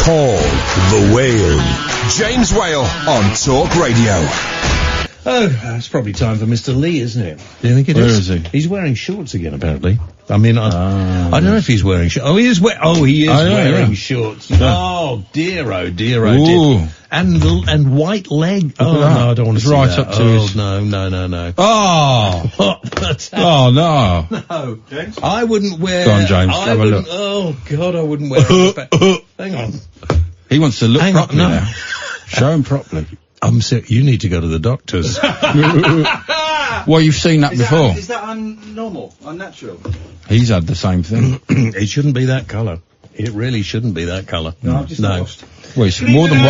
Call the Whale. James Whale on Talk Radio. Oh, it's probably time for Mr. Lee, isn't it? Do you think it is? Where is he? He's wearing shorts again, apparently. I mean, I don't know if he's wearing shorts. Oh, he is wearing shorts. Oh, dear, oh, dear, oh, dear. And white leg. Oh, no, I don't want to see right that. up to his... No. Oh! Oh, no. No, James? I wouldn't wear... Go on, James, have a look. Oh, God, I wouldn't wear... Hang on. He wants to look properly now. Show him properly. You need to go to the doctors. Well, you've seen that before. Is that unnatural? He's had the same thing. It shouldn't be that colour. It really shouldn't be that colour. No, I've just lost. Well, it's more than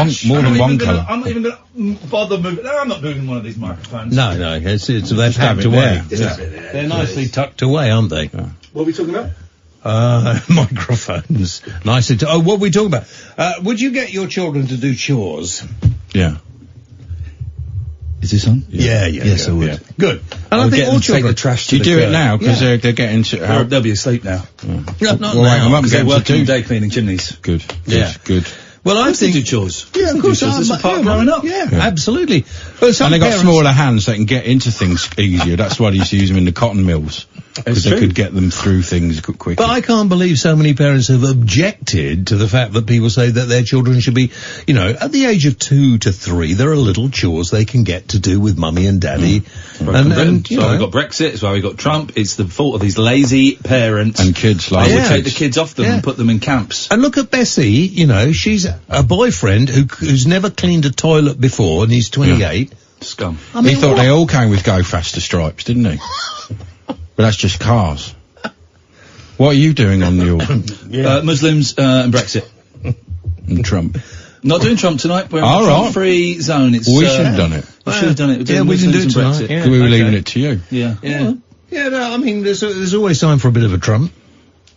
one colour. I'm not even going to bother moving. No, I'm not moving one of these microphones. No, they're packed away. They're nicely tucked away, aren't they? Yeah. What are we talking about? Microphones. Nicely what are we talking about? Would you get your children to do chores? Yeah. Is this on? Yeah. Yes, I would. Yeah. Good. And I think all children... Take the trash to you do it now, because they're getting to... They'll be asleep now. Not now. Because they're working all day cleaning chimneys. Good. Good. Well, I think... do chores. Yeah, of course. This is part of growing up. Yeah, absolutely. Well, and they got smaller hands, they can get into things easier. That's why they used to use them in the cotton mills. Because they could get them through things quicker. But I can't believe so many parents have objected to the fact that people say that their children should be, at the age of 2 to 3, there are little chores they can get to do with mummy and daddy. And we've got Brexit, it's why we got Trump. It's the fault of these lazy parents. And kids like would take the kids off them and put them in camps. And look at Bessie, she's a boyfriend who's never cleaned a toilet before, and he's 28. Scum. I mean, he thought they all came with Go Faster stripes, didn't he? But that's just cars. What are you doing on your... Muslims and Brexit. And Trump. Not doing Trump tonight. We're in a Trump-free zone. We should have done it. We should have done it. We can do it tonight. Yeah, we were leaving it to you. Yeah. No, I mean, there's always time for a bit of a Trump.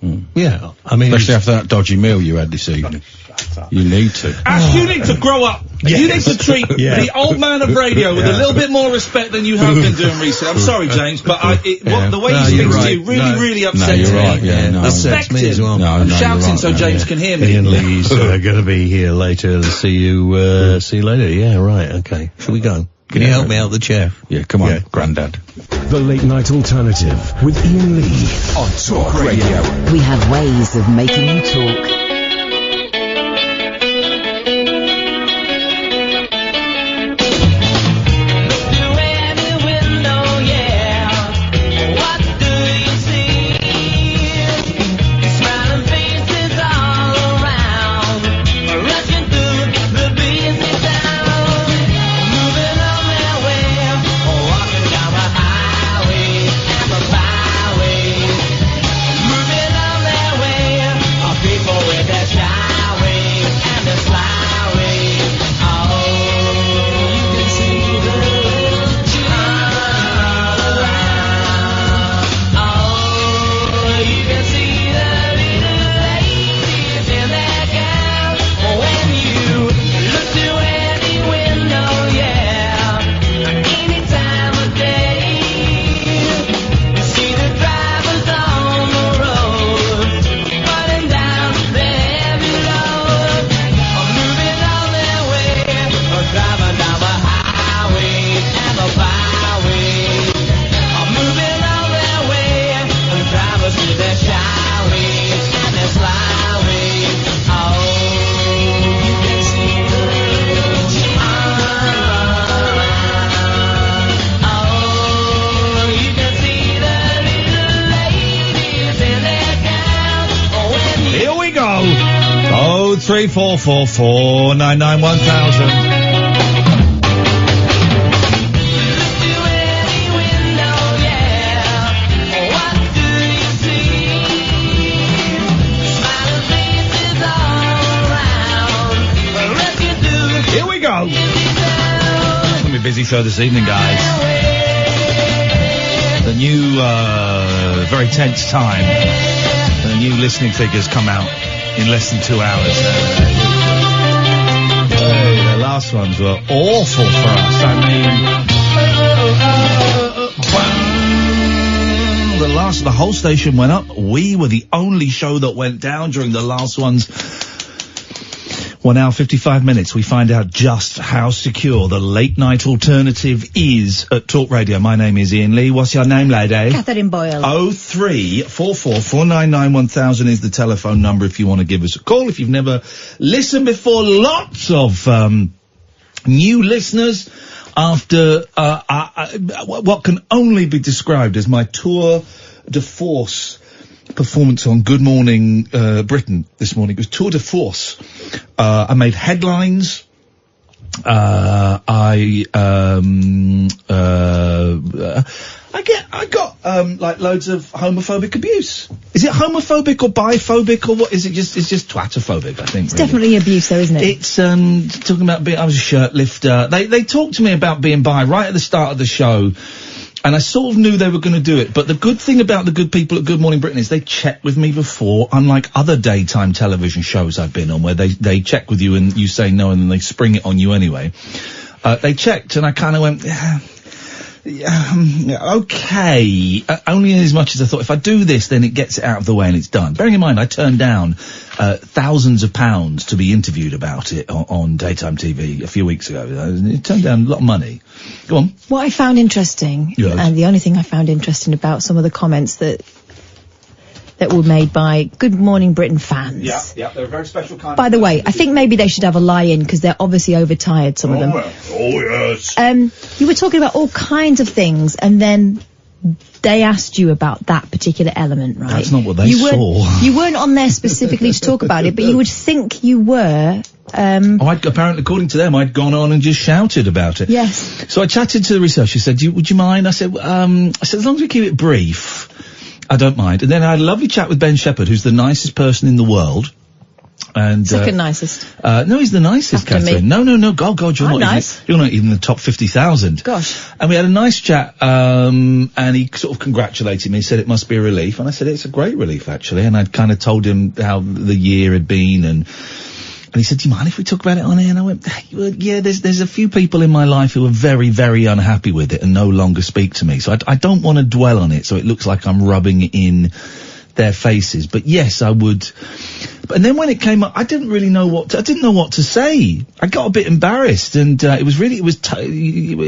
Yeah, I mean... Especially after that dodgy meal you had this evening. You need to. Ash, you need to grow up. Yes. You need to treat the old man of radio with a little bit more respect than you have been doing recently. I'm sorry, James, but the way he speaks to you really upsets me. No, you're right, upsets me as well. I'm shouting so James can hear me. Ian Lee's going to be here later. See you later. Yeah, right, okay. Shall we go? Can you help me out the chair? Yeah, come on, Grandad. The Late Night Alternative with Ian Lee on Talk Radio. We have ways of making you talk. Here we go. 03444 991 1000. Here we go. It's gonna be a busy show this evening, guys. The new, very tense time. The new listening figures come out in less than 2 hours. The last ones were awful for us. I mean, the whole station went up. We were the only show that went down during the last ones. 1 hour, 55 minutes, we find out just how secure the late night alternative is at Talk Radio. My name is Iain Lee. What's your name, lady? Catherine Boyle. 03444991000 is the telephone number if you want to give us a call. If you've never listened before, lots of new listeners after what can only be described as my tour de force performance on Good Morning Britain this morning. It was tour de force. I made headlines. I got like loads of homophobic abuse. Is it homophobic or biphobic or what is it? It's just twatophobic, I think. It's definitely abuse though, isn't it? It's talking about being, I was a shirt lifter. They talked to me about being bi right at the start of the show. And I sort of knew they were going to do it. But the good thing about the good people at Good Morning Britain is they check with me before, unlike other daytime television shows I've been on, where they check with you and you say no and then they spring it on you anyway. They checked and I kind of went, okay. Only as much as I thought, if I do this, then it gets it out of the way and it's done. Bearing in mind, I turned down thousands of pounds to be interviewed about it on daytime TV a few weeks ago. It turned down a lot of money. Go on. What I found interesting, and the only thing I found interesting about some of the comments that were made by Good Morning Britain fans. Yeah, they're a very special kind. By the way, I think maybe they should have a lie-in because they're obviously overtired, some of them. Oh, yes. You were talking about all kinds of things, and then they asked you about that particular element, right? That's not what they saw. You weren't on there specifically to talk about it, but you would think you were. Apparently, according to them, I'd gone on and just shouted about it. Yes. So I chatted to the researcher. She said, would you mind? I said, as long as we keep it brief, I don't mind. And then I had a lovely chat with Ben Shepherd, who's the nicest person in the world. And second nicest. No, he's the nicest, After Catherine. me. No. God, you're not nice. You're not even in the top 50,000. Gosh. And we had a nice chat, and he sort of congratulated me. He said it must be a relief, and I said it's a great relief actually. And I'd kind of told him how the year had been, and he said, do you mind if we talk about it on air? And I went, yeah, there's a few people in my life who are very, very unhappy with it and no longer speak to me. So I don't want to dwell on it so it looks like I'm rubbing it in their faces. But yes, I would. And then when it came up, I didn't know what to say. I got a bit embarrassed, and it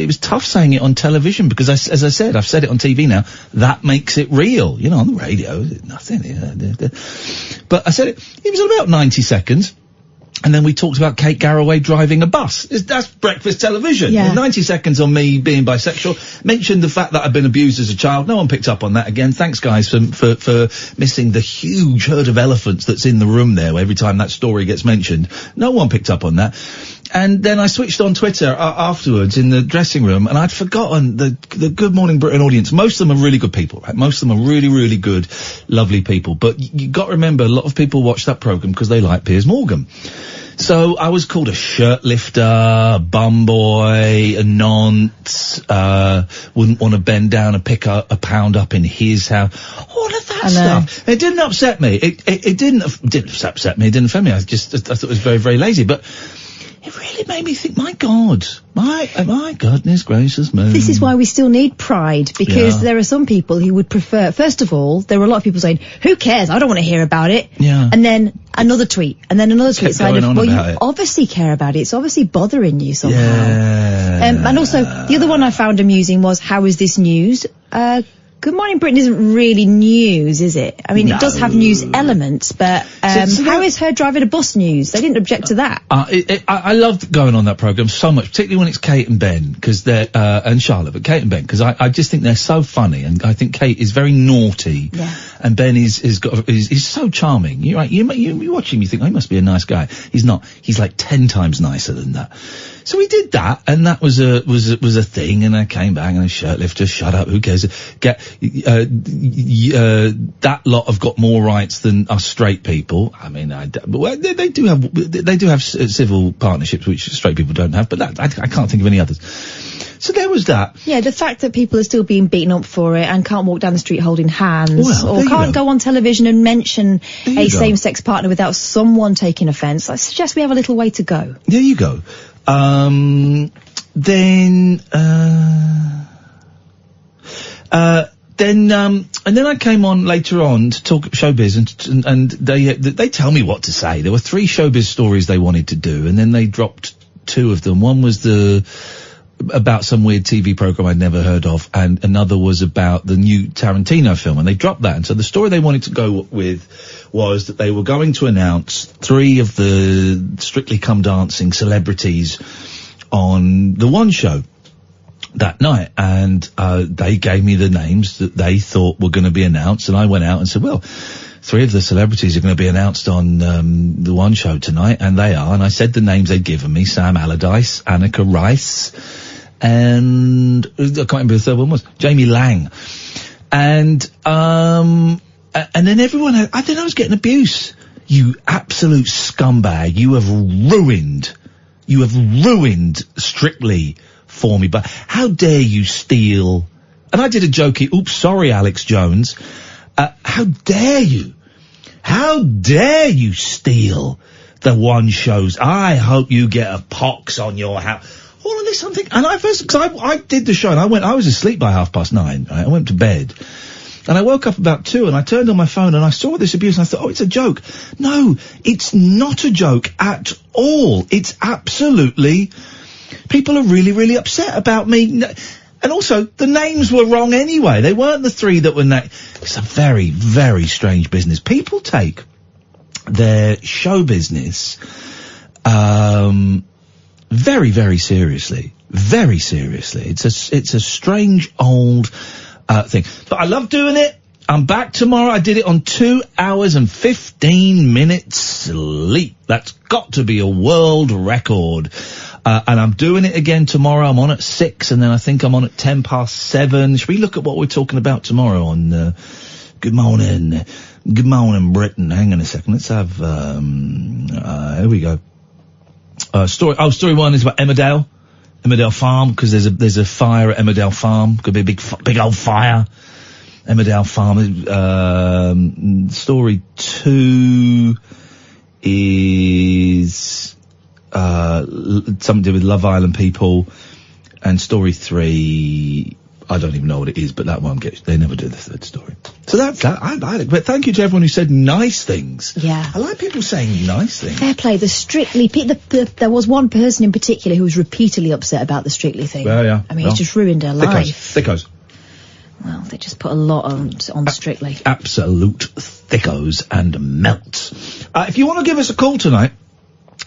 was tough saying it on television because as I said, I've said it on TV now. That makes it real. You know, on the radio, nothing. But I said it was about 90 seconds. And then we talked about Kate Garraway driving a bus. That's breakfast television. Yeah. 90 seconds on me being bisexual. Mentioned the fact that I've been abused as a child. No one picked up on that again. Thanks, guys, for missing the huge herd of elephants that's in the room there every time that story gets mentioned. No one picked up on that. And then I switched on Twitter afterwards in the dressing room, and I'd forgotten the Good Morning Britain audience. Most of them are really good people, right? Most of them are really, really good, lovely people. But you got to remember, a lot of people watch that programme because they like Piers Morgan. So I was called a shirt lifter, bum boy, a nonce, wouldn't want to bend down and pick a pound up in his house. All of that stuff. It didn't upset me. It didn't upset me. It didn't offend me. I thought it was very, very lazy. But it really made me think, my God, my goodness gracious me. This is why we still need pride, because there are some people who would prefer, first of all, there were a lot of people saying, who cares? I don't want to hear about it. Yeah. And then another tweet, and then another tweet saying, well, you it. obviously care about it. It's obviously bothering you somehow. Yeah. And also, the other one I found amusing was, how is this news? Good Morning Britain isn't really news, is it? I mean, it does have news elements, but how is her driving a bus news? They didn't object to that. I loved going on that programme so much, particularly when it's Kate and Ben, because they're and Charlotte, but Kate and Ben, because I just think they're so funny, and I think Kate is very naughty, and Ben is so charming. You watch him, you think, oh, he must be a nice guy. He's not. He's like 10 times nicer than that. So we did that, and that was a thing, and I came back and a shirt lifter, shut up, who cares? That lot have got more rights than us straight people. I mean, they do have civil partnerships which straight people don't have, but I can't think of any others. So there was that. Yeah, the fact that people are still being beaten up for it and can't walk down the street holding hands, or can't go on television and mention a same-sex partner without someone taking offence, I suggest we have a little way to go. There you go. Then then I came on later on to talk showbiz, and they tell me what to say. There were 3 showbiz stories they wanted to do, and then they dropped 2 of them. One was about some weird TV program I'd never heard of, and another was about the new Tarantino film, and they dropped that. And so the story they wanted to go with was that they were going to announce 3 of the Strictly Come Dancing celebrities on the One Show that night, and they gave me the names that they thought were going to be announced, and I went out and said, well, 3 of the celebrities are going to be announced on the One Show tonight, and they are, and I said the names they'd given me: Sam Allardyce, Annika Rice, and I can't remember who the third one was, Jamie Lang. And then everyone had, I was getting abuse. You absolute scumbag, you have ruined Strictly for me, but how dare you steal? And I did a jokey, oops, sorry, Alex Jones. How dare you steal the One Shows? I hope you get a pox on your house. All of this something, and because I did the show, and I was asleep by 9:30, right? I went to bed, and I woke up about 2, and I turned on my phone, and I saw this abuse, and I thought, oh, it's a joke. No, it's not a joke at all. It's absolutely, people are really, really upset about me. And also, the names were wrong anyway. They weren't the 3 that were It's a very, very strange business. People take their show business, very, very seriously. Very seriously. It's a strange old, thing. But I love doing it. I'm back tomorrow. I did it on 2 hours and 15 minutes sleep. That's got to be a world record. And I'm doing it again tomorrow. I'm on at 6, and then I think I'm on at 7:10. Should we look at what we're talking about tomorrow on, Good Morning Britain? Hang on a second. Let's have, here we go. Story 1 is about Emmerdale Farm, because there's a fire at Emmerdale Farm. Could be a big old fire. Emmerdale Farm. Story 2 is something to do with Love Island people, and story 3, I don't even know what it is, but that one they never do the third story. So that's that. I like it. But thank you to everyone who said nice things. Yeah. I like people saying nice things. Fair play. There was one person in particular who was repeatedly upset about the Strictly thing. Well, yeah. I mean, it's just ruined her life. Thickos. Well, they just put a lot on Strictly. Absolute thickos and melts. If you want to give us a call tonight,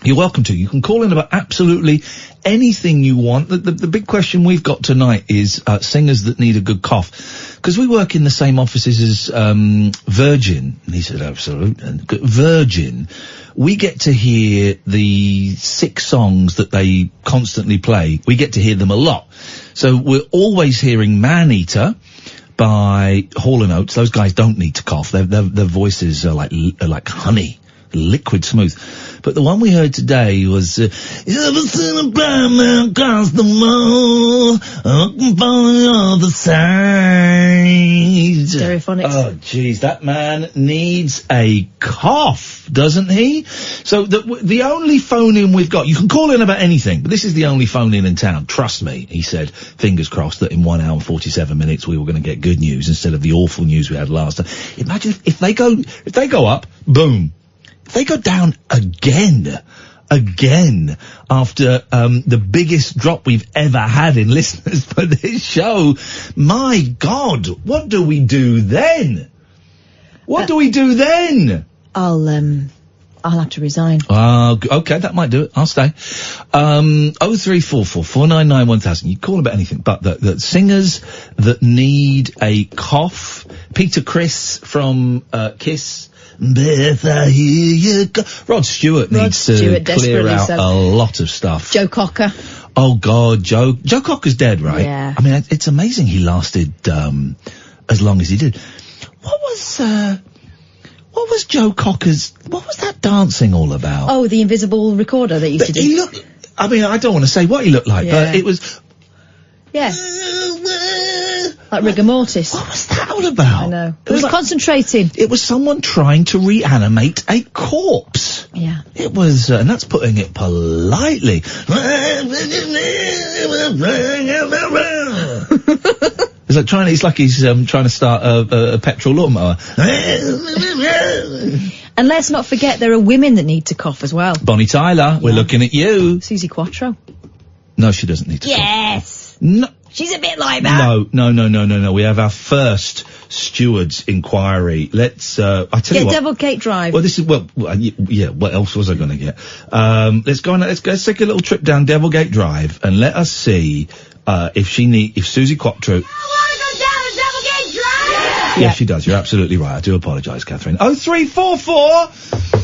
you're welcome to. You can call in about absolutely anything you want. The big question we've got tonight is singers that need a good cough. Because we work in the same offices as Virgin. And he said, absolutely. Virgin. We get to hear the 6 songs that they constantly play. We get to hear them a lot. So we're always hearing Man Eater by Hall & Oates. Those guys don't need to cough. Their voices are like honey. Liquid smooth. But the one we heard today was, you ever seen a blind man across the mall, looking for the other side? Stereophonics. Oh, jeez, that man needs a cough, doesn't he? So the only phone-in we've got, you can call in about anything, but this is the only phone-in in town. Trust me, he said, fingers crossed that in 1 hour and 47 minutes we were going to get good news instead of the awful news we had last time. Imagine if they go up, boom. If they go down again after the biggest drop we've ever had in listeners for this show, my God, what do we do then? What do we do then? I'll have to resign. Okay, that might do it. I'll stay. 0344 499 1000. You call about anything, but the singers that need a cough. Peter Criss from Kiss. Beth, I hear you go. Rod Stewart needs to clear out a lot of stuff. Joe Cocker. Oh God, Joe Cocker's dead, right? Yeah. I mean, it's amazing he lasted as long as he did. What was Joe Cocker's? What was that dancing all about? Oh, the invisible recorder that used to do. He looked. I mean, I don't want to say what he looked like, but it was. Yeah. Like rigor mortis. What was that all about? I know. It was like, concentrating. It was someone trying to reanimate a corpse. Yeah. It was, and that's putting it politely. It's like he's trying to start a petrol lawnmower. And let's not forget there are women that need to cough as well. Bonnie Tyler, we're looking at you. Susie Quattro. No, she doesn't need to cough. Yes. No. She's a bit like that. No. We have our first steward's inquiry. Let's, I tell you what. Devilgate Drive. Well, this is, yeah, what else was I going to get? Let's take a little trip down Devilgate Drive and let us see, if Susie Quattro. I want to go down to Devilgate Drive! Yes, she does. You're absolutely right. I do apologise, Catherine. 0344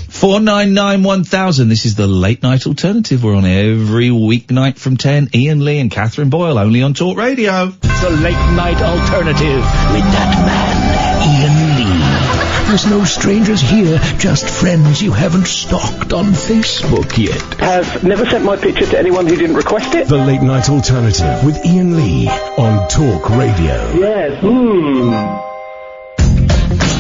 499 1000. This is the Late Night Alternative. We're on every weeknight from 10. Iain Lee and Catherine Boyle, only on Talk Radio. The Late Night Alternative with that man, Iain Lee. There's no strangers here, just friends you haven't stalked on Facebook yet. Have never sent my picture to anyone who didn't request it. The Late Night Alternative with Iain Lee on Talk Radio. Yes.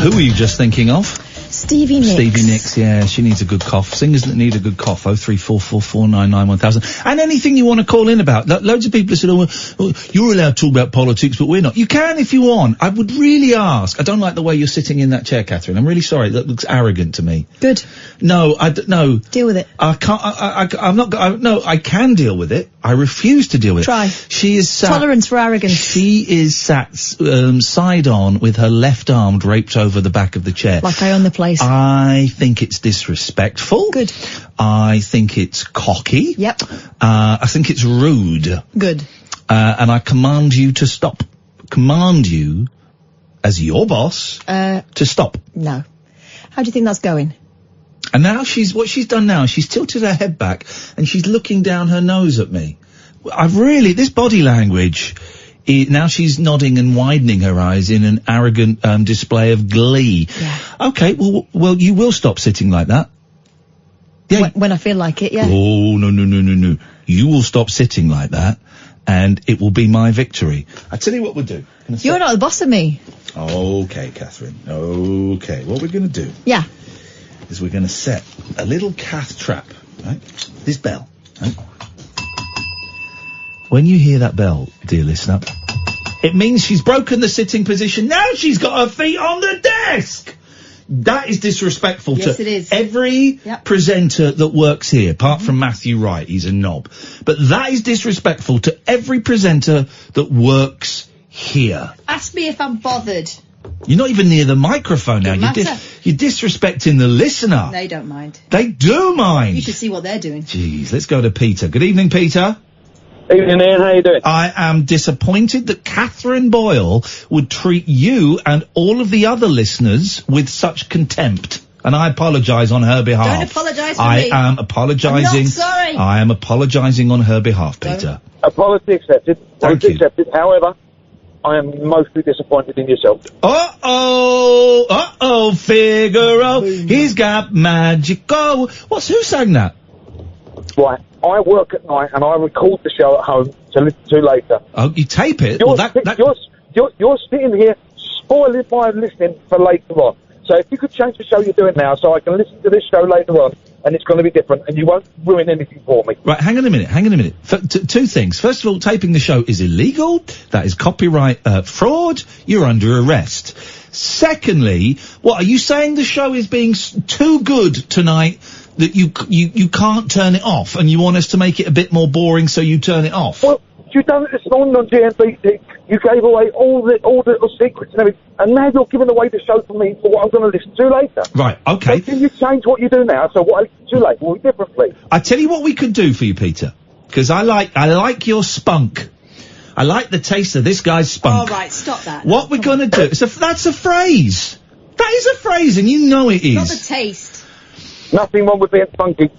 Who were you just thinking of? Stevie Nicks. Stevie Nicks, yeah, she needs a good cough. Singers that need a good cough, 03444991000. And anything you want to call in about. Loads of people have said, oh, you're allowed to talk about politics, but we're not. You can if you want. I would really ask. I don't like the way you're sitting in that chair, Catherine. I'm really sorry. That looks arrogant to me. Good. No, no. Deal with it. I can't, I can deal with it. I refuse to deal with Try. it. She is sat. Tolerance for arrogance. She is sat, side on with her left arm draped over the back of the chair. Like I own the place. I think it's disrespectful. Good. I think it's cocky. Yep. I think it's rude. Good. And I command you to stop. Command you, as your boss, to stop. No. How do you think that's going? And now what she's done now, she's tilted her head back and she's looking down her nose at me. This body language, now she's nodding and widening her eyes in an arrogant display of glee. Yeah. Okay, well, you will stop sitting like that. Yeah. When I feel like it, yeah. Oh, no. You will stop sitting like that, and it will be my victory. I tell you what we'll do. You're not the boss of me. Okay, Catherine. Okay, what we're going to do Yeah. is we're going to set a little cat trap, right? This bell, right? When you hear that bell, dear listener, it means she's broken the sitting position. Now she's got her feet on the desk. That is disrespectful Yes, it is. every presenter that works here, apart from Matthew Wright, he's a knob. But that is disrespectful to every presenter that works here. Ask me if I'm bothered. You're not even near the microphone now. Doesn't You're matter. you're disrespecting the listener. They don't mind. They do mind. You should see what they're doing. Jeez, let's go to Peter. Good evening, Peter. Evening, Ian. How you doing? I am disappointed that Catherine Boyle would treat you and all of the other listeners with such contempt. And I apologise on her behalf. Don't apologise for I me. am apologising. I'm not sorry. I am apologising on her behalf, Peter. Apology accepted. Thank you. Accepted. However, I am mostly disappointed in yourself. Uh-oh, Figaro. He's got magical. Who sang that? Right. I work at night and I record the show at home to listen to later. Oh, you tape it? You're sitting here spoiling my listening for later on. So if you could change the show you're doing now so I can listen to this show later on, and it's going to be different, and you won't ruin anything for me. Right, hang on a minute. Two things. First of all, taping the show is illegal. That is copyright fraud. You're under arrest. Secondly, what, are you saying the show is being too good tonight that you can't turn it off, and you want us to make it a bit more boring so you turn it off? Well, you done it this morning on GMBT. You gave away all the little secrets and everything, and now you're giving away the show for me for what I'm going to listen to later. Right, okay. So can you change what you do now so what I listen to later will be different, please? I tell you what we could do for you, Peter, because I like your spunk. I like the taste of this guy's spunk. All right, stop that. What we're going to do, that's a phrase. That is a phrase, and you know it is. Not the taste. Nothing wrong with being funky.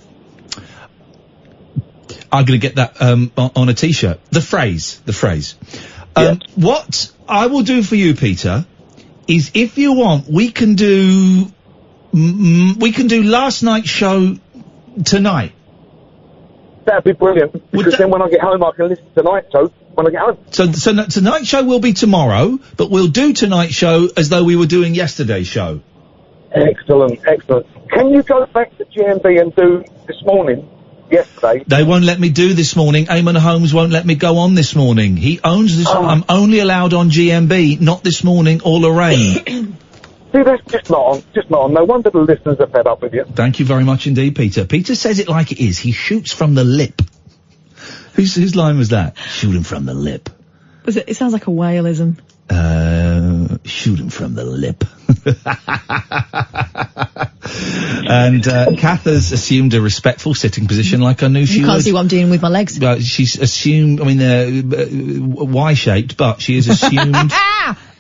I'm going to get that on a T-shirt. The phrase. Yes. What I will do for you, Peter, is if you want, we can do last night's show tonight. That'd be brilliant, because then when I get home I can listen to tonight's show when I get home. So tonight's show will be tomorrow, but we'll do tonight's show as though we were doing yesterday's show. Excellent. Can you go back to GMB and do this morning yesterday. They won't let me do this morning. Eamon Holmes won't let me go on this morning. He owns this. I'm only allowed on GMB, not this morning or Lorraine. See, that's just not on. No wonder the listeners are fed up with you. Thank you very much indeed, Peter. Peter says it like it is. He shoots from the lip. Whose line was that? Shoot him from the lip. It sounds like a whaleism. Shoot him from the lip. And Kath has assumed a respectful sitting position like I knew she would. You can't see what I'm doing with my legs. She's assumed, I mean, Y-shaped, but she has assumed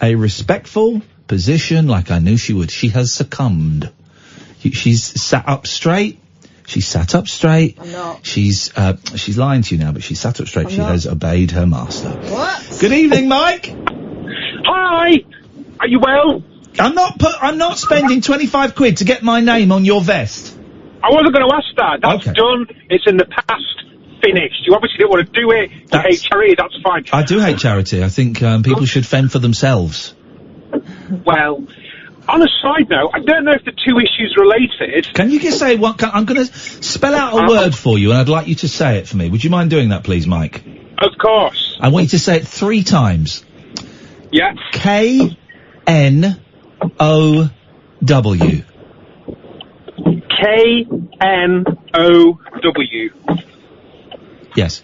a respectful position like I knew she would. She has succumbed. She's sat up straight. She sat up straight. I'm not. She's lying to you now, but she sat up straight. She has obeyed her master. What? Good evening, Mike. Hi. Are you well? I'm not spending 25 quid to get my name on your vest. I wasn't going to ask that. That's done. It's in the past. Finished. You obviously didn't want to do it. You hate charity. That's fine. I do hate charity. I think people should fend for themselves. Well, on a side note, I don't know if the two issues related. Can you just say what? I'm going to spell out a word for you, and I'd like you to say it for me. Would you mind doing that, please, Mike? Of course. I want you to say it 3 times. Yeah. K-N-O-W. K-N-O-W. Yes.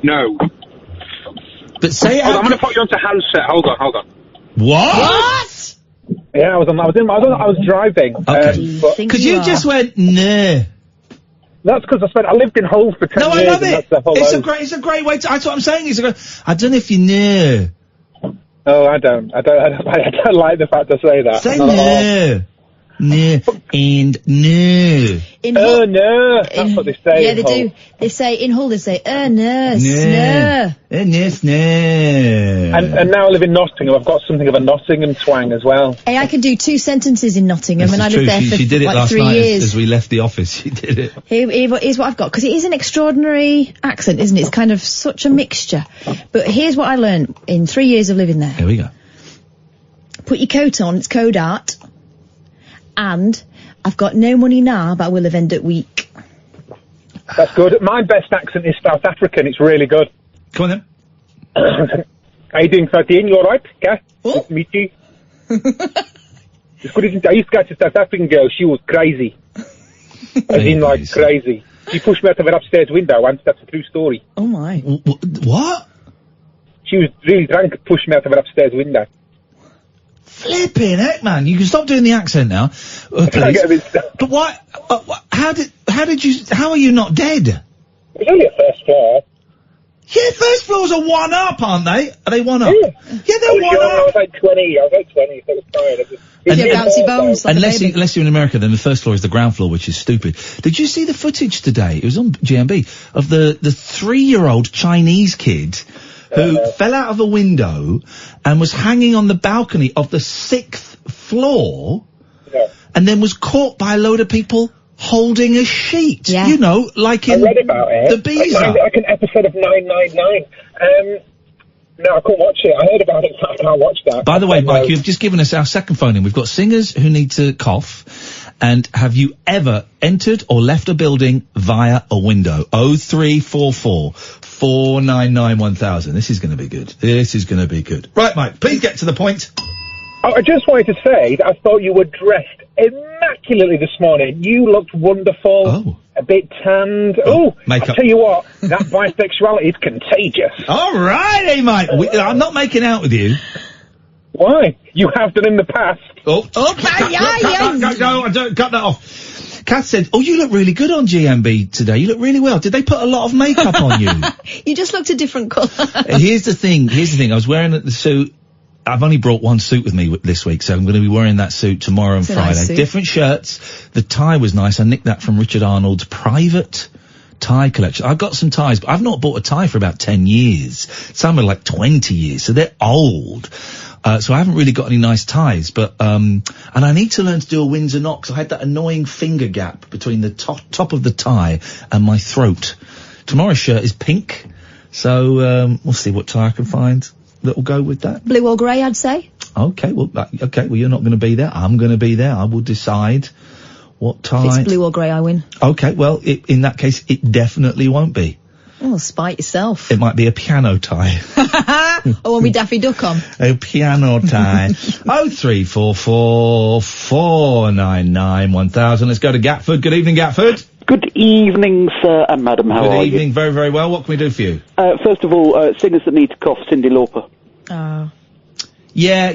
No. But say it. Hold on, I'm going to put you onto handset. Hold on. What? Yeah, I was driving. Okay. Could you just went nah? That's because I lived in Hull for 10 years. No, I love it. It's a great way to. That's what I'm saying. I don't know if you know. Oh, I don't like the fact I say that. Say no. No and no. No. That's what they say. Yeah, they do. They say in Hull. They say no. Yes, no. And now I live in Nottingham. I've got something of a Nottingham twang as well. Hey, I can do 2 sentences in Nottingham, and I lived there for she did it like last 3 night years. as we left the office. She did it. Here's what I've got, because it is an extraordinary accent, isn't it? It's kind of such a mixture. But here's what I learned in 3 years of living there. Here we go. Put your coat on. It's code art. And I've got no money now, but I will have ended week. That's good. My best accent is South African. It's really good. Come on then. How you doing, 13? You all right? Okay. Nice to meet you. It's good, isn't it? I used to go to South African girl. She was crazy. I mean, like, crazy. She pushed me out of her upstairs window once. That's a true story. Oh, my. What? She was really drunk and pushed me out of her upstairs window. Flipping heck, man! You can stop doing the accent now, please. But what? How are you not dead? It was only a first floor. Yeah, first floors are 1 up, aren't they? Are they 1 up? Yeah, they're 1 up. I was like 20, so I was tired. Bouncy bones. Like unless you're in America, then the first floor is the ground floor, which is stupid. Did you see the footage today? It was on GMB of the 3-year-old Chinese kid who fell out of a window and was hanging on the balcony of the 6th floor, and then was caught by a load of people holding a sheet. Yeah. You know, like in I read about it. the Bees. Like an episode of 999. No, I couldn't watch it. I heard about it, but I can't watch that. By the way, Mike, you've just given us our second phone in. We've got singers who need to cough. And have you ever entered or left a building via a window? 0344 499 1000. This is going to be good. This is going to be good. Right, Mike, please get to the point. Oh, I just wanted to say that I thought you were dressed immaculately this morning. You looked wonderful. Oh. A bit tanned. Oh, makeup. I'll tell you what, that bisexuality is contagious. All right, hey, Mike. I'm not making out with you. Why? You have done in the past. No, I don't cut that off. Kath said, "Oh, you look really good on GMB today. You look really well. Did they put a lot of makeup on you?" You just looked a different colour. Here's the thing. I was wearing the suit. I've only brought one suit with me this week, so I'm going to be wearing that suit tomorrow and Friday. Nice different shirts. The tie was nice. I nicked that from Richard Arnold's private tie collection. I've got some ties, but I've not bought a tie for about 10 years. Some are like 20 years, so they're old. So I haven't really got any nice ties, but, and I need to learn to do a Windsor knot, 'cause I had that annoying finger gap between the top of the tie and my throat. Tomorrow's shirt is pink, so, we'll see what tie I can find that will go with that. Blue or grey, I'd say. Okay, well, you're not going to be there. I'm going to be there. I will decide What tie? If it's blue or grey, I win. Okay, well, in that case, it definitely won't be. Oh, spite yourself. It might be a piano tie. Or want me Daffy Duck on? A piano tie. 0344 499 1000. Let's go to Gatford. Good evening, Gatford. Good evening, sir and madam. How are you? Good evening. Very, very well. What can we do for you? First of all, singers that need to cough, Cyndi Lauper. Oh. Yeah.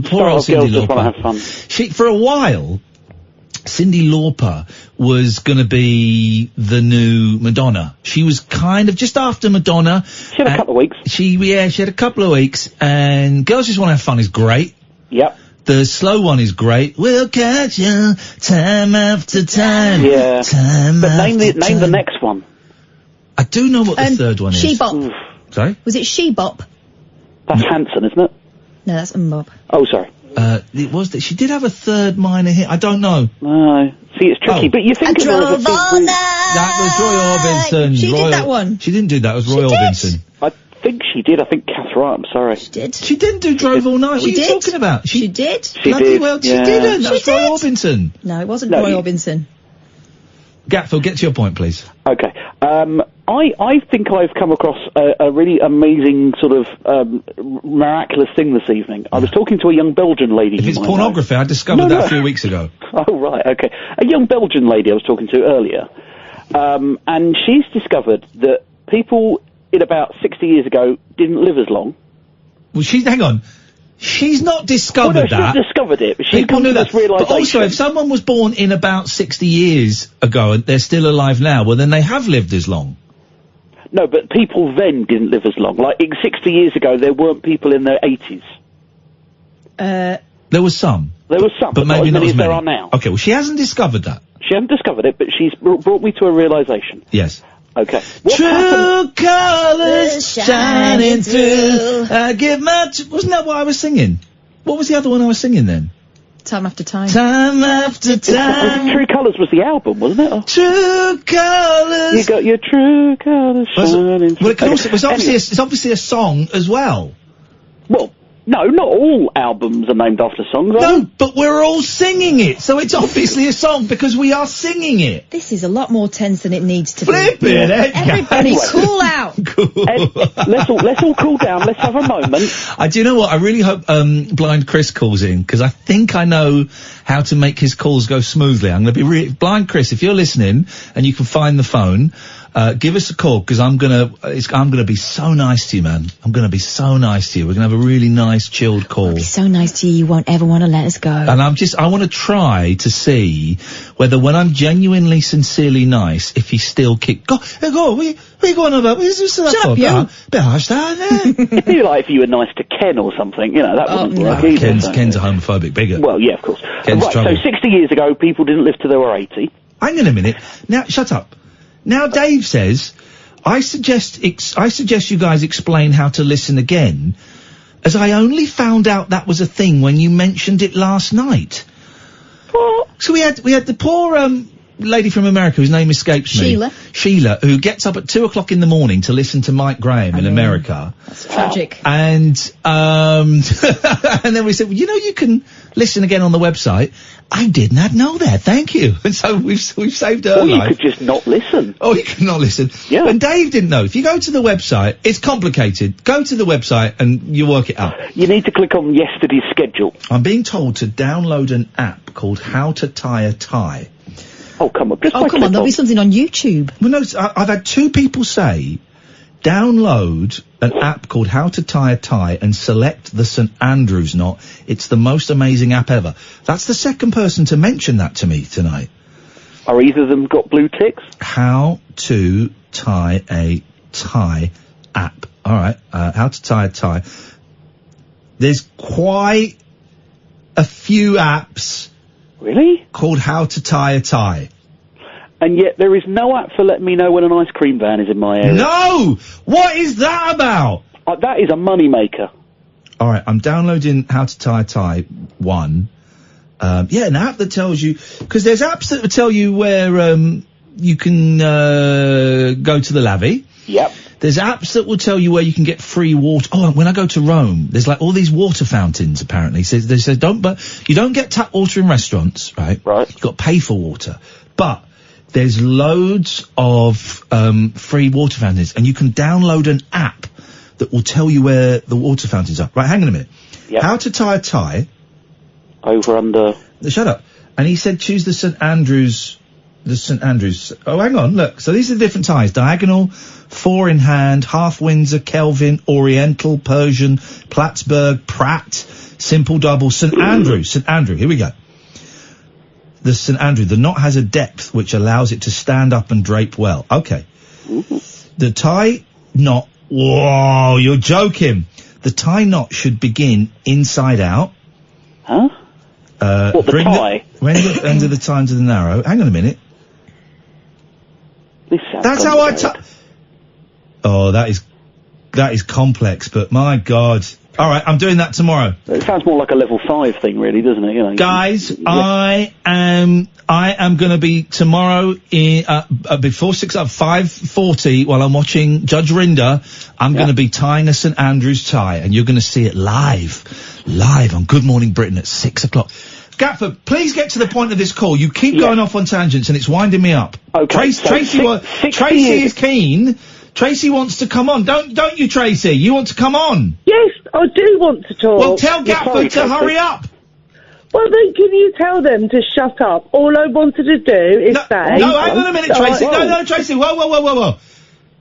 Poor old Cyndi Just want to have Lauper. fun. For a while, Cyndi Lauper was going to be the new Madonna. She was kind of just after Madonna. She had a couple of weeks. She had a couple of weeks, and Girls Just Want to Have Fun is great. Yep. The slow one is great. We'll catch you time after time. Yeah. But name the next one. I do know what the third one is. She-Bop. Sorry? Was it She-Bop? That's Hanson, isn't it? No, that's Mbop. Oh, sorry. It was that she did have a third minor hit. I don't know. No. See, it's tricky, but you think I drove all night. That was Roy Orbison. She did that one. She didn't do that. It was Roy Orbison. I think she did. I think Kath Wright. I'm sorry. She did. She didn't do Drove All Night. What are you talking about? She did. She bloody did. well, she Yeah. didn't. That She was Roy did. Orbison. No, it wasn't No, Roy you- Orbison. Gatfield, get to your point, please. Okay. I think I've come across a really amazing sort of miraculous thing this evening. I was talking to a young Belgian lady. If you it's might pornography, I discovered that a few weeks ago. Oh, right, okay. A young Belgian lady I was talking to earlier, and she's discovered that people in about 60 years ago didn't live as long. Well, hang on. She's not discovered Well, no, that. she's discovered it, but she's People come knew to that. this realisation. But also, if someone was born in about 60 years ago and they're still alive now, well, then they have lived as long. No, but people then didn't live as long. Like, 60 years ago, there weren't people in their 80s. There was some. There was some, But maybe not not as as many many. as there are now. Okay, well, she hasn't discovered that. She hasn't discovered it, but she's brought me to a realisation. Yes. Okay. True colours shining through. I give my... Wasn't that what I was singing? What was the other one I was singing then? Time after time. Time after time. True Colours was the album, wasn't it? Oh. True colours. You got your true colours shining through. Well, it can also, it's obviously, Anyway. it's obviously a song as well. Well, no, not all albums are named after songs, are No, they? but we're all singing it, so it's obviously a song because we are singing it. This is a lot more tense than it needs to Flip be. it, eh? Everybody Anyway. cool out. Ed, let's all cool down. Let's have a moment. Do you know what? I really hope Blind Chris calls in because I think I know how to make his calls go smoothly. I'm going to be Blind Chris. If you're listening and you can find the phone, give us a call because I'm gonna be so nice to you, man. I'm gonna be so nice to you. We're gonna have a really nice, chilled call. Be so nice to you, you won't ever want to let us go. And I want to try to see whether when I'm genuinely, sincerely nice, if he still go, what are you going about? Shut up, you. It'd be like if you were nice to Ken or something, you know, that wouldn't work either. Ken's a homophobic bigot. Well, yeah, of course. Ken's Right, trouble. so 60 years ago, people didn't live till they were 80. Hang on a minute. Now, shut up. Now, Dave says, I suggest you guys explain how to listen again, as I only found out that was a thing when you mentioned it last night. What? So we had the poor, lady from America whose name escapes me. Sheila, who gets up at 2 o'clock in the morning to listen to Mike Graham in America. That's tragic. And, and then we said, well, you can listen again on the website. I did not know that. Thank you. And so we've saved her Or you life. could just not listen. Oh, you can not listen. Yeah. And Dave didn't know. If you go to the website, it's complicated. Go to the website and you work it out. You need to click on yesterday's schedule. I'm being told to download an app called How to Tie a Tie. Oh, come on. Oh, come on, there'll be something on YouTube. Well, no, I've had 2 people say, download an app called How to Tie a Tie and select the St. Andrews knot. It's the most amazing app ever. That's the second person to mention that to me tonight. Are either of them got blue ticks? How to Tie a Tie app. All right, How to Tie a Tie. There's quite a few apps. Really? Called How to Tie a Tie. And yet there is no app for letting me know when an ice cream van is in my area. No! What is that about? That is a money maker. All right, I'm downloading How to Tie a Tie 1. An app that tells you, because there's apps that will tell you where you can go to the lavvy. Yep. There's apps that will tell you where you can get free water. Oh, when I go to Rome, there's like all these water fountains, apparently. So they say you don't get tap water in restaurants, right? Right. You've got to pay for water. But there's loads of, free water fountains, and you can download an app that will tell you where the water fountains are. Right, hang on a minute. Yep. How to tie a tie. Over, under. Shut up. And he said choose the St. Andrews. Oh, hang on, look. So these are the different ties. Diagonal, 4 in hand, half Windsor, Kelvin, Oriental, Persian, Plattsburgh, Pratt, simple double, St. Andrew. Here we go. The St. Andrew. The knot has a depth which allows it to stand up and drape well. Okay. The tie knot. Whoa, you're joking. The tie knot should begin inside out. Huh? What, the tie? Bring the end of the tie into the narrow. Hang on a minute. That's how I tie. Oh, that is complex, but my God. All right, I'm doing that tomorrow. It sounds more like a level 5 thing, really, doesn't it? You know, guys, I am going to be tomorrow before 5:40 while I'm watching Judge Rinder. I'm going to be tying a St. Andrews tie, and you're going to see it live on Good Morning Britain at 6:00. Gatford, please get to the point of this call. You keep going off on tangents, and it's winding me up. Okay. Tracy is keen. Tracy wants to come on. Don't you, Tracy? You want to come on? Yes, I do want to talk. Well, tell Gatford to hurry up. Well, then can you tell them to shut up? All I wanted to do is say... No, hang on a minute, Tracy. No, Tracy. Whoa.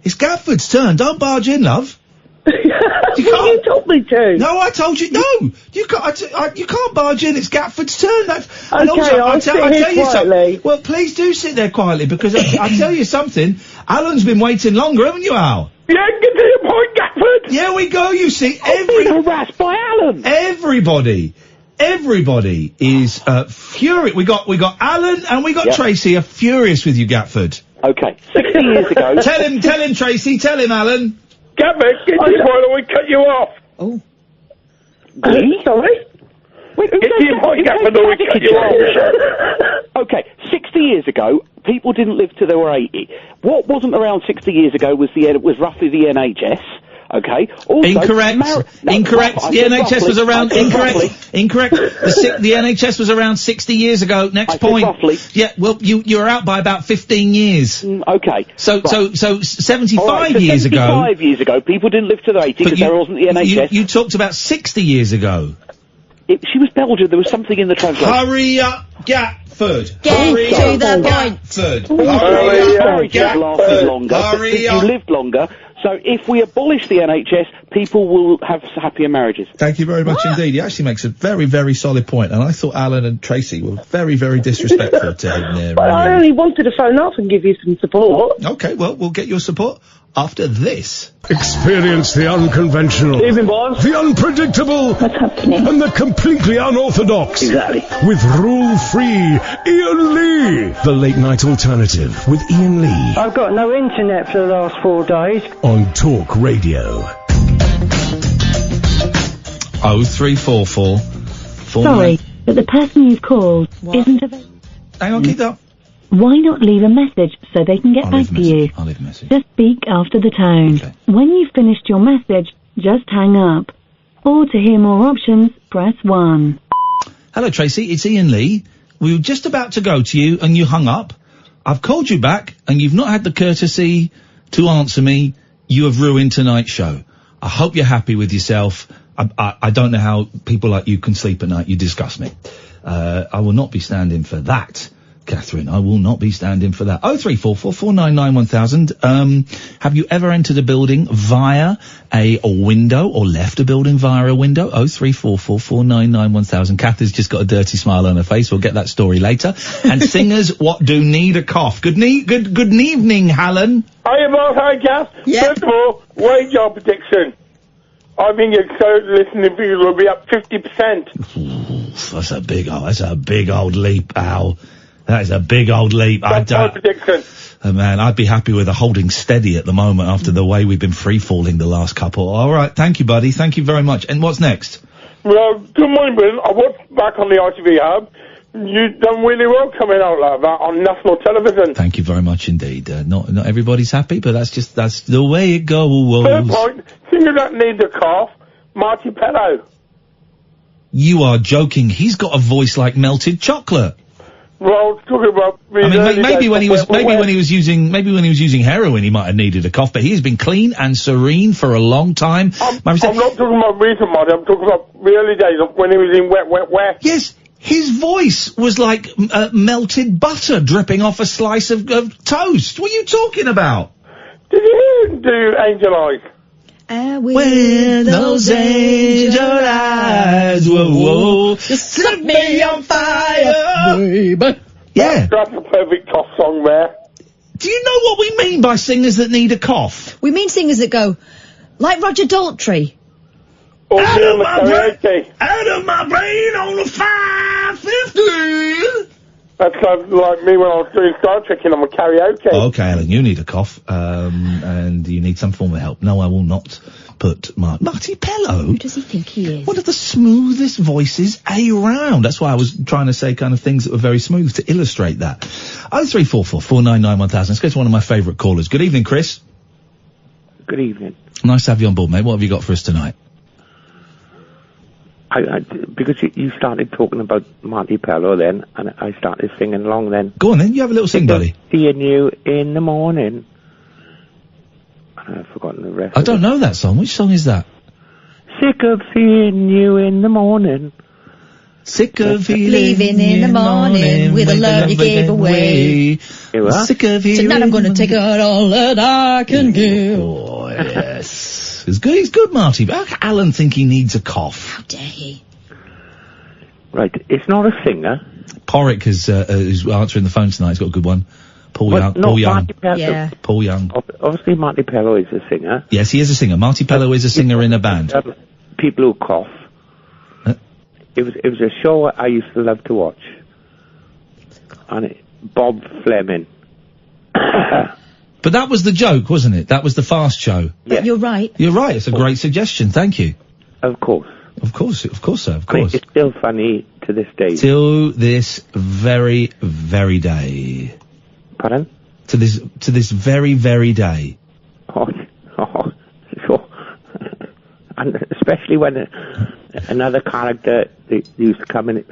It's Gatford's turn. Don't barge in, love. You told me to. No, I told you. No, you can't. You can't barge in. It's Gatford's turn. And also, I'll tell you something. Well, please do sit there quietly because I'll tell you something. Alan's been waiting longer, haven't you, Al? Yeah, get to the point, Gatford. Here we go. You see, I've been harassed by Alan. Everybody is furious. We got Alan and we got Tracy are furious with you, Gatford. Okay, 60 years ago. Tell him, Tracy. Tell him, Alan. Gatford, get to the point or we cut you off. Oh. Sorry? Get to the point, Gatford, or we cut you off. Okay, 60 years ago, people didn't live till they were 80. What wasn't around 60 years ago was roughly the NHS. Okay. Also, incorrect. The NHS was around. Incorrect. The NHS was around 60 years ago. Next point. Roughly. Yeah. Well, you're out by about 15 years. Okay. So 75 years ago. 75 years ago, people didn't live to their 80 because there wasn't the NHS. You talked about 60 years ago. She was Belgian. There was something in the translation. Hurry up, Gatford. Get to the point. Hurry up. You lived longer. So if we abolish the NHS, people will have happier marriages. Thank you very much indeed. He actually makes a very, very solid point, and I thought Alan and Tracy were very, very disrespectful to him there. Well, I only wanted to phone up and give you some support. Okay, well, we'll get your support after this. Experience the unconventional, Evening, boss. the unpredictable, and the completely unorthodox. Exactly. With rule-free Iain Lee. The Late Night Alternative with Iain Lee. I've got no internet for the last 4 days. On Talk Radio. 0344. Sorry, but the person you've called isn't available. Hang on, keep that. Why not leave a message so they can get back to you? I'll leave a message. Just speak after the tone. Okay. When you've finished your message, just hang up. Or to hear more options, press 1. Hello, Tracy. It's Iain Lee. We were just about to go to you and you hung up. I've called you back and you've not had the courtesy to answer me. You have ruined tonight's show. I hope you're happy with yourself. I don't know how people like you can sleep at night. You disgust me. I will not be standing for that, Catherine. I will not be standing for that. 0344 499 1000. Have you ever entered a building via a window or left a building via a window? 0344 499 1000. Kath has just got a dirty smile on her face. We'll get that story later. And singers, what do need a cough? Good evening, Helen. Hiya, boss. Hi, Kath. Yep. First of all, wage job prediction. I think listening figures will be up 50%. That's a big old leap, Al. That is a big old leap. That's my prediction. Man, I'd be happy with a holding steady at the moment after the way we've been free-falling the last couple. All right, thank you, buddy. Thank you very much. And what's next? Well, good morning, Britain. I watched back on the ITV Hub. You've done really well coming out like that on national television. Thank you very much indeed. Not everybody's happy, but that's the way it goes. Fair point. Singer that needs a cough, Marty Pello. You are joking. He's got a voice like melted chocolate. Well, talking about. I mean, maybe when he was using heroin, he might have needed a cough. But he's been clean and serene for a long time. I'm not talking about recent Marty. I'm talking about the early days of when he was in Wet, Wet, Wet. Yes, his voice was like melted butter dripping off a slice of toast. What are you talking about? Did you hear him do Angel Eyes? With those angel eyes, whoa, set me on fire, baby. Yeah. That's a perfect cough song there. Do you know what we mean by singers that need a cough? We mean singers that go, like Roger Daltrey. Out of my brain on the 550. That sounds like me when I was doing Star Trek and I'm a karaoke. Okay, Alan, you need a cough, and you need some form of help. No, I will not put Marty Pello. Who does he think he is? One of the smoothest voices around. That's why I was trying to say kind of things that were very smooth to illustrate that. 0344 499 1000. Let's go to one of my favourite callers. Good evening, Chris. Good evening. Nice to have you on board, mate. What have you got for us tonight? Because you started talking about Marty Pello then, and I started singing along then. Go on then, you have a little sing, buddy. Seeing you in the morning. I've forgotten the rest. I don't know that song. Which song is that? Sick of seeing you in the morning. Sick of leaving in the morning with the love you gave away. Sick of hearing. Tonight I'm going to take out all that I can give. Oh, yes. He's good, Marty. How can Alan think he needs a cough? How dare he? Right, it's not a singer. Porrick is answering the phone tonight. He's got a good one. Paul Young. Yeah. Paul Young. Obviously, Marty Pello is a singer. Yes, he is a singer. Marty Pello is a singer in a band. People who cough. It was a show I used to love to watch. And Bob Fleming. But that was the joke, wasn't it? That was the fast show. But you're right. You're right. It's a great suggestion. Thank you. Of course. Of course, sir. Of course. It's still funny to this day. Till this very, very day. Pardon? To this very, very day. Oh, sure. And especially when another character used to come in.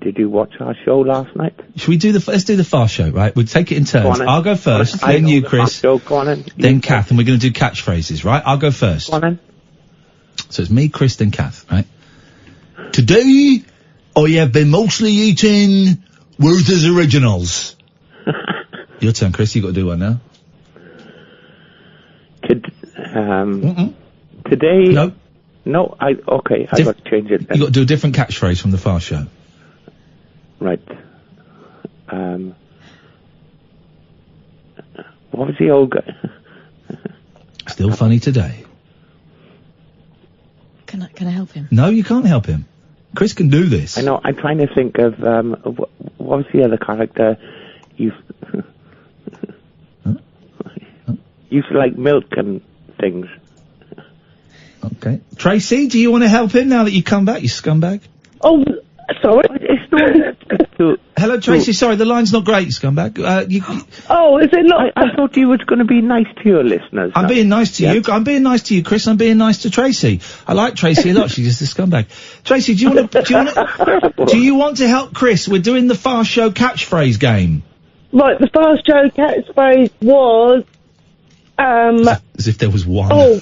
Did you watch our show last night? Should we let's do the fast show, right? We'll take it in turns. I'll go first, then you, Chris, then Kath, and we're going to do catchphrases, right? I'll go first. Go on then. So it's me, Chris, then Kath, right? Today, I have been mostly eating Werther's Originals. Your turn, Chris. You've got to do one now. Today... No. No, I've got to change it then. You've got to do a different catchphrase from the fast show. Right. What was the old guy? Still funny today. Can I help him? No, you can't help him. Chris can do this. I know. I'm trying to think of what was the other character? Used to like milk and things. Okay. Tracy, do you want to help him now that you come back, you scumbag? Oh, sorry. It's not... Hello, Tracy. Sorry, the line's not great, scumbag. Oh, is it not? I thought you were going to be nice to your listeners. I'm being nice to you. I'm being nice to you, Chris. I'm being nice to Tracy. I like Tracy a lot. She's just a scumbag. Tracy, do you want to help Chris? We're doing the fast show catchphrase game. Right, the fast show catchphrase was... As if there was one. Oh.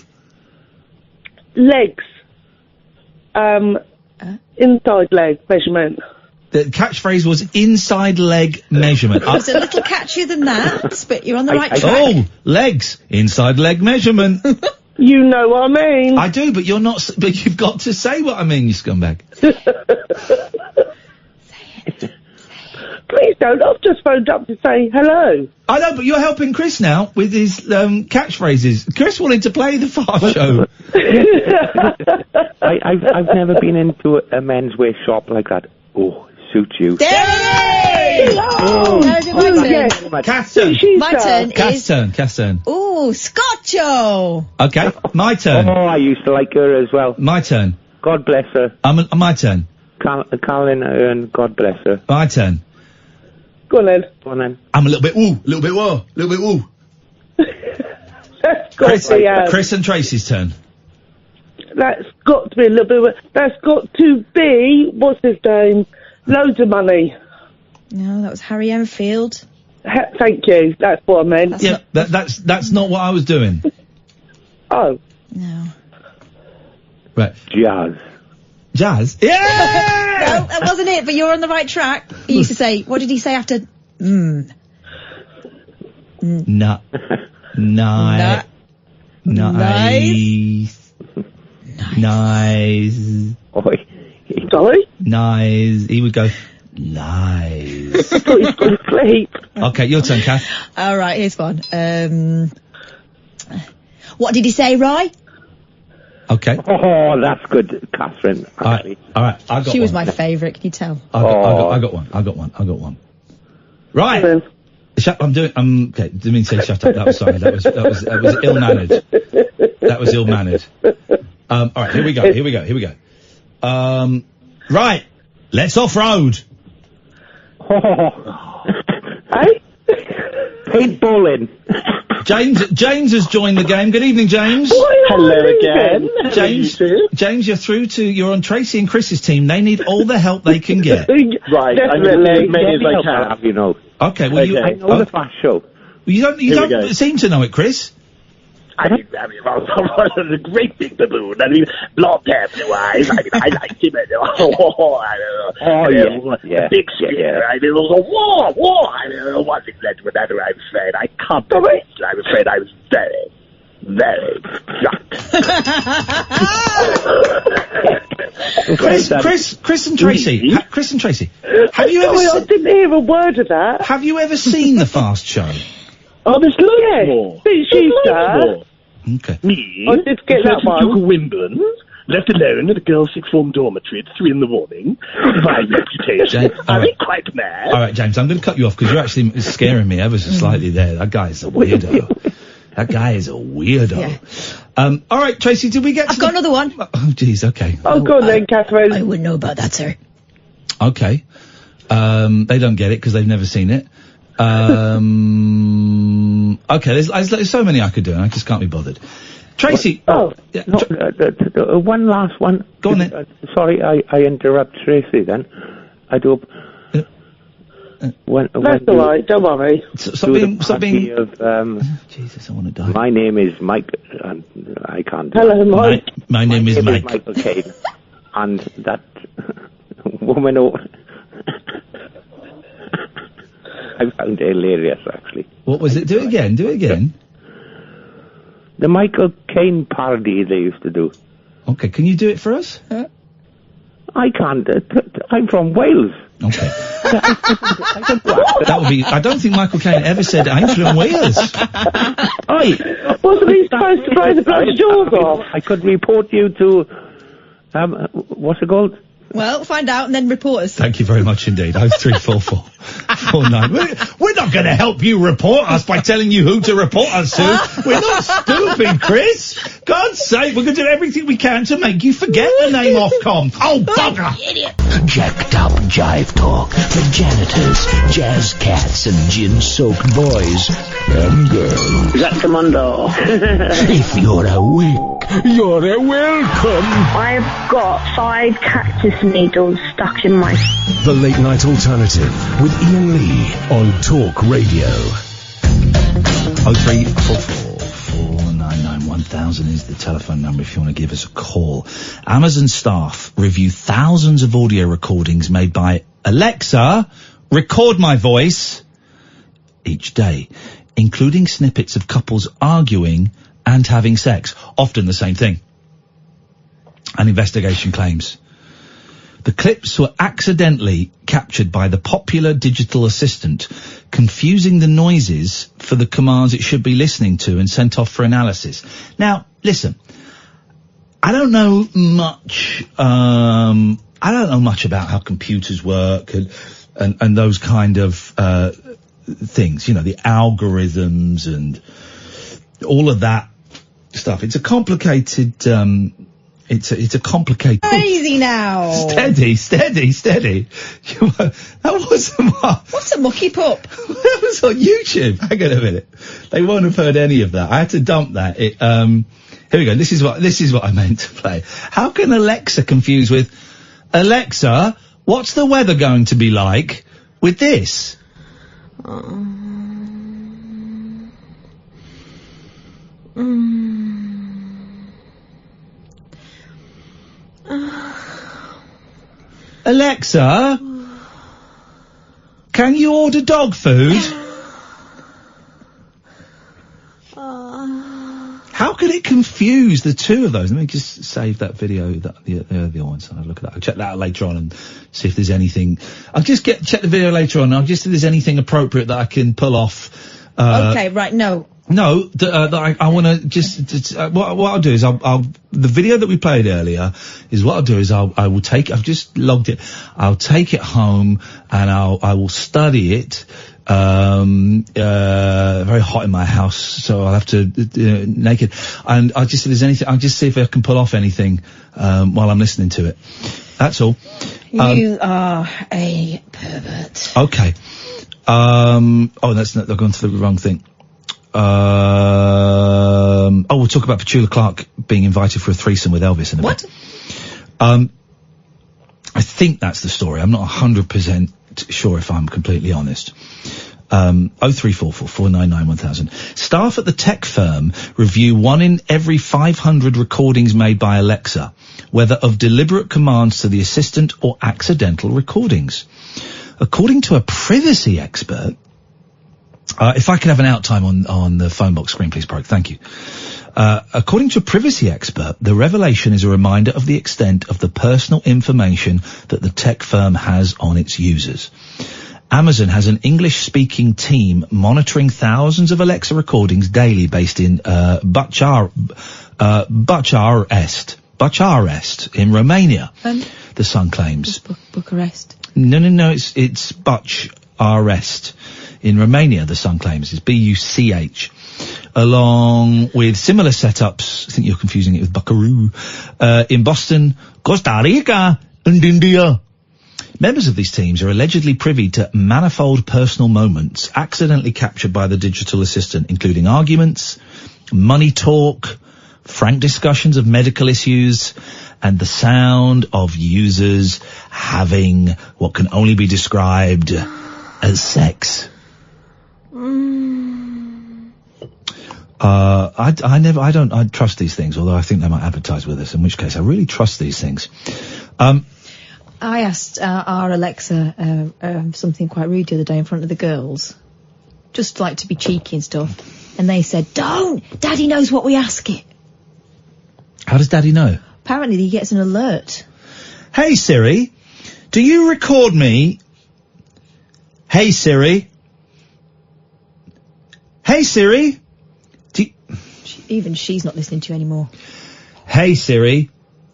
Legs. Inside leg measurement. The catchphrase was inside leg measurement. It was a little catchier than that, but you're on the right track. Oh, legs. Inside leg measurement. You know what I mean. I do, but you're not, but you've got to say what I mean, you scumbag. Please don't. I've just phoned up to say hello. I know, but you're helping Chris now with his catchphrases. Chris wanted to play the fast show. I've never been into a menswear shop like that. Oh, suits you. There it is! My turn. Kath's turn. Ooh, Scotcho! Okay, my turn. Oh, I used to like her as well. My turn. God bless her. My turn. Colin, and God bless her. My turn. Go on then. Go on then. I'm a little bit woo, little bit woo. Chris and Tracy's turn. That's got to be a little bit. That's got to be. What's his name? Loads of money. No, that was Harry Enfield. Thank you. That's what I meant. That's not what I was doing. Oh. No. Right. Jazz? Yeah! No, that wasn't it, but you're on the right track. He used to say, what did he say after? Nice. Sorry? Nice. He would go, nice. He's gone to sleep. Okay, your turn, Kath. All right, here's one. What did he say, Roy? Okay. Oh, that's good, Catherine. All right. I got She was one. my favourite, can you tell? I got one. Right. Okay, didn't mean to say shut up. That was sorry. That was ill-mannered. That was ill-mannered. All right, here we go. Right. Let's off-road. Hey? Paintballing. James has joined the game. Good evening, James. Hello again. James, you're on Tracy and Chris's team. They need all the help they can get. Right, I'm going to do as many as I can. You know. Okay, well, I know the fast show. You don't seem to know it, Chris. I mean, a great big baboon. I mean, blonde hair, blue eyes. I mean, I like him. Big spear. I mean, war. I mean, one thing led to another, I'm afraid. I can't believe it. I'm afraid I was very, very drunk. Chris and Tracy. Chris and Tracy. Have you ever? I didn't hear a word of that. Have you ever seen the Fast Show? Oh, there's loads more. She's there. Okay. Me, I did get that one. Duke of Wimbledon, left alone in a girls' sixth form dormitory at 3 in the morning. My reputation. I'm quite mad. All right, James, I'm going to cut you off because you're actually scaring me ever so slightly there. That guy's a weirdo. Yeah. All right, Tracy, did we get? I've got another one. Oh, jeez. Okay. Oh, go on then, Catherine. I wouldn't know about that, sir. Okay. They don't get it because they've never seen it. Okay, there's so many I could do, and I just can't be bothered. Tracy. One last one. Go on then. Sorry, I interrupt Tracy. Then I do. That's all right. Don't worry. Stop being. Jesus, I want to die. My name is Mike. I can't. Hello, Mike. My name is Mike. Michael Caine, and that woman. I found it hilarious, actually. What was it? Do it again. The Michael Caine parody they used to do. Okay, can you do it for us? I can't. I'm from Wales. Okay. That would be. I don't think Michael Caine ever said I'm from Wales. Wasn't he supposed to blow the bloody jaws off? I could report you to. What's it called? Well, find out and then report us. Thank you very much indeed. 0344 49. We're not going to help you report us by telling you who to report us to. We're not stupid, Chris. God's sake, we're going to do everything we can to make you forget the name Ofcom. Oh, bugger! Idiot. Jacked up jive talk for janitors, jazz cats, and gin-soaked boys and girls. Is that Commando? If you're awake, you're welcome. I've got 5 cactus needles stuck in my... The Late Night Alternative with Iain Lee on Talk Radio. 0344 499 1000 is the telephone number if you want to give us a call. Amazon staff review thousands of audio recordings made by Alexa, record my voice, each day, including snippets of couples arguing and having sex, often the same thing. An investigation claims the clips were accidentally captured by the popular digital assistant, confusing the noises for the commands it should be listening to and sent off for analysis. Now, listen, I don't know much about how computers work and those kind of things, you know, the algorithms and all of that stuff. It's a complicated It's a complicated... Crazy now. Steady. That wasn't what... What's a mucky pup? That was on YouTube. Hang on a minute. They won't have heard any of that. I had to dump that. Here we go. This is what I meant to play. How can Alexa confuse with, Alexa, what's the weather going to be like with this? Alexa, can you order dog food? How could it confuse the two of those? Let me just save that video, the other one, so I'll look at that. I'll check that out later on and see if there's anything. I'll just check the video later on. I'll just see if there's anything appropriate that I can pull off. Okay, right, no. No, that I want to just what I'll do is I'll the video that we played earlier is what I'll do is I will take, I've just logged it, I'll take it home and I will study it. Very hot in my house, so I'll have to naked, and I'll just see if there's anything. I'll just see if I can pull off anything while I'm listening to it. That's all. You are a pervert. Okay. Oh, that's not. They've gone to the wrong thing. We'll talk about Petula Clark being invited for a threesome with Elvis in a bit. I think that's the story. I'm not 100% sure if I'm completely honest. 0344 499 1000. Staff at the tech firm review 1 in every 500 recordings made by Alexa, whether of deliberate commands to the assistant or accidental recordings. According to a privacy expert, if I could have an out time on the phone box screen, please, Broke. Thank you. According to a privacy expert, the revelation is a reminder of the extent of the personal information that the tech firm has on its users. Amazon has an English-speaking team monitoring thousands of Alexa recordings daily based in Bucharest in Romania, the Sun claims. Bucharest? No, it's Bucharest in Romania, the Sun claims. It's B-U-C-H. Along with similar setups, I think you're confusing it with Buckaroo, in Boston, Costa Rica, and India. Members of these teams are allegedly privy to manifold personal moments accidentally captured by the digital assistant, including arguments, money talk, frank discussions of medical issues, and the sound of users having what can only be described as sex. I don't trust these things, although I think they might advertise with us, in which case I really trust these things. I asked our Alexa something quite rude the other day in front of the girls, just like to be cheeky and stuff, and they said, "Don't! Daddy knows what we ask it." How does Daddy know? Apparently he gets an alert. Hey Siri, do you record me? Hey Siri. Hey Siri. Even she's not listening to you anymore. Hey Siri,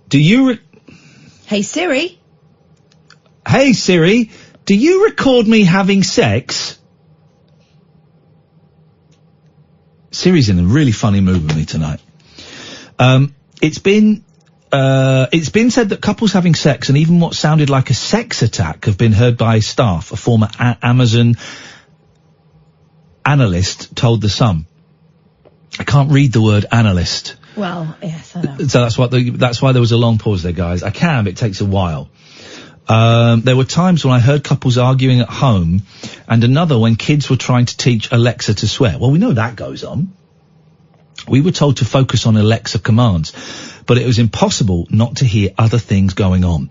do you Hey Siri. Hey Siri, do you record me having sex? Siri's in a really funny mood with me tonight. It's been said that couples having sex and even what sounded like a sex attack have been heard by staff. A former Amazon analyst told The Sun. I can't read the word analyst. Well, yes, I know. So that's why there was a long pause there, guys. I can, but it takes a while. There were times when I heard couples arguing at home, and another when kids were trying to teach Alexa to swear. Well, we know that goes on. We were told to focus on Alexa commands, but it was impossible not to hear other things going on.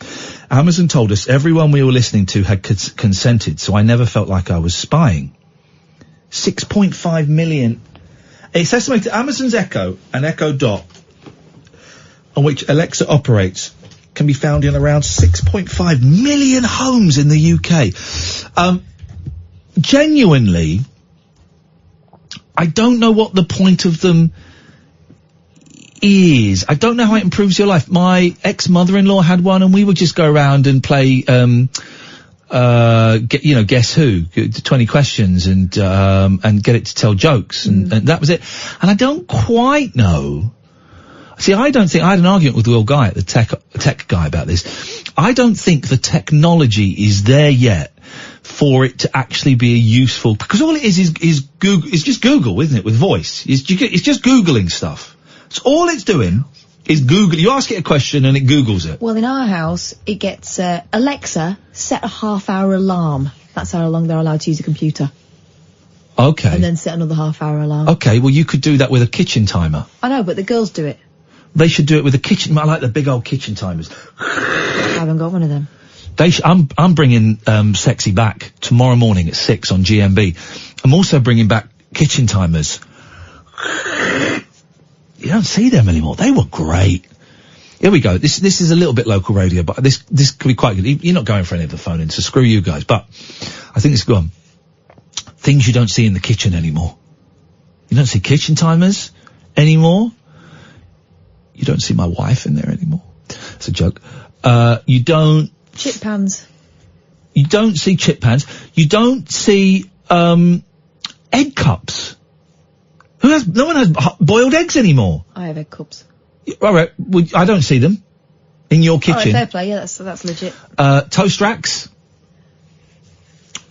Amazon told us everyone we were listening to had consented, so I never felt like I was spying. 6.5 million. It's estimated Amazon's Echo and Echo Dot, on which Alexa operates, can be found in around 6.5 million homes in the UK. Genuinely, I don't know what the point of them is. I don't know how it improves your life. My ex-mother-in-law had one, and we would just go around and play, Guess Who, 20 questions, and get it to tell jokes, and that was it. And I don't quite know. See, I don't think, I had an argument with Will Guy, the tech guy about this. I don't think the technology is there yet for it to actually be a useful, because all it is Google, it's just Google, isn't it, with voice. It's just Googling stuff. So all it's doing is Google, you ask it a question and it Googles it. Well, in our house, it gets, Alexa, set a half-hour alarm. That's how long they're allowed to use a computer. Okay. And then set another half-hour alarm. Okay, well, you could do that with a kitchen timer. I know, but the girls do it. They should do it with a kitchen, I like the big old kitchen timers. I haven't got one of them. I'm bringing, Sexy back tomorrow morning at 6 on GMB. I'm also bringing back kitchen timers. You don't see them anymore. They were great. Here we go. This is a little bit local radio, but this could be quite good. You're not going for any of the phone-ins, so screw you guys. But I think it's gone. Things you don't see in the kitchen anymore. You don't see kitchen timers anymore. You don't see my wife in there anymore. It's a joke. You don't... Chip pans. You don't see chip pans. You don't see, egg cups. No one has boiled eggs anymore. I have egg cups. All right. Well, I don't see them in your kitchen. All right, fair play. Yeah, that's legit. Toast racks.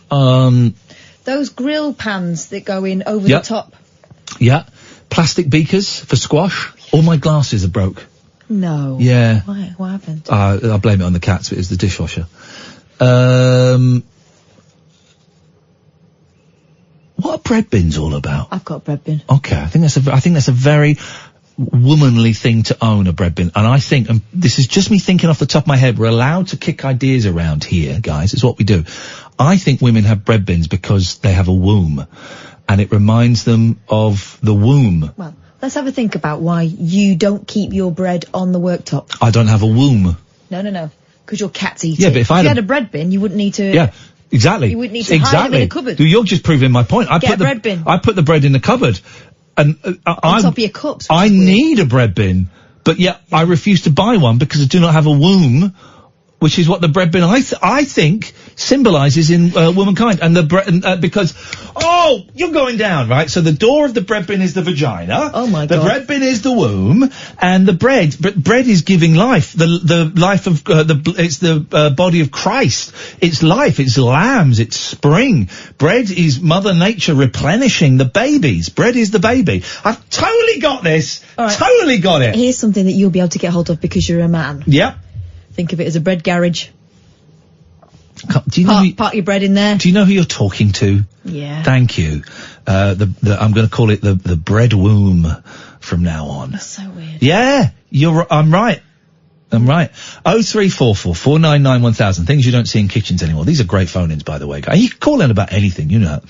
Those grill pans that go in over the top. Yeah. Plastic beakers for squash. All my glasses are broke. No. Yeah. Why? What happened? I'll blame it on the cats, but it's the dishwasher. What are bread bins all about? I've got a bread bin. Okay, I think that's a very womanly thing to own, a bread bin. And I think, and this is just me thinking off the top of my head, we're allowed to kick ideas around here, guys. It's what we do. I think women have bread bins because they have a womb, and it reminds them of the womb. Well, let's have a think about why you don't keep your bread on the worktop. I don't have a womb. No. Because your cats eat Yeah, it. but if I had a bread bin, you wouldn't need to... Yeah. Exactly. You wouldn't need to hide them in a cupboard. You're just proving my point. I Get a bread bin. I put the bread in the cupboard. And on top of your cups. I need a bread bin, but yet I refuse to buy one because I do not have a womb, which is what the bread bin I think symbolises in womankind. And the bread because you're going down, right? So the door of the bread bin is the vagina. Oh my God. The bread bin is the womb, and the bread is giving life. The life of it's the body of Christ. It's life. It's lambs. It's spring. Bread is Mother Nature replenishing the babies. Bread is the baby. I've totally got this. All right. Totally got it. Here's something that you'll be able to get hold of because you're a man. Yep. Think of it as a bread garage. Do you know Part your bread in there. Do you know who you're talking to? Yeah. Thank you. I'm going to call it the bread womb from now on. That's so weird. Yeah, I'm right. 0344 499 1000. Things you don't see in kitchens anymore. These are great phone-ins, by the way, guys. You can call in about anything, you know.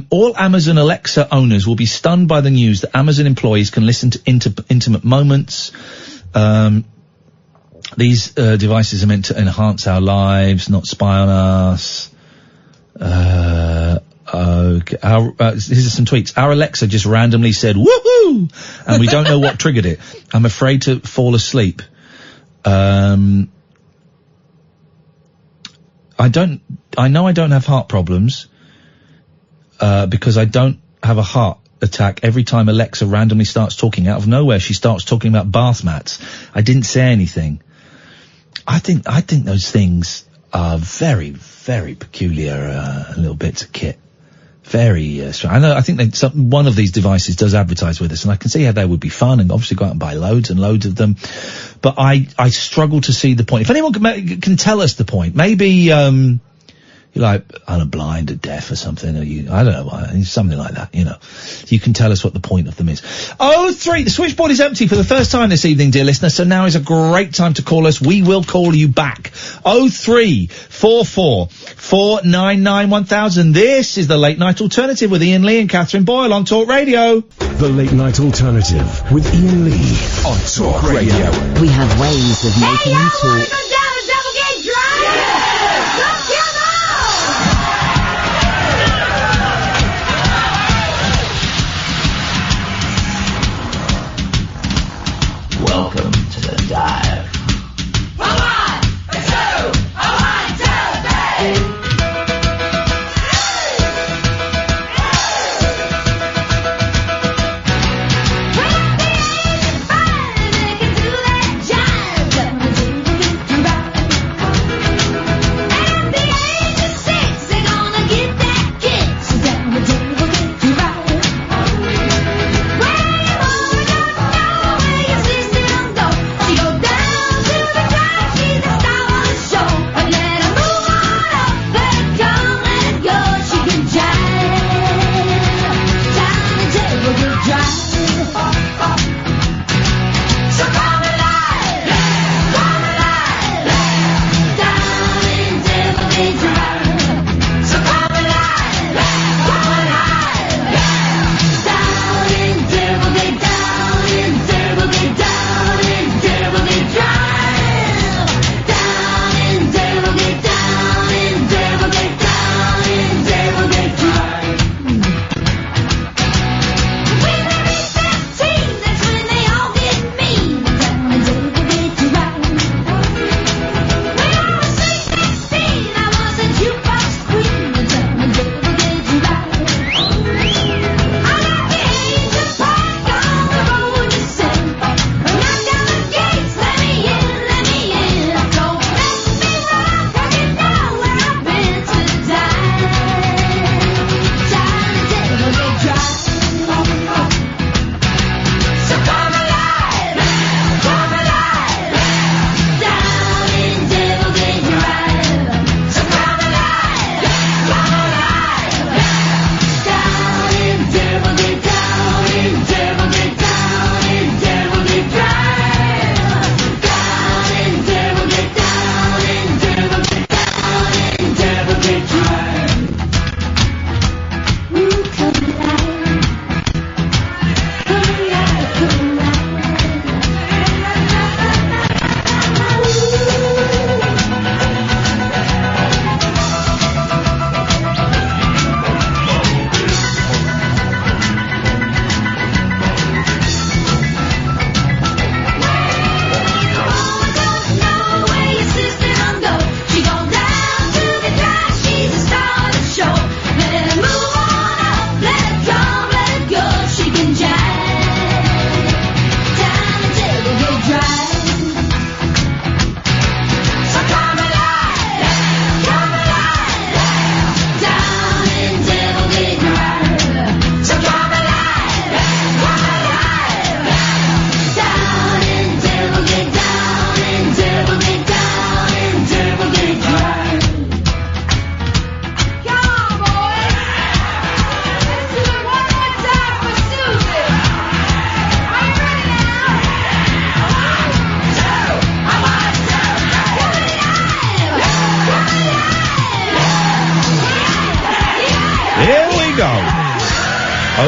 All Amazon Alexa owners will be stunned by the news that Amazon employees can listen to intimate moments. These devices are meant to enhance our lives, not spy on us. Okay. Here's some tweets. Our Alexa just randomly said, woohoo! And we don't know what triggered it. I'm afraid to fall asleep. I know I don't have heart problems, because I don't have a heart attack every time Alexa randomly starts talking. Out of nowhere, she starts talking about bath mats. I didn't say anything. I think those things are very, very peculiar, little bits of kit. Very strange. I think one of these devices does advertise with us, and I can see how they would be fun, and obviously go out and buy loads and loads of them. But I struggle to see the point. If anyone can tell us the point, maybe you're like blind or deaf or something, or I don't know, something like that, you know. You can tell us what the point of them is. 03, the switchboard is empty for the first time this evening, dear listener, so now is a great time to call us. We will call you back. 0344 499 1000. This is the Late Night Alternative with Iain Lee and Catherine Boyle on Talk Radio. The Late Night Alternative with Iain Lee on Talk Radio. We have ways of making you talk. Welcome to the dive.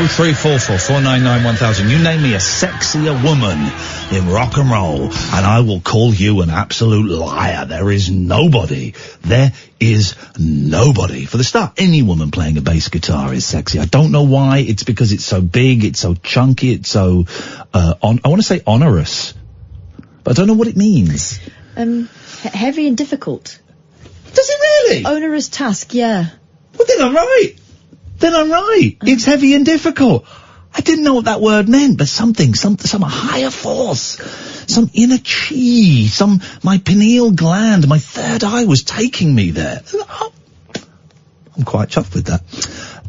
0344 499 1000. You name me a sexier woman in rock and roll, and I will call you an absolute liar. There is nobody. There is nobody. For the start, any woman playing a bass guitar is sexy. I don't know why. It's because it's so big, it's so chunky, it's so, I want to say onerous, but I don't know what it means. Heavy and difficult. Does it really? Onerous task, yeah. Well, then I'm right. It's heavy and difficult. I didn't know what that word meant, but some higher force, some inner chi, my pineal gland, my third eye was taking me there. I'm quite chuffed with that.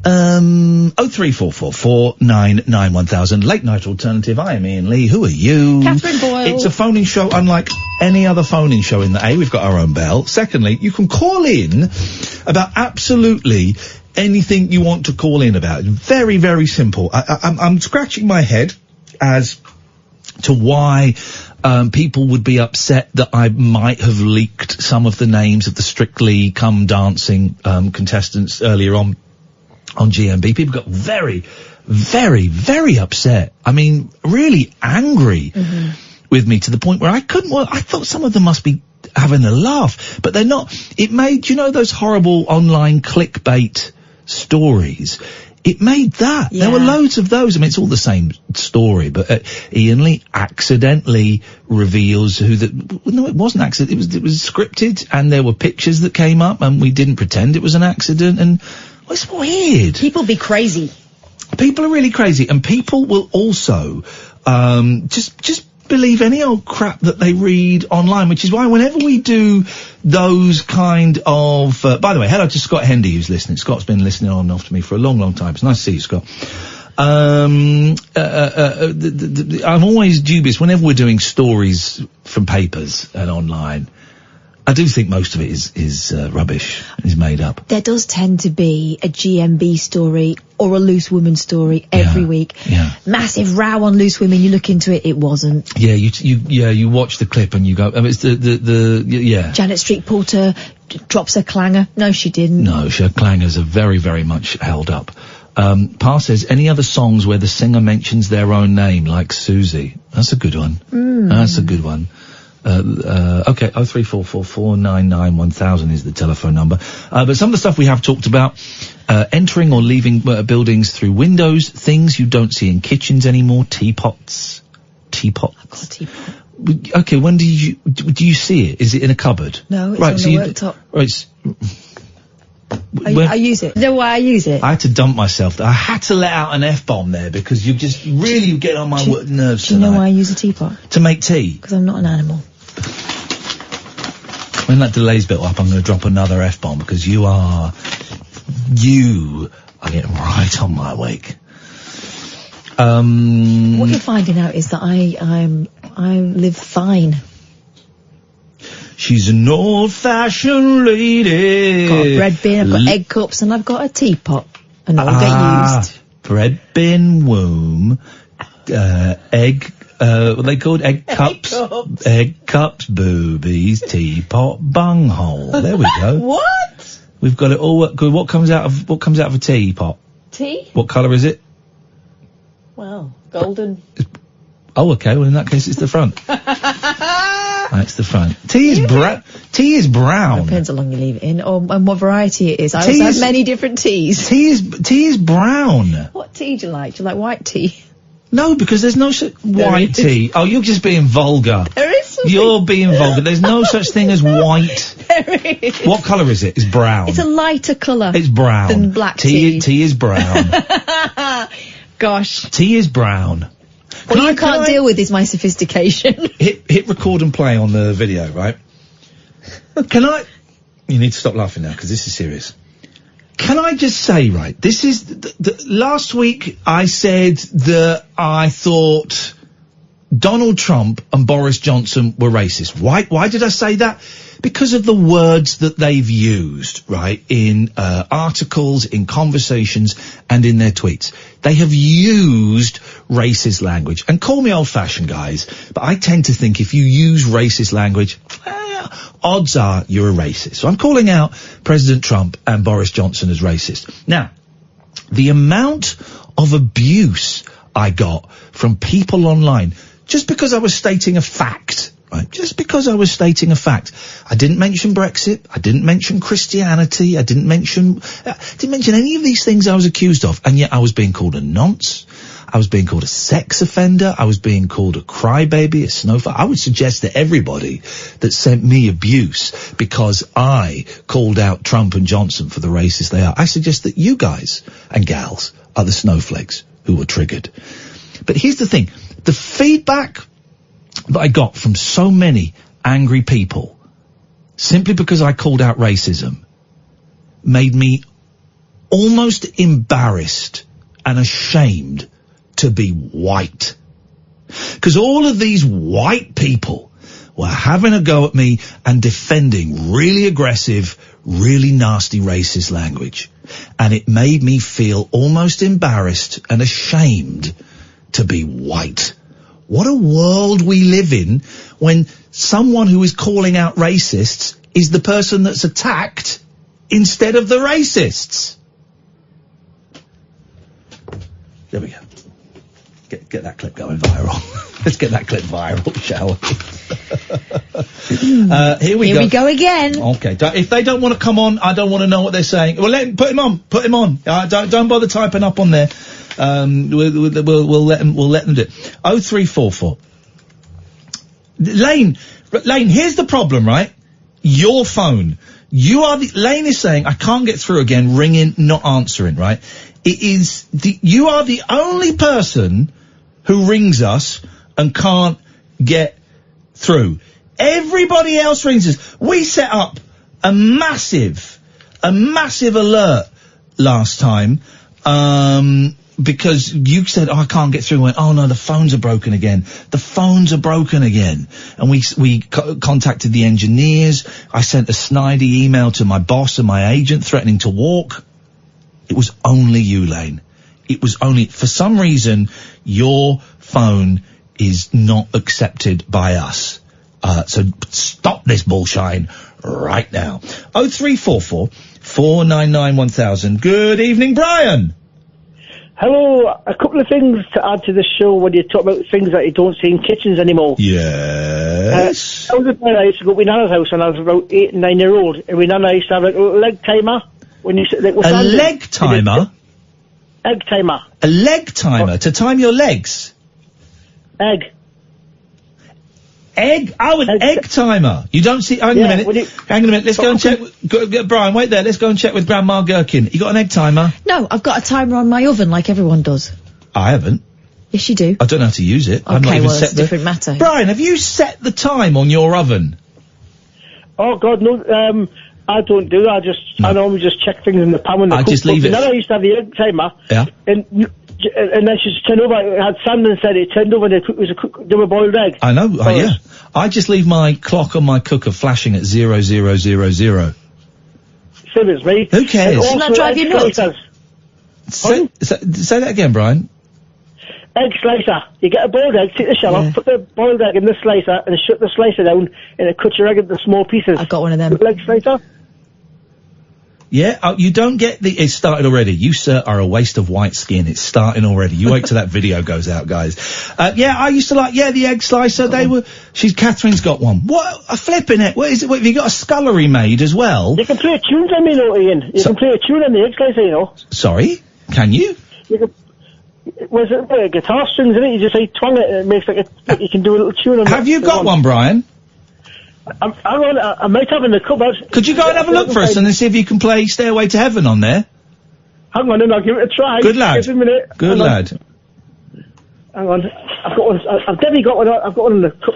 0344 499 1000. Late night alternative. I am Iain Lee. Who are you? Catherine Boyle. It's a phoning show unlike any other phoning show in the A. We've got our own bell. Secondly, you can call in about absolutely anything you want to call in about. Very, very simple. I'm scratching my head as to why people would be upset that I might have leaked some of the names of the Strictly Come Dancing contestants earlier on GMB. People got very, very, very upset. I mean, really angry with me to the point where I thought some of them must be having a laugh, but they're not. It made, you know, those horrible online clickbait stories. It made that. Yeah. There were loads of those. I mean, it's all the same story, but Iain Lee accidentally reveals who the... No, it wasn't accident. It was scripted, and there were pictures that came up, and we didn't pretend it was an accident, and well, it's weird. People be crazy. People are really crazy, and people will also just believe any old crap that they read online, which is why whenever we do those kind of... by the way, hello to Scott Hendy, who's listening. Scott's been listening on and off to me for a long, long time. It's nice to see you, Scott. I'm always dubious whenever we're doing stories from papers and online. I do think most of it is rubbish, is made up. There does tend to be a GMB story or a Loose Women story every week. Yeah. Massive row on Loose Women. You look into it, it wasn't. Yeah, you watch the clip and you go, it's yeah. Janet Street Porter drops her clanger. No, she didn't. No, her clangers are very, very much held up. Pa says, any other songs where the singer mentions their own name, like Susie? That's a good one. That's a good one. Okay, 0344 499 1000 is the telephone number. But some of the stuff we have talked about, entering or leaving buildings through windows, things you don't see in kitchens anymore, teapots. I've got a teapot. Okay, when do you see it? Is it in a cupboard? No, it's on the worktop. Right, I use it. You know why I use it? I had to dump myself. I had to let out an F-bomb there because you just really get on my nerves tonight. Do you know why I use a teapot? To make tea. Because I'm not an animal. When that delay's built up, I'm going to drop another F-bomb because you are getting right on my wake. What you're finding out is that I live fine. She's an old-fashioned lady. Got a bread bin, I've got egg cups, and I've got a teapot. And all get used. Bread bin, womb, egg... what are they called? Egg cups? Egg cups, boobies, teapot, bunghole. There we go. What? We've got it all. What comes out of a teapot? Tea? What colour is it? Well, golden. Oh, okay. Well, in that case, it's the front. That's the front. Tea is brown. Depends how long you leave it in, and what variety it is. I also have many different teas. Tea is brown. What tea do you like? Do you like white tea? No, because there's no such white tea. Oh, you're just being vulgar. There is something. You're being vulgar. There's no such thing as white. There is. What colour is it? It's brown. It's a lighter colour. It's brown. Than black tea. Tea is brown. Gosh. Tea is brown. What you can't deal with is my sophistication. Hit record and play on the video, right? You need to stop laughing now, because this is serious. Can I just say, right, this is... last week I said that I thought Donald Trump and Boris Johnson were racist. Why did I say that? Because of the words that they've used, right, in articles, in conversations, and in their tweets. They have used racist language. And call me old-fashioned, guys, but I tend to think if you use racist language... odds are you're a racist. So I'm calling out President Trump and Boris Johnson as racist. Now, the amount of abuse I got from people online just because I was stating a fact. Right, just because I was stating a fact. I didn't mention Brexit. I didn't mention Christianity. I didn't mention any of these things I was accused of, and yet I was being called a nonce. I was being called a sex offender. I was being called a crybaby, a snowflake. I would suggest that everybody that sent me abuse because I called out Trump and Johnson for the racist they are, I suggest that you guys and gals are the snowflakes who were triggered. But here's the thing. The feedback that I got from so many angry people, simply because I called out racism, made me almost embarrassed and ashamed to be white. Because all of these white people were having a go at me and defending really aggressive, really nasty racist language. And it made me feel almost embarrassed and ashamed to be white. What a world we live in when someone who is calling out racists is the person that's attacked instead of the racists. There we go. Get that clip going viral. Let's get that clip viral, shall we? Here we go again. Okay. If they don't want to come on, I don't want to know what they're saying. Well, put him on. Don't bother typing up on there. We'll let them do it. 0344. Lane, here's the problem, right? Your phone. Lane is saying, I can't get through again, ringing, not answering, right? You are the only person who rings us and can't get through. Everybody else rings us. We set up a massive alert last time, because you said, I can't get through. Went, oh no, the phones are broken again. The phones are broken again. And we contacted the engineers. I sent a snidey email to my boss and my agent threatening to walk. It was only you, Lane. It was only, for some reason, your phone is not accepted by us. So stop this bullshine right now. 0344 499 1000. Good evening, Brian. Hello, a couple of things to add to the show when you talk about things that you don't see in kitchens anymore. Yes. I used to go to my Nana's house when I was about 8 and 9 year old, and my Nana used to have like a little leg timer. When you like, a leg timer? Egg timer. A leg timer to time your legs? Egg. Oh, an egg timer. You don't see, hang on a minute, let's go and check, Brian, wait there, let's go and check with Grandma Gherkin. You got an egg timer? No, I've got a timer on my oven like everyone does. I haven't. Yes, you do. I don't know how to use it. I've not even set it's a different matter. Brian, have you set the time on your oven? Oh, God, no, I don't do that. I normally just check things in the pan when they cook. I just leave it. Nana used to have the egg timer. Yeah. And then she just turned over, it had sand inside it, turned over and it was a double boiled egg. I know, yeah. I just leave my clock on my cooker flashing at 0000. Same as me. Who cares? Doesn't that drive you nuts? Say that again, Brian. Egg slicer. You get a boiled egg, take the shell off, put the boiled egg in the slicer and shut the slicer down and it cuts your egg into small pieces. I've got one of them. Egg slicer. Yeah, you don't get it's started already. You, sir, are a waste of white skin. It's starting already. You wait till that video goes out, guys. I used to the egg slicer. Catherine's got one. What? A flipping it. What is it? What, have you got a scullery made as well? You can play tunes on me, Ian. You can play a tune on the egg slicer, you know. Sorry? Can you? You can, was it a guitar strings in it? You just twang it and it makes you can do a little tune on it. Have you got one, Brian? I might have in the cupboard. Could you go and have a look for us and then see if you can play Stairway to Heaven on there? Hang on, and I'll give it a try. Good lad. Give me a minute. Good lad. Hang on. I've got one. I've definitely got one. I've got one in the cup.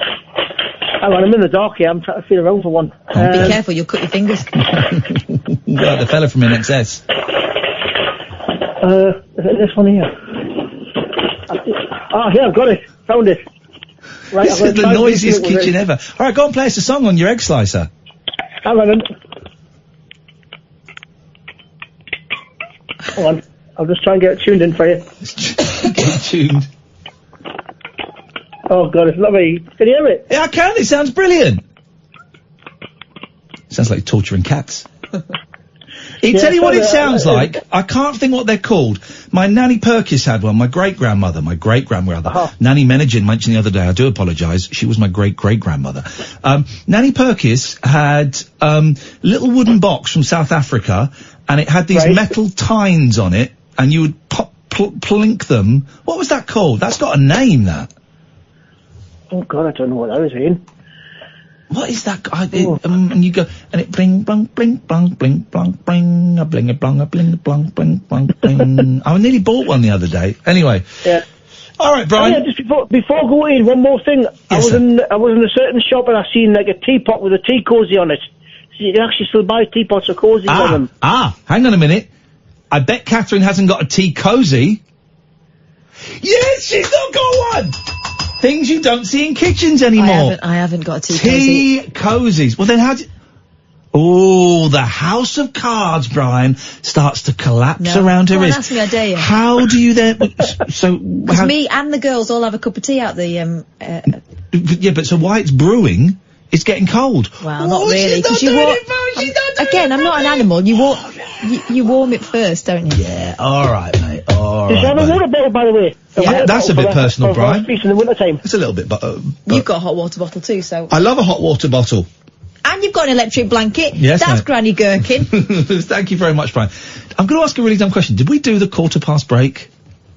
Hang on, I'm in the dark here. I'm trying to feel around for one. Be careful, you'll cut your fingers. Got the fella from NXS. Is it this one here? Here, I've got it. Found it. Right, this is the noisiest kitchen ever. All right, go and play us a song on your egg slicer. Hang on then. Hold on. I'll just try and get it tuned in for you. Get it tuned. Oh, God, it's not me. Can you hear it? Yeah, I can. It sounds brilliant. Sounds like torturing cats. Tell you what it sounds like. I can't think what they're called. My Nanny Perkis had one. My great-grandmother. Nanny Menagin mentioned the other day. I do apologise. She was my great-great-grandmother. Nanny Perkis had little wooden box from South Africa, and it had these metal tines on it, and you would plink them. What was that called? That's got a name, that. Oh, God, I don't know what that is, Ian. What is that? And you go, and it bling, blong, bling, blong, bling, blong, bling, a bling, a blong, a bling, a blong, bling, blong, bling. I nearly bought one the other day. Anyway. Yeah. All right, Brian. Oh, yeah, just before going in, one more thing. Yes, I was in a certain shop and I seen like a teapot with a tea cosy on it. So you can actually still buy teapots or cozies on them. Hang on a minute. I bet Catherine hasn't got a tea cosy. Yes, she's not got one! Things you don't see in kitchens anymore. I haven't got a tea cosy. Tea cozies. Well, then how do... Oh, the house of cards, Brian, starts to collapse around her wrist. Ask me, I dare you. How do you then... Because me and the girls all have a cup of tea out the... Yeah, but so why it's brewing, it's getting cold. Well, not really, because you warm... Again, I'm not an animal. You warm it first, don't you? Yeah, all right, mate. All Does she have a water bottle, by the way? That's a bit personal, Brian. In the winter time. It's a little bit, but you've got a hot water bottle too, so. I love a hot water bottle. And you've got an electric blanket. Yes, that's mate. Granny Gherkin. Thank you very much, Brian. I'm going to ask a really dumb question. Did we do the quarter past break?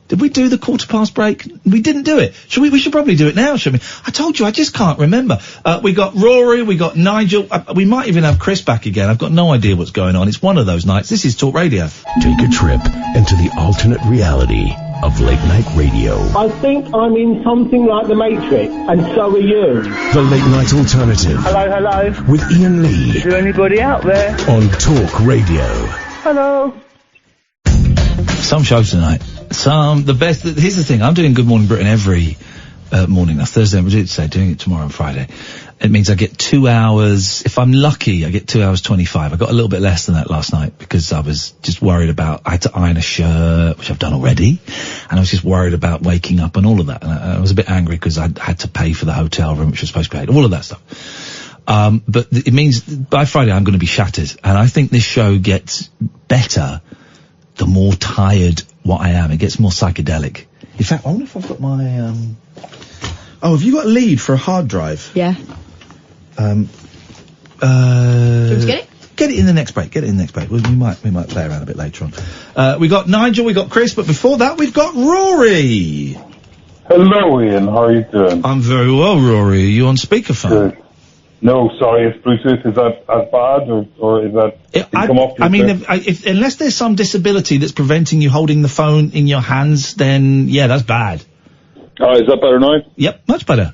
We didn't do it. We should probably do it now, shouldn't we? I told you, I just can't remember. We got Rory, we got Nigel, we might even have Chris back again. I've got no idea what's going on. It's one of those nights. This is Talk Radio. Take a trip into the alternate reality of late night radio. I think I'm in something like the Matrix, and so are you. The Late Night Alternative. Hello. With Iain Lee. Is there anybody out there? On Talk Radio. Hello. Some shows tonight. The best. Here's the thing. I'm doing Good Morning Britain every morning. That's Thursday. I'm doing it tomorrow and Friday. It means I get 2 hours. If I'm lucky, I get 2 hours 25. I got a little bit less than that last night because I was just worried about. I had to iron a shirt, which I've done already, and I was just worried about waking up and all of that. And I was a bit angry because I had to pay for the hotel room, which was supposed to be paid. All of that stuff. But it means by Friday I'm going to be shattered, and I think this show gets better the more tired what I am. It gets more psychedelic. In fact, I wonder if I've got my, Oh, have you got a lead for a hard drive? Yeah. Do you want to get it? Get it in the next break. We might play around a bit later on. We got Nigel, we got Chris, but before that we've got Rory. Hello, Ian. How are you doing? I'm very well, Rory. Are you on speakerphone? Good. No, sorry, it's Bluetooth. Is that as bad, or is that... Unless there's some disability that's preventing you holding the phone in your hands, then, yeah, that's bad. Oh, is that better now? Yep, much better.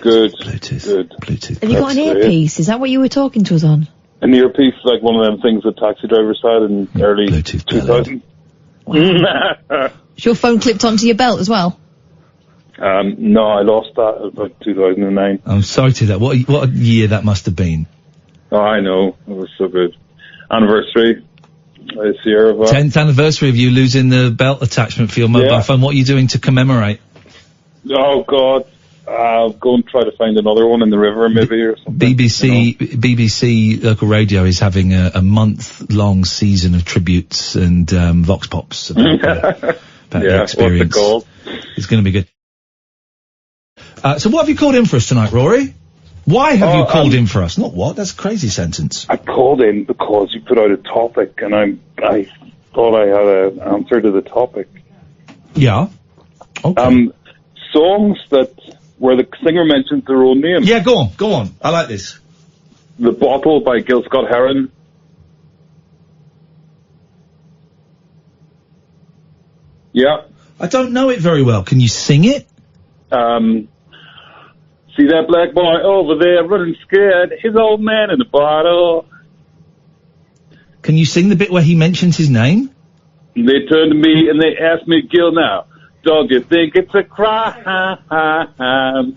Good. Bluetooth. Have you got an earpiece? Is that what you were talking to us on? An earpiece, like one of them things that taxi drivers had in early 2000. Is your phone clipped onto your belt as well? No, I lost that about 2009. I'm sorry to that. What a year that must have been. Oh, I know. It was so good. Anniversary this year of 10th anniversary of you losing the belt attachment for your mobile phone. What are you doing to commemorate? Oh, God. I'll go and try to find another one in the river, maybe, or something. BBC local radio is having a month-long season of tributes and vox pops about the experience. What's it called? It's going to be good. So what have you called in for us tonight, Rory? Why have you called in for us? Not what? That's a crazy sentence. I called in because you put out a topic, and I thought I had an answer to the topic. Yeah. Okay. Songs where the singer mentions their own name. Yeah, go on. I like this. The Bottle by Gil Scott-Heron. Yeah. I don't know it very well. Can you sing it? See that black boy over there running scared? His old man in the bottle. Can you sing the bit where he mentions his name? They turned to me and they asked me, Gil, now, don't you think it's a crime? Time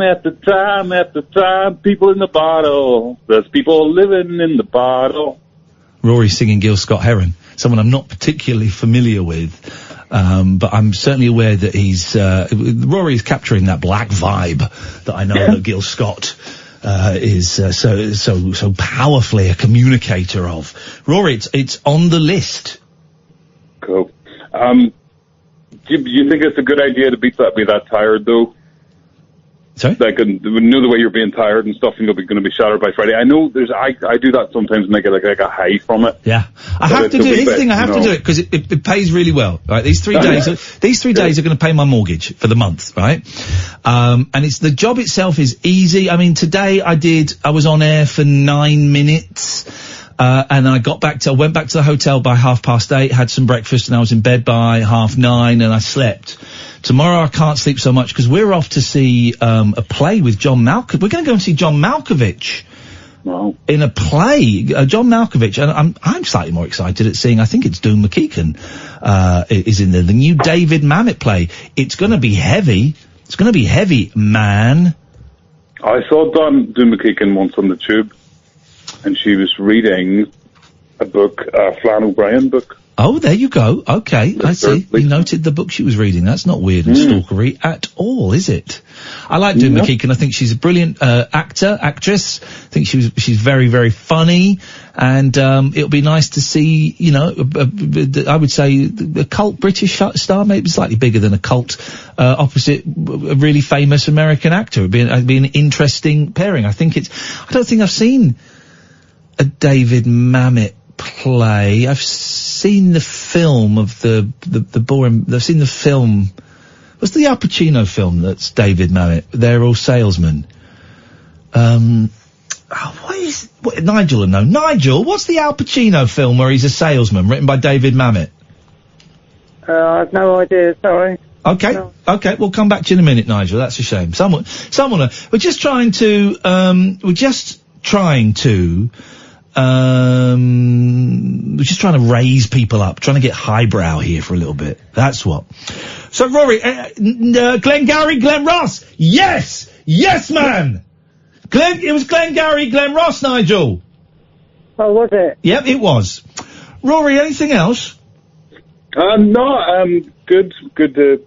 after time after time, people in the bottle. There's people living in the bottle. Rory singing Gil Scott-Heron, someone I'm not particularly familiar with. But I'm certainly aware that Rory is capturing that black vibe that I know that Gil Scott is so powerfully a communicator of. Rory, it's on the list. Cool. Do you think it's a good idea to be that tired though? Sorry? Like, know the way you're being tired and stuff, and you're going to be shattered by Friday. I know I do that sometimes and I get like a high from it. Yeah. I have to do it. Here's the thing, I have to do it because it pays really well, right? These 3 days, these 3 days are going to pay my mortgage for the month, right? And the job itself is easy. I mean, today I was on air for 9 minutes. And I went back to the hotel by 8:30, had some breakfast, and I was in bed by 9:30, and I slept. Tomorrow I can't sleep so much because we're off to see a play with John Malkovich. We're going to go and see John Malkovich in a play. John Malkovich, and I'm slightly more excited at seeing. I think it's Doon McKeegan is in there. The new David Mamet play. It's going to be heavy. It's going to be heavy, man. I saw Doon McKeegan once on the tube, and she was reading a book, a Flann O'Brien book. Oh, there you go. Okay, I see. We noted the book she was reading. That's not weird and stalkery at all, is it? I like Doon McKeegan. I think she's a brilliant actress. I think she's very, very funny. And it'll be nice to see, I would say a cult British star, maybe slightly bigger than a cult, opposite a really famous American actor. It'd be an interesting pairing. I don't think I've seen a David Mamet play. I've seen the film of the boring. I've seen the film. What's the Al Pacino film that's David Mamet? They're all salesmen. Nigel will know. Nigel, what's the Al Pacino film where he's a salesman, written by David Mamet? I have no idea. Sorry. Okay. No. Okay. We'll come back to you in a minute, Nigel. That's a shame. Someone. We're just trying to. We're just trying to raise people up, trying to get highbrow here for a little bit. That's what. So, Rory, Glen Ross. Yes, man. It was Glen Ross, Nigel. Oh, was it? Yep, it was. Rory, anything else? No. Good to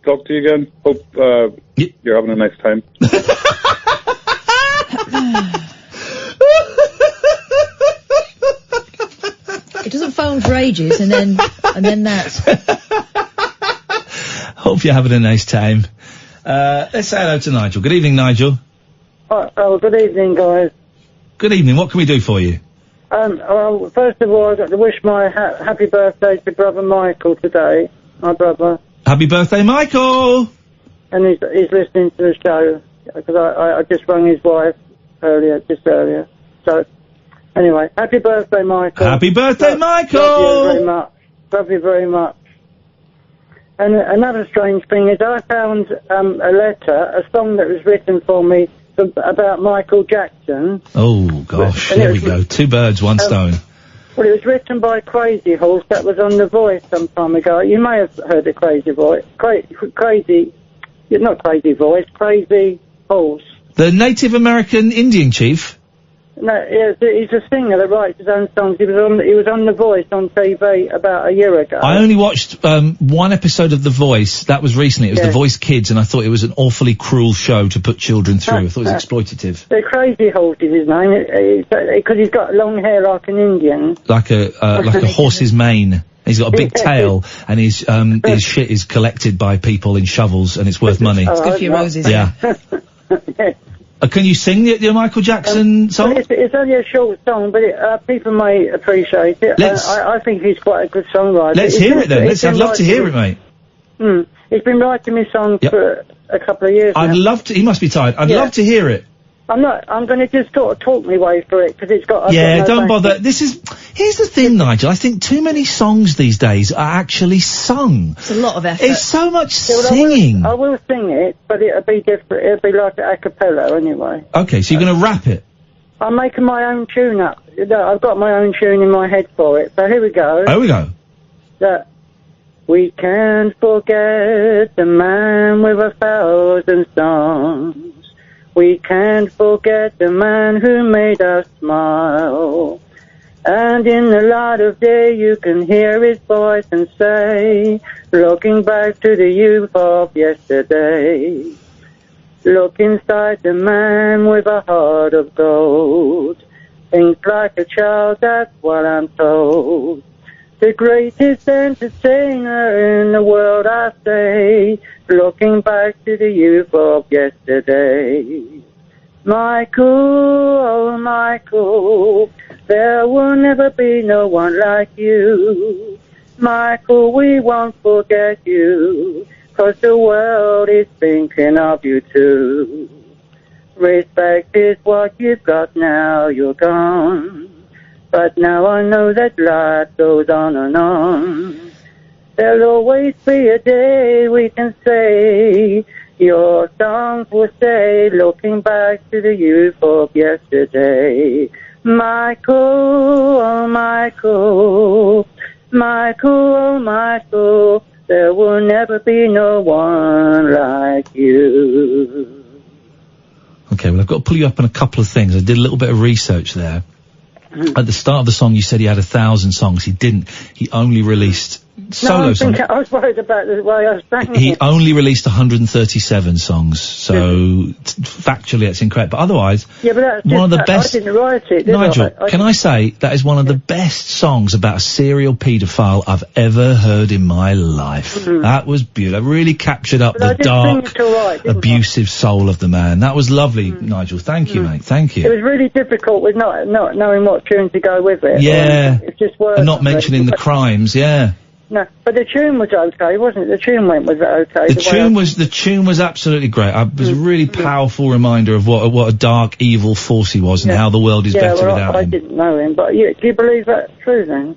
talk to you again. Hope you're having a nice time. It doesn't phone for ages, and then that. Hope you're having a nice time. Let's say hello to Nigel. Good evening, Nigel. Oh, good evening, guys. Good evening. What can we do for you? Well, first of all, I've got to wish my happy birthday to brother Michael today. My brother. Happy birthday, Michael! And he's listening to the show, because I just rang his wife earlier. So, anyway, happy birthday, Michael. Happy birthday, Michael! Love you very much. Love you very much. And another strange thing is I found a song that was written for me about Michael Jackson. Oh, gosh, here we go. 2 birds, 1 stone. Well, it was written by Crazy Horse that was on The Voice some time ago. You may have heard of Crazy Voice. Crazy Horse. The Native American Indian chief? No, he's a singer that writes his own songs. He was on The Voice on TV about a year ago. I only watched 1 episode of The Voice. That was recently. It was The Voice Kids, and I thought it was an awfully cruel show to put children through. I thought it was exploitative. The Crazy Horse is his name, because he's got long hair like an Indian. Like a horse's mane. He's got a big tail, and his shit is collected by people in shovels, and it's worth money. It's good for your roses. Yeah. Can you sing the Michael Jackson song? It's only a short song, but people may appreciate it. I think he's quite a good songwriter. Let's hear it then. I'd love to hear it, mate. He's been writing me songs for a couple of years now. I'd love to. He must be tired. I'd love to hear it. I'm going to just sort of talk my way through it, because it's got... Don't bother. Here's the thing, Nigel. I think too many songs these days are actually sung. It's a lot of effort. It's so much singing. I will sing it, but it'll be different. It'll be like a cappella anyway. Okay, so you're going to rap it? I'm making my own tune up. I've got my own tune in my head for it. So here we go. Here we go. We can't forget the man with 1,000 songs. We can't forget the man who made us smile. And in the light of day you can hear his voice and say, looking back to the youth of yesterday. Look inside the man with a heart of gold. Think like a child, that's what I'm told. The greatest entertainer in the world, I say, looking back to the youth of yesterday. Michael, oh Michael, there will never be no one like you. Michael, we won't forget you, 'cause the world is thinking of you too. Respect is what you've got now, you're gone. But now I know that life goes on and on. There'll always be a day we can say your songs will stay, looking back to the youth of yesterday. Michael, oh Michael, Michael, oh Michael, there will never be no one like you. Okay, well, I've got to pull you up on a couple of things. I did a little bit of research there. At the start of the song, you said he had 1,000 songs. He didn't. He only released solo songs. I was worried about the way I was saying He it. only released 137 songs, so factually it's incorrect. But otherwise, Yeah, but that's one of the best. I didn't write it, did Nigel, I? can I say that is one of the best songs about a serial paedophile I've ever heard in my life. That was beautiful. It really captured up But I the did dark, sing it all right, didn't I? abusive soul of the man. That was lovely, Nigel. Thank you, mate. Thank you. It was really difficult with not knowing what tune to go with it. Yeah. It's just words. And not mentioning the crimes, yeah. No, but the tune was okay, wasn't it? The tune was okay. The tune was absolutely great. It was a really powerful reminder of what a dark, evil force he was and how the world is better without I him. didn't know him, but do you believe that's true then?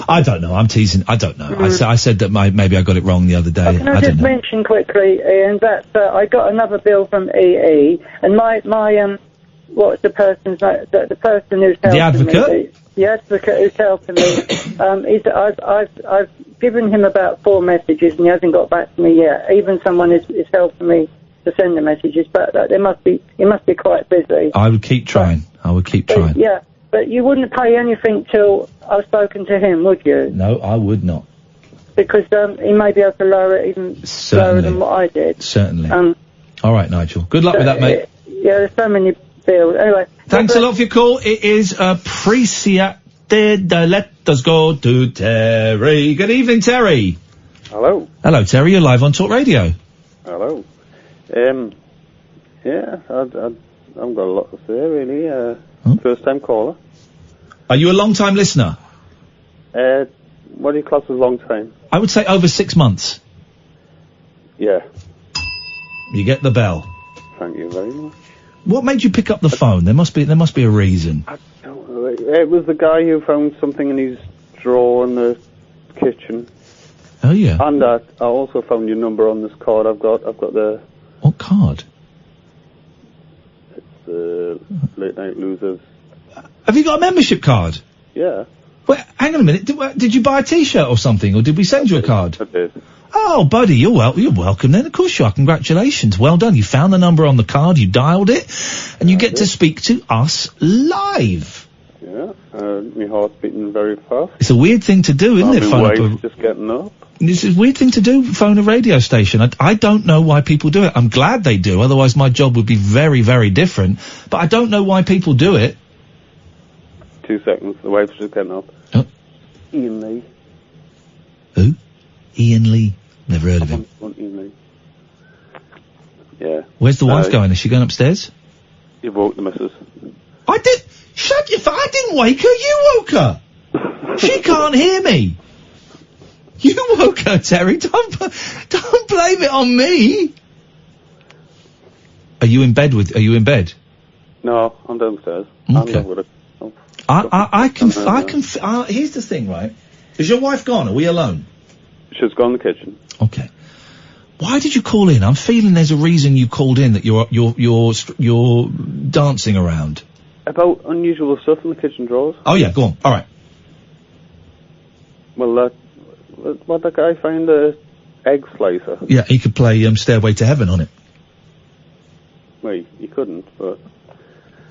I don't know. I'm teasing. I don't know. I said that maybe I got it wrong the other day. Can I I just don't know. mention quickly, Ian, that I got another bill from EE, and my what's the person's name? The person who's helping advocate? me. The advocate who's helping me. I've given him about 4 messages, and he hasn't got back to me yet. Even someone is helping me to send the messages, but he must be quite busy. I would keep trying. Yeah, but you wouldn't pay anything till I've spoken to him, would you? No, I would not. Because he may be able to lower it even lower than what I did. Certainly. All right, Nigel. Good luck with that, mate. Yeah, there's so many bills. Anyway. Thanks a lot for your call. It is appreciated. Let us go to Terry. Good evening, Terry. Hello. Hello, Terry. You're live on Talk Radio. Hello. Yeah, I haven't got a lot to say, really. First time caller. Are you a long time listener? What do you class as long time? I would say over 6 months. Yeah. You get the bell. Thank you very much. What made you pick up the phone? There must be a reason. It was the guy who found something in his drawer in the kitchen. Oh yeah. And I also found your number on this card. I've got the. What card? It's the Late Night Losers. Have you got a membership card? Yeah. Wait, hang on a minute. Did you buy a T-shirt or something, or did we send you a card? I did. Oh, buddy, you're welcome then. Of course you are. Congratulations. Well done. You found the number on the card, you dialed it, and you get to speak to us live. Yeah. My heart's beating very fast. It's a weird thing to do, isn't it? My wife's just getting up. It's a weird thing to do, phone a radio station. I don't know why people do it. I'm glad they do, otherwise my job would be very, very different. But I don't know why people do it. 2 seconds. The wife's just getting up. Oh. Ian Lee. Who? Ian Lee. Never heard of him. Ian Lee. Yeah. Where's the wife going? Is she going upstairs? You woke the missus. I did. Shut your. I didn't wake her. You woke her. She can't hear me. You woke her, Terry. Don't blame it on me. Are you in bed? No, I'm downstairs. Okay. I'm not with her. Here's the thing, right? Is your wife gone? Are we alone? She's gone in the kitchen. Okay. Why did you call in? I'm feeling there's a reason you called in, that you're dancing around. About unusual stuff in the kitchen drawers. Oh yeah, go on. All right. Well, what the guy found a egg slicer. Yeah, he could play Stairway to Heaven on it. Well, he couldn't, but.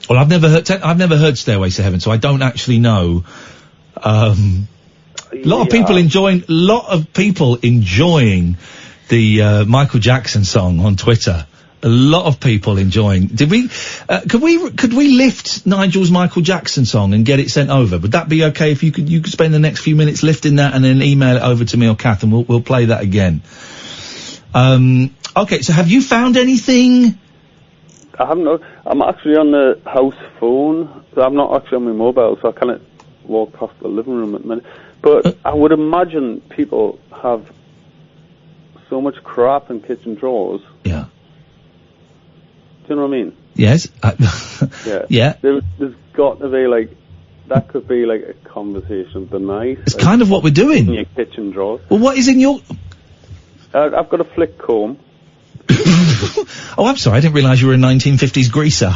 Well, I've never heard Stairway to Heaven, so I don't actually know. A lot of people enjoying the Michael Jackson song on Twitter. A lot of people enjoying. Did we? Could we lift Nigel's Michael Jackson song and get it sent over? Would that be okay if you could spend the next few minutes lifting that and then email it over to me or Kath, and we'll play that again. Okay. So have you found anything? I haven't. I'm actually on the house phone, so I'm not actually on my mobile, so I can't walk past the living room at the minute. But I would imagine people have so much crap in kitchen drawers. Yeah. Do you know what I mean? Yes. Yeah. Yeah. There's got to be like, that could be like a conversation of the night. It's kind of what we're doing. In your kitchen drawers. Well, what is in your... I've got a flick comb. Oh, I'm sorry. I didn't realise you were a 1950s greaser.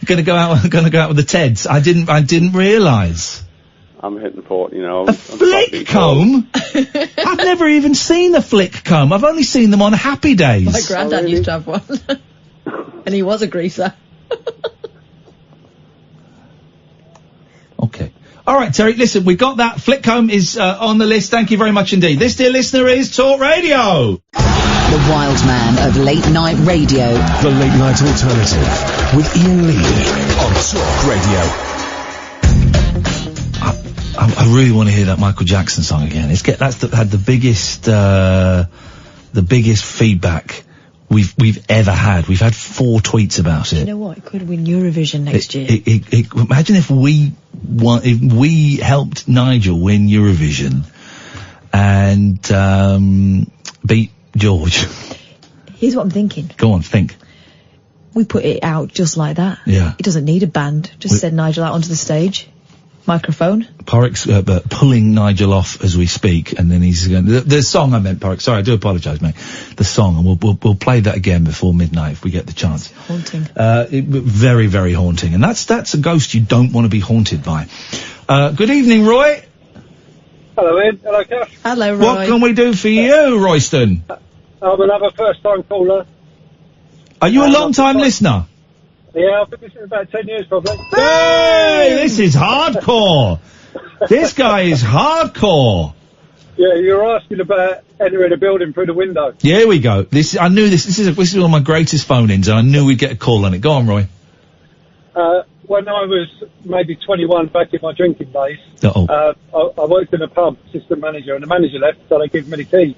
Gonna go out with the Teds. I didn't realise. I'm hitting 40 now. A flick comb? I've never even seen a flick comb. I've only seen them on happy days. My granddad used to have one. And he was a greaser. Okay. All right, Terry, listen, we got that. Flick comb is on the list. Thank you very much indeed. This, dear listener, is Talk Radio. The wild man of late night radio. The Late Night Alternative with Iain Lee on Talk Radio. I really want to hear that Michael Jackson song again. Had the biggest feedback we've ever had. We've had 4 tweets about it. You know what? It could win Eurovision next year. Imagine if we helped Nigel win Eurovision and beat George. Here's what I'm thinking. Go on, think. We put it out just like that. Yeah. It doesn't need a band. Just send Nigel out onto the stage. Microphone. Porrick's pulling Nigel off as we speak, and then he's going. The song I meant, Porrick. Sorry, I do apologise, mate. The song, and we'll play that again before midnight if we get the chance. Haunting. Very, very haunting, and that's a ghost you don't want to be haunted by. Good evening, Roy. Hello, Ian. Hello, Kath. Hello, Roy. What can we do for you, Royston? I'm another first-time caller. Are you a long-time listener? Yeah, I've been listening about 10 years, probably. Hey, this is hardcore. This guy is hardcore. Yeah, you were asking about entering a building through the window. Yeah, here we go. I knew this. This is one of my greatest phone-ins, and I knew we'd get a call on it. Go on, Roy. When I was maybe 21, back in my drinking days, I worked in a pub, assistant manager, and the manager left, so they gave me the keys.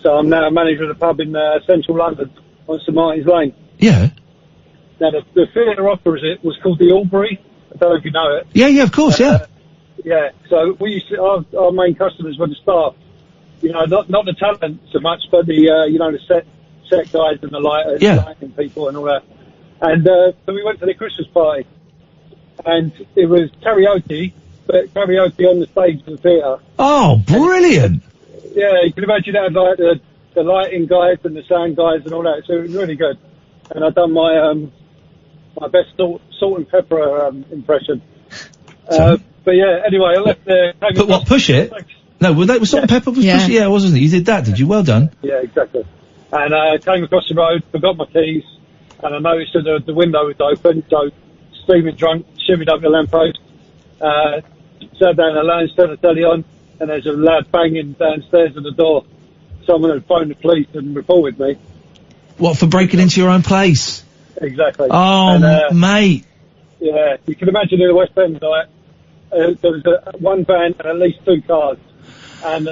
So I'm now a manager of a pub in central London on St Martin's Lane. Yeah. Now, the theatre opposite was called the Albury. I don't know if you know it. Yeah, of course, yeah. Yeah, so we used to, our main customers were the staff. You know, not the talent so much, but the set guys and the lighting people and all that. And so we went to the Christmas party, and it was karaoke, but karaoke on the stage of the theatre. Oh, brilliant! And, yeah, you can imagine that, like the lighting guys and the sound guys and all that. So it was really good. And I've done my best salt and pepper impression. But yeah, anyway, I left there. But what, Push It? No, that was Salt and Pepper was Push It? Yeah, wasn't it? You did that, did you? Well done. Yeah, exactly. And I came across the road, forgot my keys, and I noticed that the window was open, so steaming drunk, shimmied up the lamppost, sat down in the lounge, turned the telly on, and there's a loud banging downstairs at the door. Someone had phoned the police and reported me. What, for breaking into your own place? Exactly. Oh, and, mate. Yeah, you can imagine in the West End, like, there was one van and at least 2 cars. And,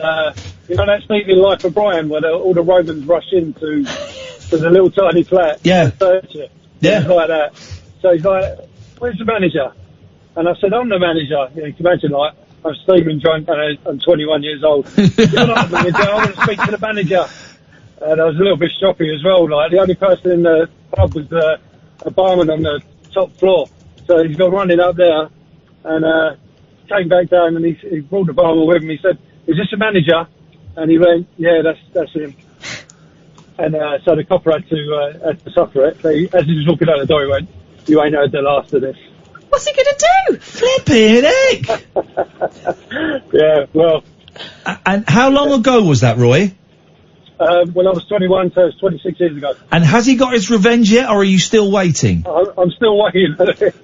you know that scene in Life of Brian where all the Romans rush into the little tiny flat? Yeah. And search it. Yeah. It was like that. So he's like, where's the manager? And I said, I'm the manager. You know, you can imagine, like, I'm steaming drunk and I'm 21 years old. You're not the manager, I want to speak to the manager. And I was a little bit shoppy as well. Like, the only person in the pub was a barman on the top floor. So he's gone running up there and came back down and he brought the barman with him. He said, is this the manager? And he went, yeah, that's him. And so the copper had to suffer it. So as he was walking out the door, he went, you ain't heard the last of this. What's he going to do? Flipping heck! Yeah, well. And how long ago was that, Roy? when I was 21, so it's 26 years ago. And has he got his revenge yet, or are you still waiting? I'm still waiting.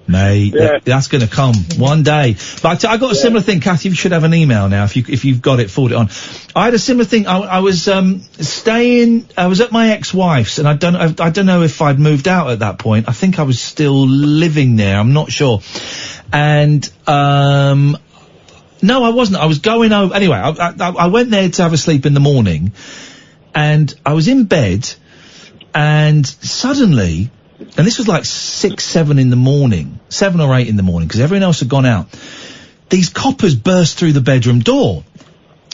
Mate, Yeah. that's going to come one day. But I got a similar thing, Kathy. You should have an email now if you've got it. Forward it on. I had a similar thing. I was I was at my ex-wife's, and I don't know if I'd moved out at that point. I think I was still living there. I'm not sure. And no, I wasn't. I was going over anyway. I went there to have a sleep in the morning, and I was in bed, and suddenly. And this was like 6, 7 in the morning, 7 or 8 in the morning, because everyone else had gone out. These coppers burst through the bedroom door.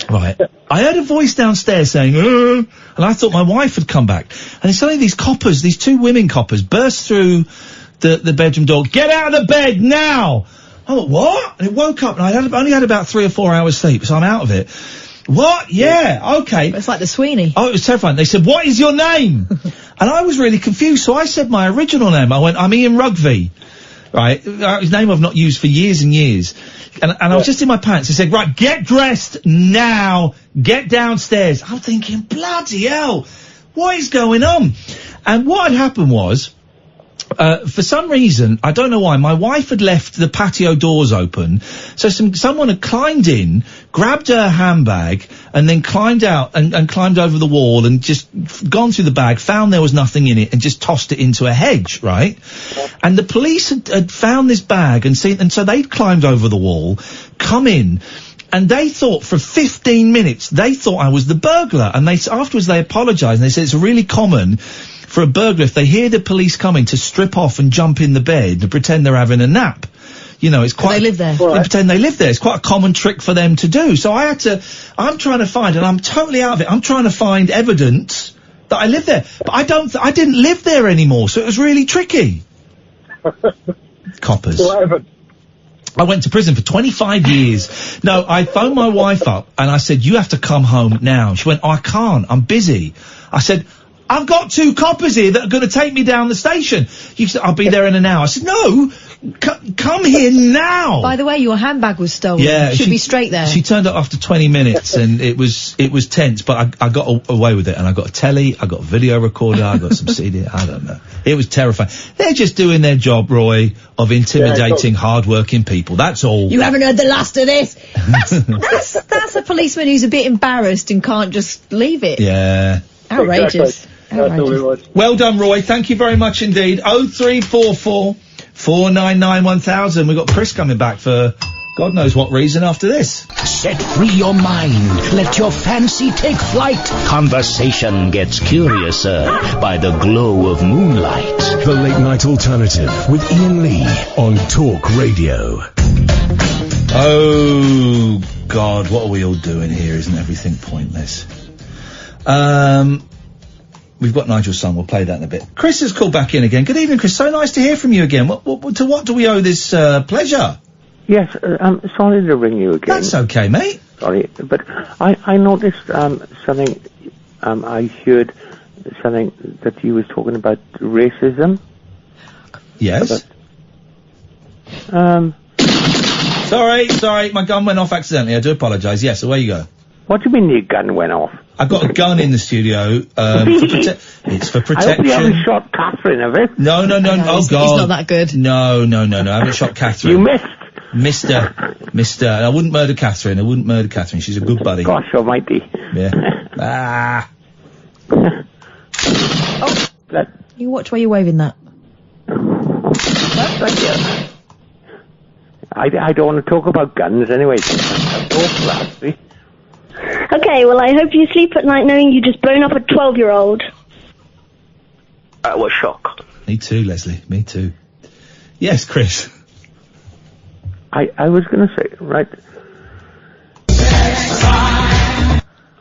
Right. I heard a voice downstairs saying, and I thought my wife had come back. And suddenly these coppers, these 2 women coppers, burst through the bedroom door. Get out of the bed now! I thought, what? And it woke up, and I only had about 3 or 4 hours sleep, so I'm out of it. What? Yeah, okay. It's like the Sweeney. Oh, it was terrifying. They said, what is your name? And I was really confused, so I said my original name. I went, I'm Ian Rugby. Right? His name I've not used for years and years. And I was just in my pants. He said, right, get dressed now. Get downstairs. I'm thinking, bloody hell, what is going on? And what had happened was, for some reason, I don't know why, my wife had left the patio doors open, so someone had climbed in, grabbed her handbag, and then climbed out and climbed over the wall and just gone through the bag, found there was nothing in it, and just tossed it into a hedge, right? And the police had found this bag and so they'd climbed over the wall, come in, and they thought for 15 minutes, they thought I was the burglar, and afterwards they apologised, and they said it's really common for a burglar, if they hear the police coming, to strip off and jump in the bed and pretend they're having a nap. You know, it's quite... They live there. They pretend they live there. It's quite a common trick for them to do. So I'm trying to find, and I'm totally out of it, I'm trying to find evidence that I live there. But I didn't live there anymore, so it was really tricky. Coppers. I went to prison for 25 years. No, I phoned my wife up, and I said, you have to come home now. She went, oh, I can't, I'm busy. I said, I've got 2 coppers here that are going to take me down the station. You said, I'll be there in an hour. I said, no, come here now. By the way, your handbag was stolen. Yeah. Should be straight there. She turned up after 20 minutes and it was tense, but I got away with it, and I got a telly, I got a video recorder, I got some CD, I don't know. It was terrifying. They're just doing their job, Roy, of intimidating hard-working people. That's all. You haven't heard the last of this. That's a policeman who's a bit embarrassed and can't just leave it. Yeah. Outrageous. Outrageous. Well done, Roy. Thank you very much indeed. 0344 499 1000. We've got Chris coming back for God knows what reason after this. Set free your mind. Let your fancy take flight. Conversation gets curiouser by the glow of moonlight. The Late Night Alternative with Iain Lee on Talk Radio. Oh, God, what are we all doing here? Isn't everything pointless? We've got Nigel's song. We'll play that in a bit. Chris has called back in again. Good evening, Chris. So nice to hear from you again. To what do we owe this pleasure? Yes, I'm sorry to ring you again. That's okay, mate. Sorry, but I noticed something. I heard something that you was talking about racism. Yes. Sorry, my gun went off accidentally. I do apologise. Yes, away you go. What do you mean your gun went off? I've got a gun in the studio. It's for protection. I hope you haven't shot Catherine, have you? No. Oh, God. He's not that good. No. I haven't shot Catherine. You missed. Mister. I wouldn't murder Catherine. She's a good buddy. Gosh almighty. Yeah. You watch while you're waving that. I don't want to talk about guns anyway. Okay, well, I hope you sleep at night knowing you just blown up a 12-year-old. That was shock. Me too, Leslie. Me too. Yes, Chris. I was going to say, right.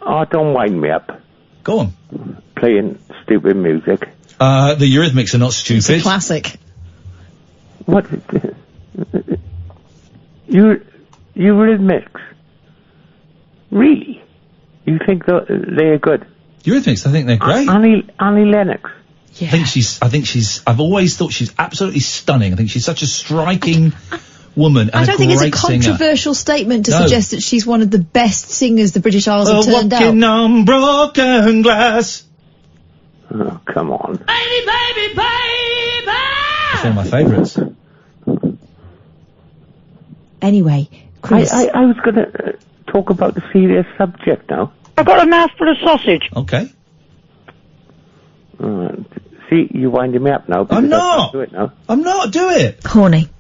Oh, don't wind me up. Go on. Playing stupid music. The Eurythmics are not stupid. It's a classic. What? Eurythmics? Really? You think they're good? Eurythmics, I think they're great. Annie Lennox. Yeah. I've always thought she's absolutely stunning. I think she's such a striking woman and I don't think it's a singer. controversial statement to suggest that she's one of the best singers the British Isles have turned out. Walking on broken glass. Oh, come on. Baby, baby, baby! It's one of my favourites. Anyway, Chris. I was going to talk about the serious subject now. I've got a mouthful of sausage. Okay. See, you're winding me up now. I'm not. Do it now. I'm not. Do it. Corny.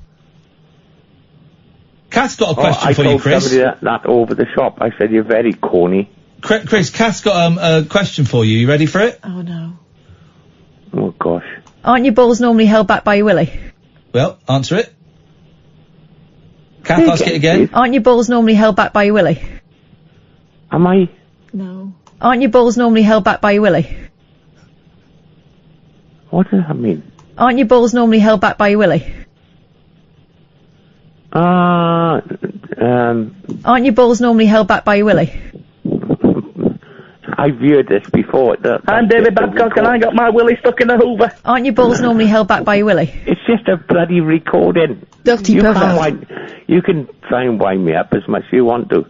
Kath's got a question for you, Chris. I told somebody that over the shop. I said, you're very corny. Chris, Kath's got a question for you. You ready for it? Oh, no. Oh, gosh. Aren't your balls normally held back by your willy? Well, answer it. Kath, ask it again. Aren't your balls normally held back by your willy? Am I? No. Aren't your balls normally held back by your willy? What does that mean? Aren't your balls normally held back by your willy? Aren't your balls normally held back by your willy? I've viewed this before. I'm David Babcock and I got my willy stuck in a hoover. Aren't your balls normally held back by your willy? It's just a bloody recording. Dirty pervert. You can try and wind me up as much as you want to.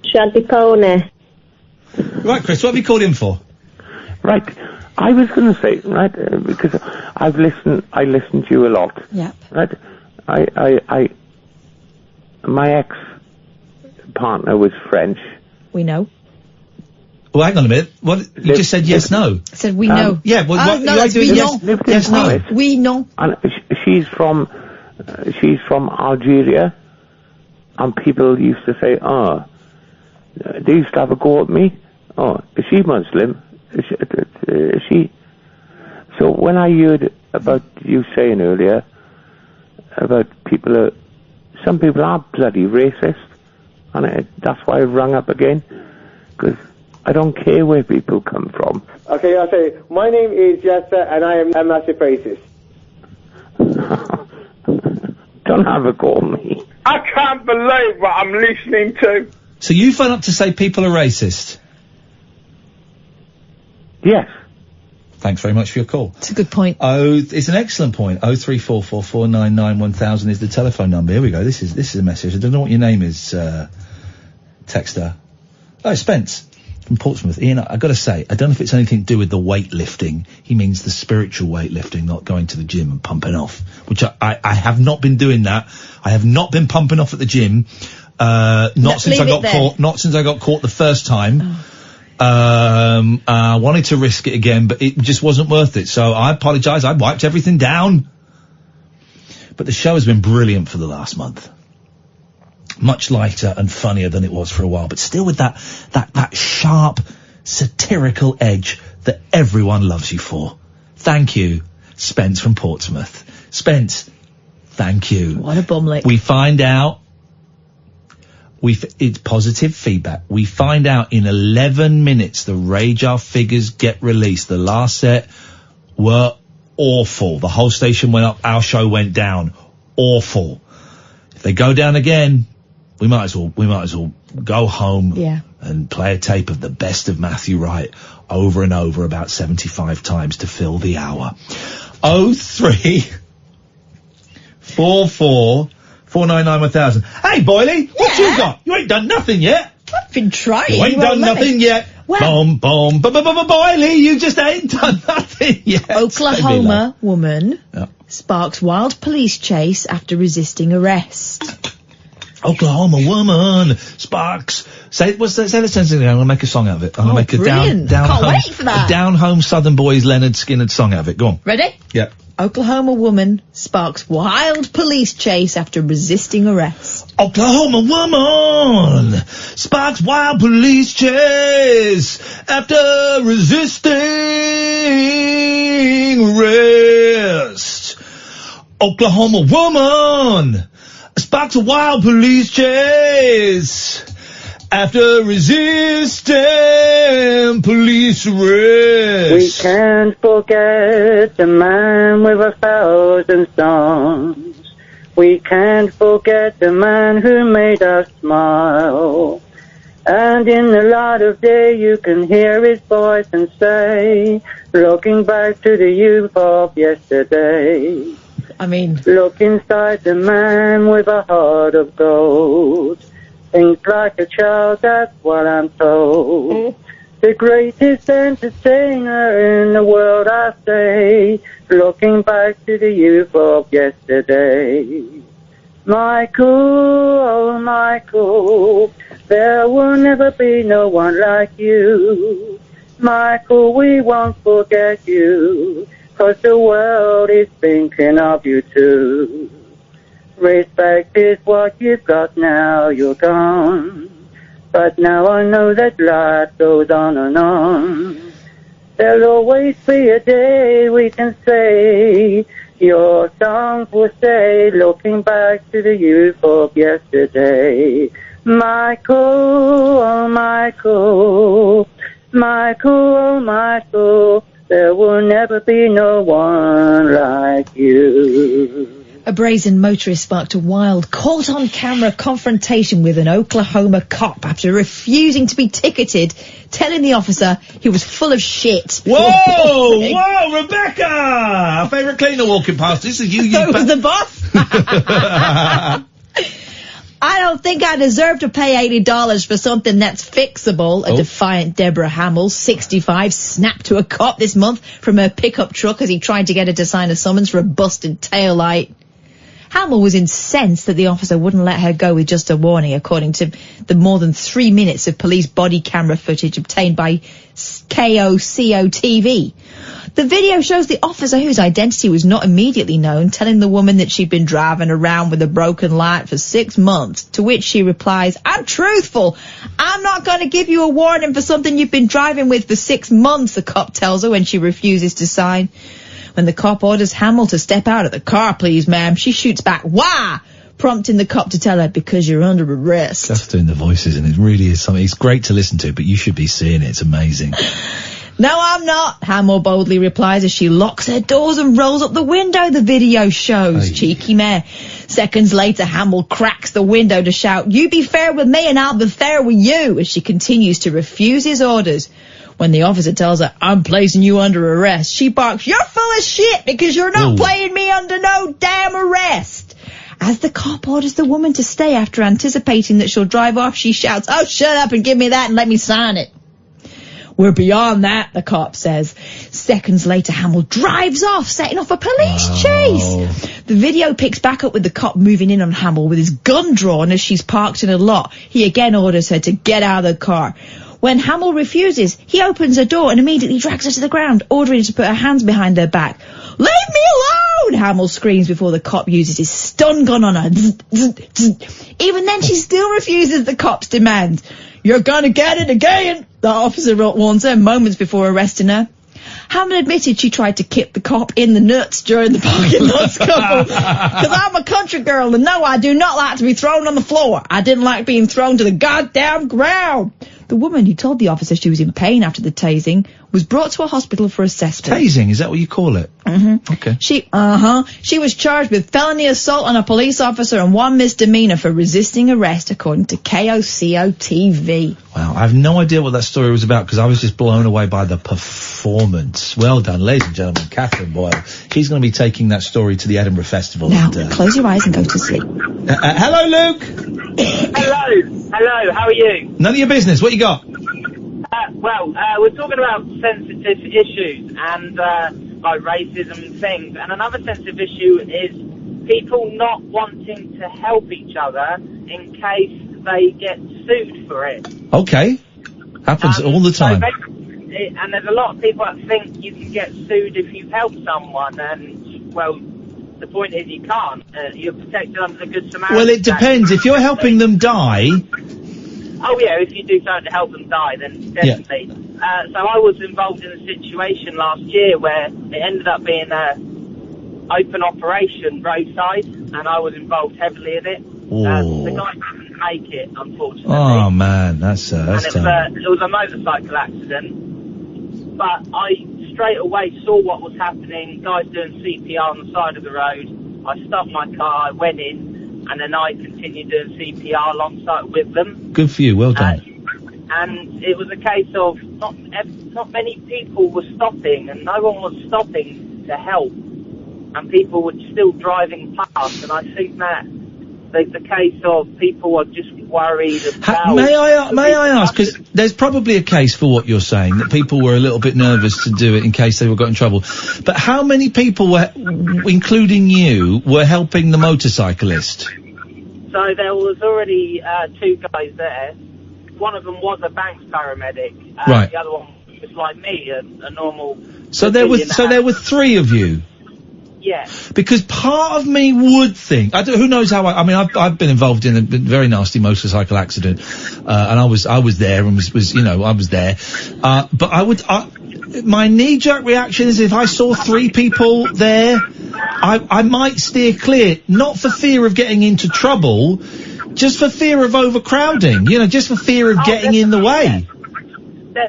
Shanty pony. Right, Chris, what have you called in for? Right, I was going to say, right, because I listen to you a lot. Yep. Right, my ex-partner was French. We know. Well, hang on a minute. What? You just said yes, no. I said we know. Yeah, well, what? No, You that's do we yes, know. yes, no. We know. And she's from Algeria, and people used to say, oh, they used to have a go at me. Oh, is she Muslim? Is she? So when I heard about you saying earlier about some people are bloody racist, and that's why I rang up again, because I don't care where people come from. Okay, I'll say, my name is Jester and I am a massive racist. Don't have a go at me. I can't believe what I'm listening to. So you phone up to say people are racist? Yes. Thanks very much for your call. It's a good point. It's an excellent point. 03444991000 is the telephone number. Here we go. This is a message. I don't know what your name is, texter. Oh, Spence from Portsmouth. Ian, I've got to say, I don't know if it's anything to do with the weightlifting. He means the spiritual weightlifting, not going to the gym and pumping off, which I have not been doing that. I have not been pumping off at the gym, not since I got caught the first time. I wanted to risk it again, but it just wasn't worth it. So I apologise. I wiped everything down. But the show has been brilliant for the last month. Much lighter and funnier than it was for a while, but still with that sharp, satirical edge that everyone loves you for. Thank you, Spence from Portsmouth. Spence, thank you. What a bumlick. We find out it's positive feedback. We find out in 11 minutes the Radar figures get released. The last set were awful. The whole station went up. Our show went down. Awful. If they go down again, we might as well go home and play a tape of the best of Matthew Wright over and over about 75 times to fill the hour. 03444991000. Hey, Boyley, what you got? You ain't done nothing yet. I've been trying. You ain't done nothing yet. Boom, boom, Boyley, you just ain't done nothing yet. Oklahoma woman sparks wild police chase after resisting arrest. Oklahoma woman sparks. Say the sentence again. I'm gonna make a song out of it. I'm gonna make a brilliant. Can't wait for that. A down home Southern boys Leonard Skinner song out of it. Go on. Ready? Yep. Oklahoma woman sparks wild police chase after resisting arrest. Oklahoma woman sparks wild police chase after resisting arrest. Oklahoma woman sparks a wild police chase after resisting police arrest. We can't forget the man with 1,000 songs. We can't forget the man who made us smile. And in the light of day you can hear his voice and say, looking back to the youth of yesterday. I mean... Look inside the man with a heart of gold. Think like a child, that's what I'm told. The greatest entertainer in the world, I say. Looking back to the youth of yesterday. Michael, oh Michael, there will never be no one like you. Michael, we won't forget you, 'cause the world is thinking of you too. Respect is what you've got now, you're gone. But now I know that life goes on and on. There'll always be a day we can say your songs will stay, looking back to the youth of yesterday. Michael, oh Michael, Michael, oh Michael, there will never be no one like you. A brazen motorist sparked a wild, caught-on-camera confrontation with an Oklahoma cop after refusing to be ticketed, telling the officer he was full of shit. Whoa! Whoa, Rebecca! Our favourite cleaner walking past. This is you. So was the boss? I don't think I deserve to pay $80 for something that's fixable. A defiant Deborah Hamill, 65, snapped to a cop this month from her pickup truck as he tried to get her to sign a summons for a busted taillight. Hamill was incensed that the officer wouldn't let her go with just a warning, according to the more than 3 minutes of police body camera footage obtained by KOCO TV. The video shows the officer, whose identity was not immediately known, telling the woman that she'd been driving around with a broken light for 6 months, to which she replies, "I'm truthful. I'm not going to give you a warning for something you've been driving with for 6 months, the cop tells her when she refuses to sign. When the cop orders Hamill to step out of the car, please, ma'am, she shoots back, "Why?" prompting the cop to tell her, "Because you're under arrest." Just doing the voices, and it really is something. It's great to listen to, but you should be seeing it. It's amazing. "No, I'm not," Hamill boldly replies as she locks her doors and rolls up the window, the video shows. Aye. Cheeky mare. Seconds later, Hamill cracks the window to shout, "You be fair with me and I'll be fair with you," as she continues to refuse his orders. When the officer tells her, "I'm placing you under arrest," she barks, "You're full of shit because you're not playing me under no damn arrest." As the cop orders the woman to stay after anticipating that she'll drive off, she shouts, "Oh, shut up and give me that and let me sign it." "We're beyond that," the cop says. Seconds later, Hamill drives off, setting off a police chase. The video picks back up with the cop moving in on Hamill with his gun drawn as she's parked in a lot. He again orders her to get out of the car. When Hamill refuses, he opens her door and immediately drags her to the ground, ordering her to put her hands behind her back. "Leave me alone!" Hamill screams before the cop uses his stun gun on her. Even then, she still refuses the cop's demand. "You're gonna get it again," the officer warns her moments before arresting her. Hamill admitted she tried to kick the cop in the nuts during the parking lot scuffle. "Because I'm a country girl, and no, I do not like to be thrown on the floor. I didn't like being thrown to the goddamn ground." The woman who told the officer she was in pain after the tasing was brought to a hospital for assessment. Tasing, is that what you call it? Mm-hmm. Okay. She was charged with felony assault on a police officer and 1 misdemeanor for resisting arrest, according to KOCO TV. Wow, I have no idea what that story was about because I was just blown away by the performance. Well done, ladies and gentlemen, Catherine Boyle. She's going to be taking that story to the Edinburgh Festival. Now, close your eyes and go to sleep. Hello, Luke. Hello, how are you? None of your business. What you got? We're talking about sensitive issues and like racism and things, and another sensitive issue is people not wanting to help each other in case they get sued for it. Okay. Happens all the time. And there's a lot of people that think you can get sued if you help someone, and, well, the point is you can't. You're protected under the Good Samaritan. Well, it depends. If you're helping them die... Oh, yeah, if you do something to help them die, then definitely. Yeah. So I was involved in a situation last year where it ended up being an open operation roadside, and I was involved heavily in it. The guy couldn't make it, unfortunately. Oh, man, that's terrible. It was a motorcycle accident, but I straight away saw what was happening, guys doing CPR on the side of the road. I stopped my car, I went in, and then I continued doing CPR alongside with them. Good for you, well done. And it was a case of not many people were stopping, and no one was stopping to help. and people were still driving past, and I think that the case of people are just worried about... May I ask, because there's probably a case for what you're saying, that people were a little bit nervous to do it in case they got in trouble. But how many people were, including you, were helping the motorcyclist? So there was already 2 guys there. One of them was a banks paramedic. Right. The other one was like me, a normal... So there were 3 of you? Yeah. Because part of me would think, who knows how I mean, I've been involved in a very nasty motorcycle accident, and I was there and was I was there, but my knee-jerk reaction is if I saw 3 people there, I might steer clear, not for fear of getting into trouble, just for fear of overcrowding, just for fear of getting in the way. Yeah.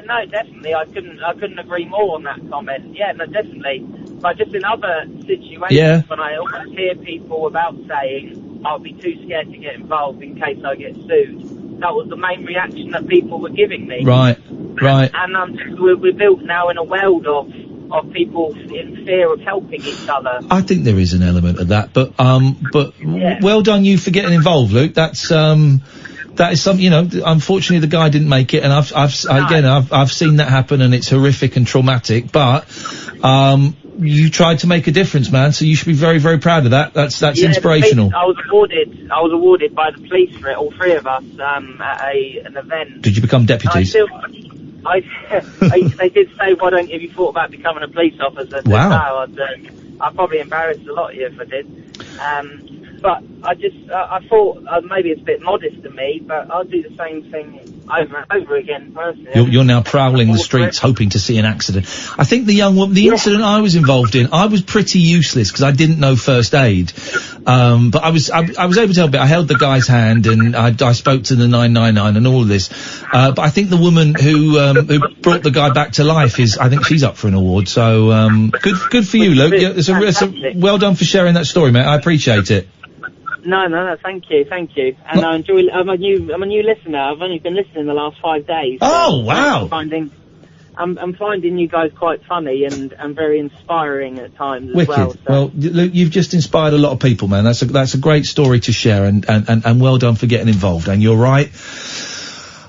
No, definitely. I couldn't agree more on that comment. Yeah, no, definitely. But just in other situations, when I always hear people about saying, I'll be too scared to get involved in case I get sued, that was the main reaction that people were giving me. Right. And we're built now in a world of people in fear of helping each other. I think there is an element of that, but well done you for getting involved, Luke. That is something, unfortunately the guy didn't make it, and I've seen that happen, and it's horrific and traumatic, but, you tried to make a difference, man, so you should be very, very proud of that. That's inspirational. I was awarded by the police for it, all 3 of us, at an event. Did you become deputies? They did say, why don't you thought about becoming a police officer? Wow. No, I'd probably embarrass a lot of you if I did. But I thought maybe it's a bit modest of me, but I'll do the same thing over and over again personally. You're now prowling the streets hoping to see an accident. I think the incident I was involved in, I was pretty useless because I didn't know first aid. But I was able to help it. I held the guy's hand and I spoke to the 999 and all of this. But I think the woman who brought the guy back to life I think she's up for an award. So, good for you, Luke. Yeah, well done for sharing that story, mate. I appreciate it. No, thank you. And I enjoy, I'm a new listener. I've only been listening the last 5 days. Oh, wow. I'm finding you guys quite funny and very inspiring at times as well. So. Well, Luke, you've just inspired a lot of people, man. That's a great story to share, and well done for getting involved. And you're right.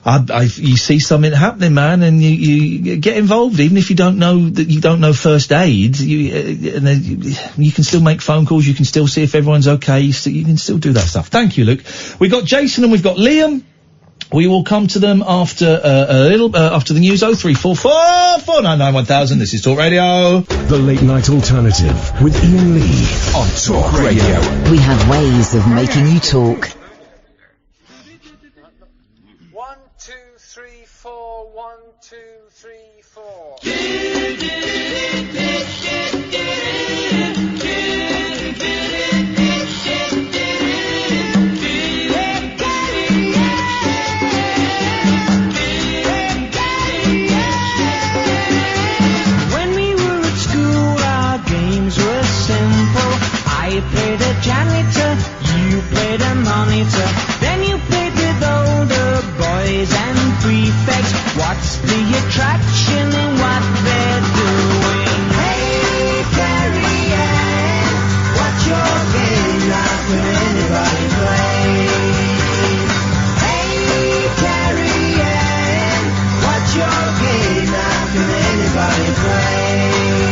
You see something happening, man, and you get involved, even if you don't know first aid. You can still make phone calls. You can still see if everyone's okay. You can still do that stuff. Thank you, Luke. We've got Jason and we've got Liam. We will come to them after after the news. 0344 499 1000. This is Talk Radio. The Late Night Alternative with Iain Lee on Talk Radio. We have ways of making you talk. 1, 2, 3, 4. 1, 2, 3, 4. I played a janitor, you played a monitor, then you played with older boys and prefects. What's the attraction in what they're doing? Hey, Carrie Ann, what's your game? Not when anybody plays. Hey, Carrie Ann, what's your game? Not when anybody plays.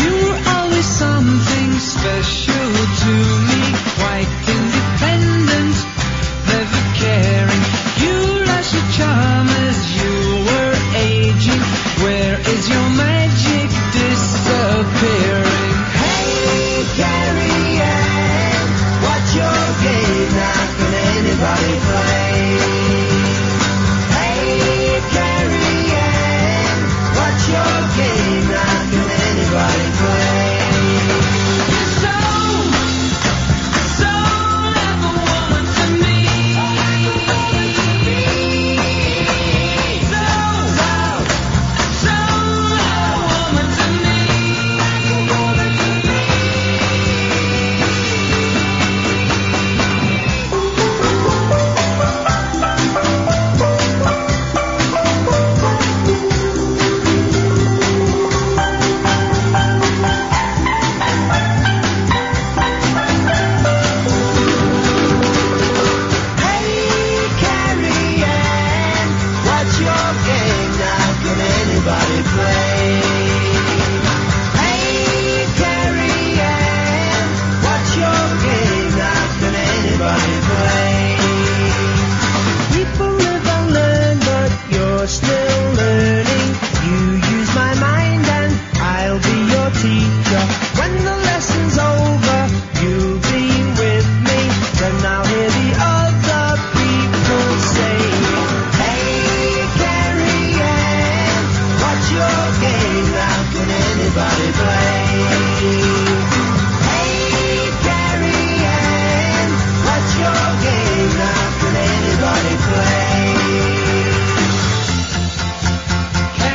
You're always something special to me, quite independent, never caring. You're as a charm as you were aging. Where is your magic disappearing? Hey, Carrie Ann, what's your game? Not can anybody play. Hey, Carrie Ann, what's your game? Not can anybody play. your game? How can anybody play? Hey, Carrie Ann, what's your game? How can anybody play?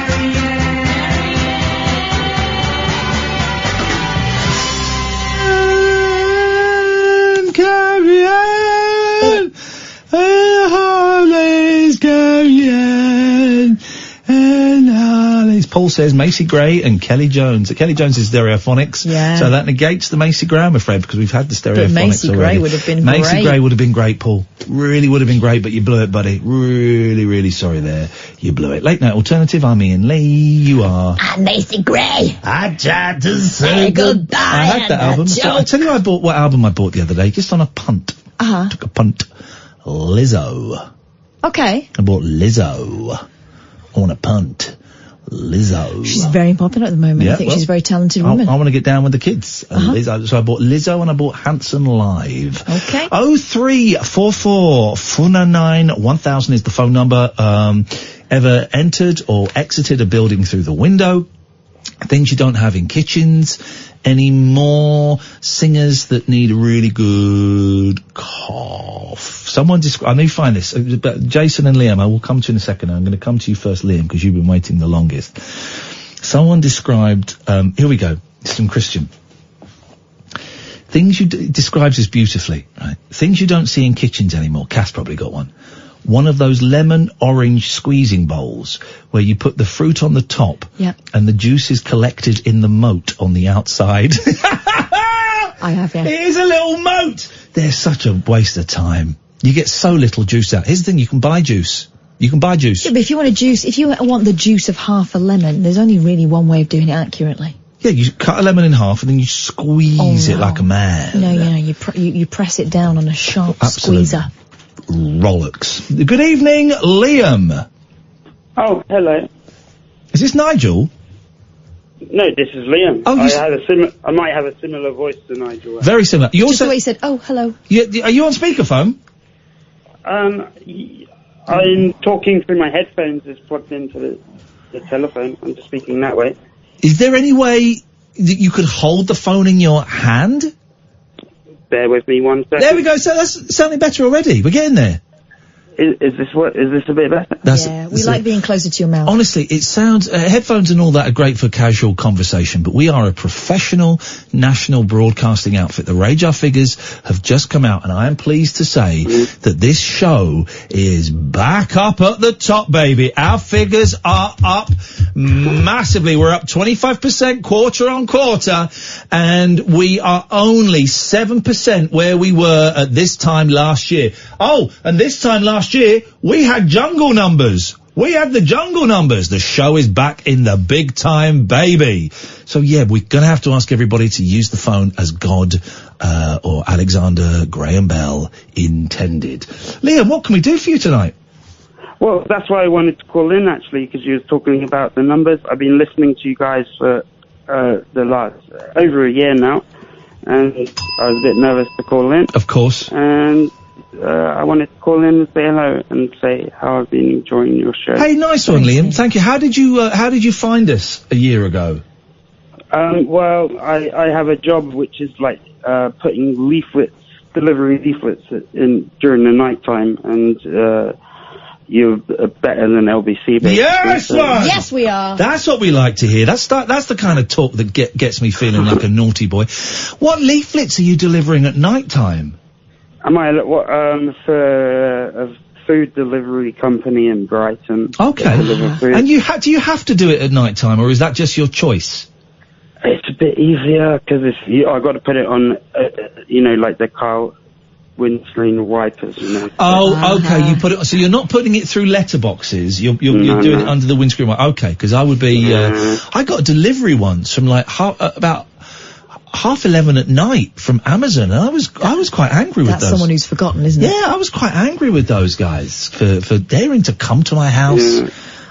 Carrie Ann, Carrie Ann, Harley's Carrie Ann, and Harley's. Paul says Macy Gray and Kelly Jones. Kelly Jones is Stereophonics, Yeah. so that negates the Macy Gray, I'm afraid, because we've had the Stereophonics Macy already. Gray would have been Macy great. Gray would have been great, Paul. Really would have been great, but you blew it, buddy. Really, really sorry there. You blew it. Late Night Alternative, I'm Ian Lee. You are... I'm Macy Gray. I tried to say goodbye. I had that album. So I'll tell you what album I bought the other day, just on a punt. Uh-huh. Took a punt. Lizzo. Okay. I bought Lizzo on a punt. Lizzo. She's very popular at the moment. Yeah, I think well, she's a very talented woman. I want to get down with the kids. Lizzo. So I bought Lizzo and I bought Hanson Live. Okay. 0344 499 1000 is the phone number. Ever entered or exited a building through the window? Things you don't have in kitchens. Any more singers that need a really good cough? Someone I need to find this. Jason and Liam, I will come to you in a second. I'm going to come to you first, Liam, because you've been waiting the longest. Someone described, here we go. This is from Christian. Things describes this beautifully, right? Things you don't see in kitchens anymore. Cass probably got one. One of those lemon orange squeezing bowls where you put the fruit on the top and the juice is collected in the moat on the outside. I have, yeah. It is a little moat. They're such a waste of time. You get so little juice out. Here's the thing, you can buy juice. You can buy juice. Yeah, but if you want the juice of half a lemon, there's only really one way of doing it accurately. Yeah, you cut a lemon in half and then you squeeze it like a man. No, you press it down on a sharp squeezer. Rollocks. Good evening, Liam. Oh, hello. Is this Nigel? No, this is Liam. Oh, I might have a similar voice to Nigel. Very similar. You Just also the way he said, oh, hello. Are you on speakerphone? I'm talking through my headphones. It's plugged into the telephone. I'm just speaking that way. Is there any way that you could hold the phone in your hand? Bear with me 1 second. There we go. So that's sounding better already. We're getting there. Is this a bit better? We like being closer to your mouth. Honestly, it sounds, headphones and all that are great for casual conversation, but we are a professional national broadcasting outfit. The Radar figures have just come out, and I am pleased to say that this show is back up at the top, baby. Our figures are up massively. We're up 25% quarter on quarter, and we are only 7% where we were at this time last year. Oh, and this time last year, we had jungle numbers. We had the jungle numbers. The show is back in the big time, baby. So yeah, we're going to have to ask everybody to use the phone as God or Alexander Graham Bell intended. Liam, what can we do for you tonight? Well, that's why I wanted to call in, actually, because you were talking about the numbers. I've been listening to you guys for the last over a year now, and I was a bit nervous to call in. Of course. And I wanted to call in and say hello and say how I've been enjoying your show. Hey, nice one, Liam. Thank you. How did you find us a year ago? Well, I have a job which is like putting delivery leaflets in during the night time, and you're better than LBC. Basically. Yes, man! Yes, we are. That's what we like to hear. That's the kind of talk that gets me feeling like a naughty boy. What leaflets are you delivering at night time? Am I for a food delivery company in Brighton? Okay. And do you have to do it at night time, or is that just your choice? It's a bit easier because I got to put it on, like the car windscreen wipers. Oh, okay. You put it. So you're not putting it through letterboxes. You're doing it under the windscreen wiper. Okay, because I would be. I got a delivery once from like about 11:30 at night from Amazon, and I was quite angry with those. That's someone who's forgotten, isn't it? Yeah, I was quite angry with those guys for daring to come to my house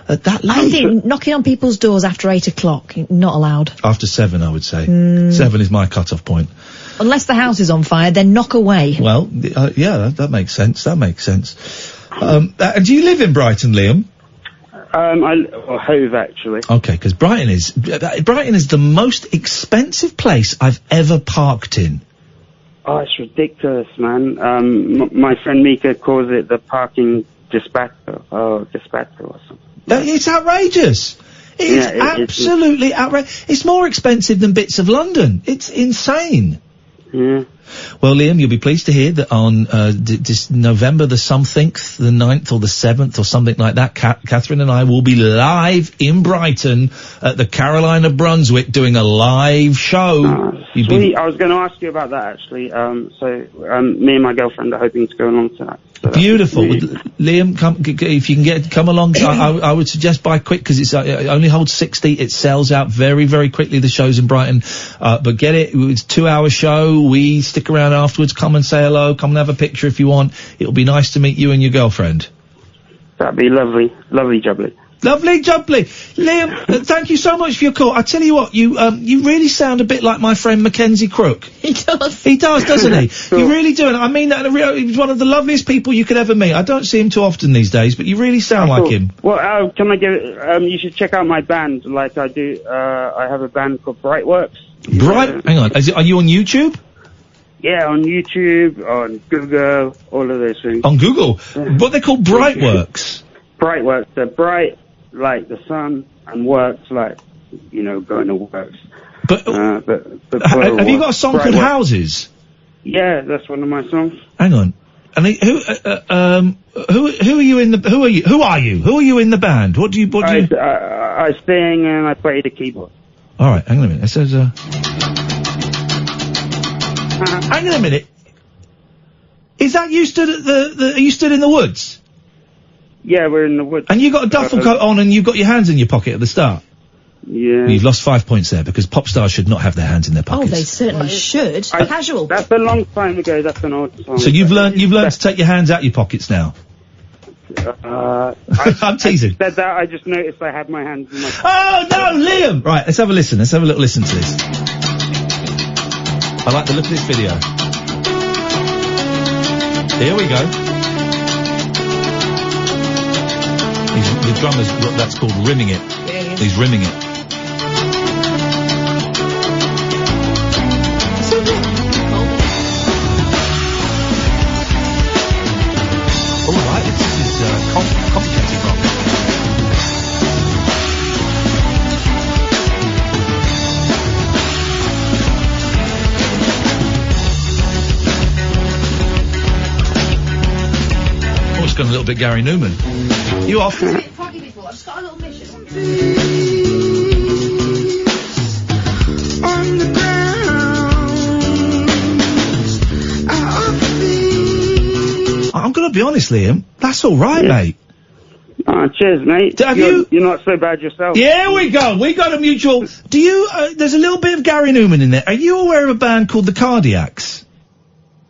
at that late. I think knocking on people's doors after 8 o'clock, not allowed. After 7, I would say. 7 is my cut-off point. Unless the house is on fire, then knock away. Well, yeah, that makes sense. That makes sense. And do you live in Brighton, Liam? Hove, actually. Okay, because Brighton is the most expensive place I've ever parked in. Oh, it's ridiculous, man. My friend Mika calls it the parking dispatcher. Oh, dispatcher or something. It's outrageous. It is absolutely outrageous. It's more expensive than bits of London. It's insane. Yeah. Well, Liam, you'll be pleased to hear that on this November the something, the 9th or the 7th or something like that, Catherine and I will be live in Brighton at the Carolina Brunswick doing a live show. Sweet. I was going to ask you about that, actually. Me and my girlfriend are hoping to go along to that. So beautiful. Liam, if you can come along, I would suggest buy quick because it only holds 60. It sells out very, very quickly, the shows in Brighton. But get it. It's a 2-hour show. We stick around afterwards. Come and say hello. Come and have a picture if you want. It'll be nice to meet you and your girlfriend. That'd be lovely. Lovely jubbly. Lovely jubbly. Liam, thank you so much for your call. I tell you what, you really sound a bit like my friend Mackenzie Crook. He does. He does, doesn't he? Sure. You really do. And I mean that he's one of the loveliest people you could ever meet. I don't see him too often these days, but you really sound like him. Well, can I give you should check out my band like I do. I have a band called Brightworks. Hang on. Are you on YouTube? Yeah, on YouTube, on Google, all of those things. On Google? What they're called Brightworks? Brightworks. They're bright like the sun and works like, going to works. But have you got a song called Houses? Yeah, that's one of my songs. Hang on. And who are you in the, who are you in the band? What do you? I sing and I play the keyboard. Alright, hang on a minute. It says, hang on a minute. Is that you stood at are you stood in the woods? Yeah, we're in the woods. And you got a duffel coat on and you've got your hands in your pocket at the start? Yeah. You've lost 5 points there because pop stars should not have their hands in their pockets. Oh, they certainly should. Casual. That's a long time ago. That's an old song. So you've learned to take your hands out your pockets now? I'm teasing. I said that, I just noticed I had my hands in my pockets. Oh, no, Liam! Right, let's have a listen. Let's have a little listen to this. I like the look of this video. Here we go. The drummer's, that's called rimming it. Yeah. He's rimming it. All right, this is complicated rock. Oh, it's gone a little bit Gary Newman. You off? I've just got a little mission. On the ground, I'm gonna be honest, Liam. That's all right, mate. Cheers, mate. You're not so bad yourself. Here we go. We got a mutual. Do you? There's a little bit of Gary Newman in there. Are you aware of a band called the Cardiacs?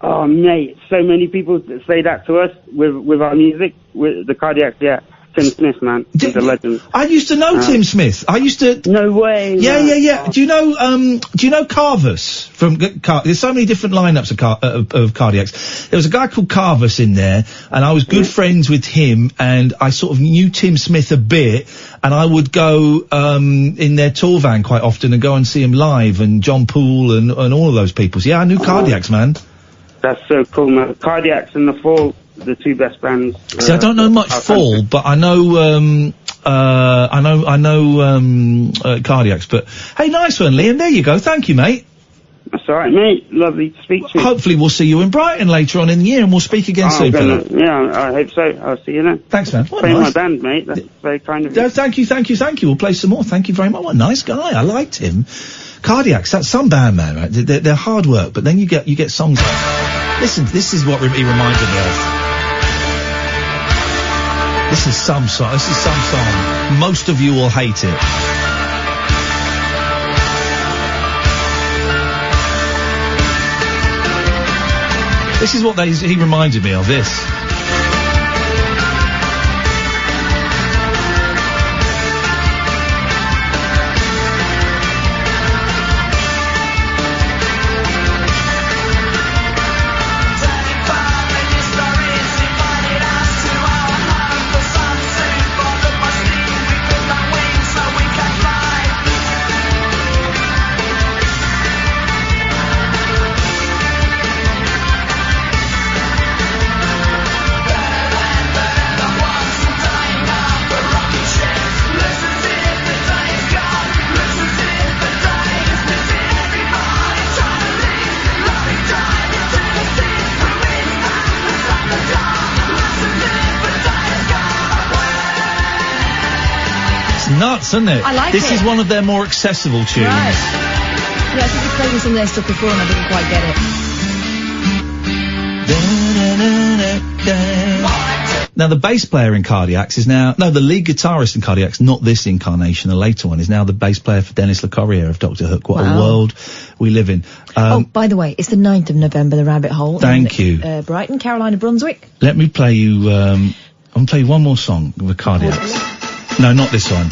Oh, mate. So many people say that to us with our music, with the Cardiacs. Yeah. Tim Smith, man. He's a legend. I used to know Tim Smith. I used to. No way. Yeah, yeah, yeah. Do you know Carvus from? There's so many different lineups of Cardiacs. There was a guy called Carvus in there, and I was good friends with him, and I sort of knew Tim Smith a bit, and I would go in their tour van quite often and go and see him live, and John Poole and all of those people. So yeah, I knew Cardiacs, man. That's so cool, man. Cardiacs and The Fall. The two best bands. See, I don't know much Fall, but I know, Cardiacs, but hey, nice one, Liam. There you go. Thank you, mate. That's alright, mate. Lovely to speak to you. Hopefully we'll see you in Brighton later on in the year and we'll speak again soon, fella. Yeah, I hope so. I'll see you then. Thanks, man. Play my band, mate. That's very kind of you. Thank you. We'll play some more. Thank you very much. What a nice guy. I liked him. Cardiacs, that's some band, man, right? They're hard work, but then you get songs like, listen, this is what he reminded me of. This is some song. Most of you will hate it. This is what he reminded me of, this. nuts, isn't it? I like this it. is one of their more accessible tunes. Right. Yeah, I think you've played some of their stuff before and I didn't quite get it. Now, the bass player in Cardiacs is now... No, the lead guitarist in Cardiacs, not this incarnation, the later one, is now the bass player for Dennis LeCorrier of Doctor Hook. What a world we live in. By the way, it's the 9th of November, the Rabbit Hole. Thank you. Brighton, Carolina, Brunswick. Let me play you... I'm going to play you one more song with Cardiacs. No, not this one.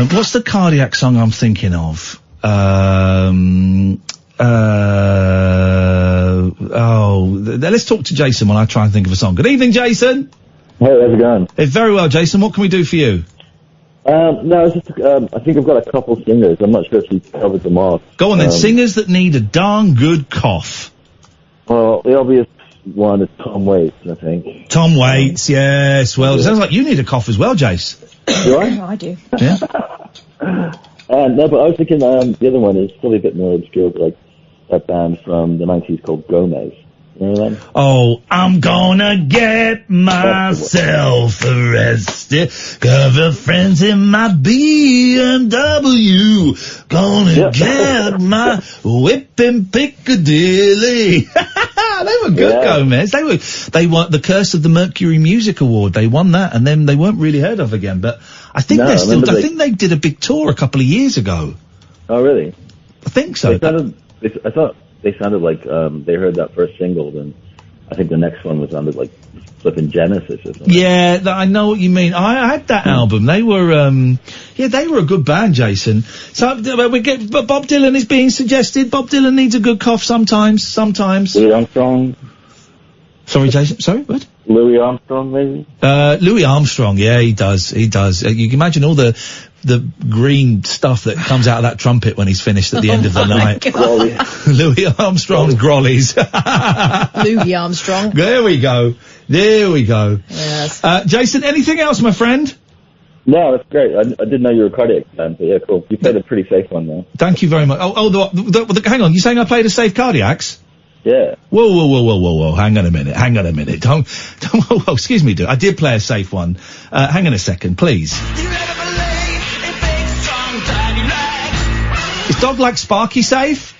What's the Cardiac song I'm thinking of? Let's talk to Jason while I try and think of a song. Good evening, Jason. Hey, how's it going? It's very well, Jason. What can we do for you? No, it's just, I think I've got a couple singers. I'm not sure if you've covered them off. Go on then. Singers that need a darn good cough. Well, the obvious one is Tom Waits, I think. Tom Waits, yes. Well, it sounds like you need a cough as well, Jace. Do I? I do. Yeah. No, but I was thinking the other one is probably a bit more obscure, but like that band from the 90s called Gomez. You know them? Oh, I'm gonna get myself arrested. Cover friends in my BMW. Gonna get my whipping Piccadilly. They were good, Gomez. They won the Curse of the Mercury Music Award. They won that, and then they weren't really heard of again. But I think they're still. I think they did a big tour a couple of years ago. Oh, really? I think so. I thought they sounded like they heard that first single, then I think the next one was sounded like flipping Genesis or something. Yeah, I know what you mean. I had that album. They were, they were a good band, Jason. So but Bob Dylan is being suggested. Bob Dylan needs a good cough sometimes. Louis Armstrong. Sorry, Jason. Sorry, what? Louis Armstrong, maybe. Louis Armstrong. Yeah, he does. You can imagine all the green stuff that comes out of that trumpet when he's finished at the end of the night. Louis Armstrong's grollies. Louis Armstrong. There we go. Yes. Jason, anything else, my friend? No, that's great. I didn't know you were a Cardiac fan, but yeah, cool. You played a pretty safe one there. Thank you very much. Hang on. You're saying I played a safe Cardiacs? Yeah. Whoa. Hang on a minute. Don't, whoa, excuse me, dude. I did play a safe one. Hang on a second, please. Is Dog Like Sparky safe?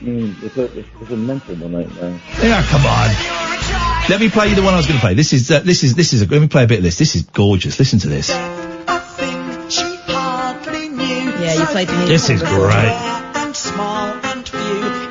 It's a mental one right now. Yeah, come on. Let me play you the one I was going to play. Let me play a bit of this. This is gorgeous. Listen to this. Yeah, you played the music. This is great. And small and few.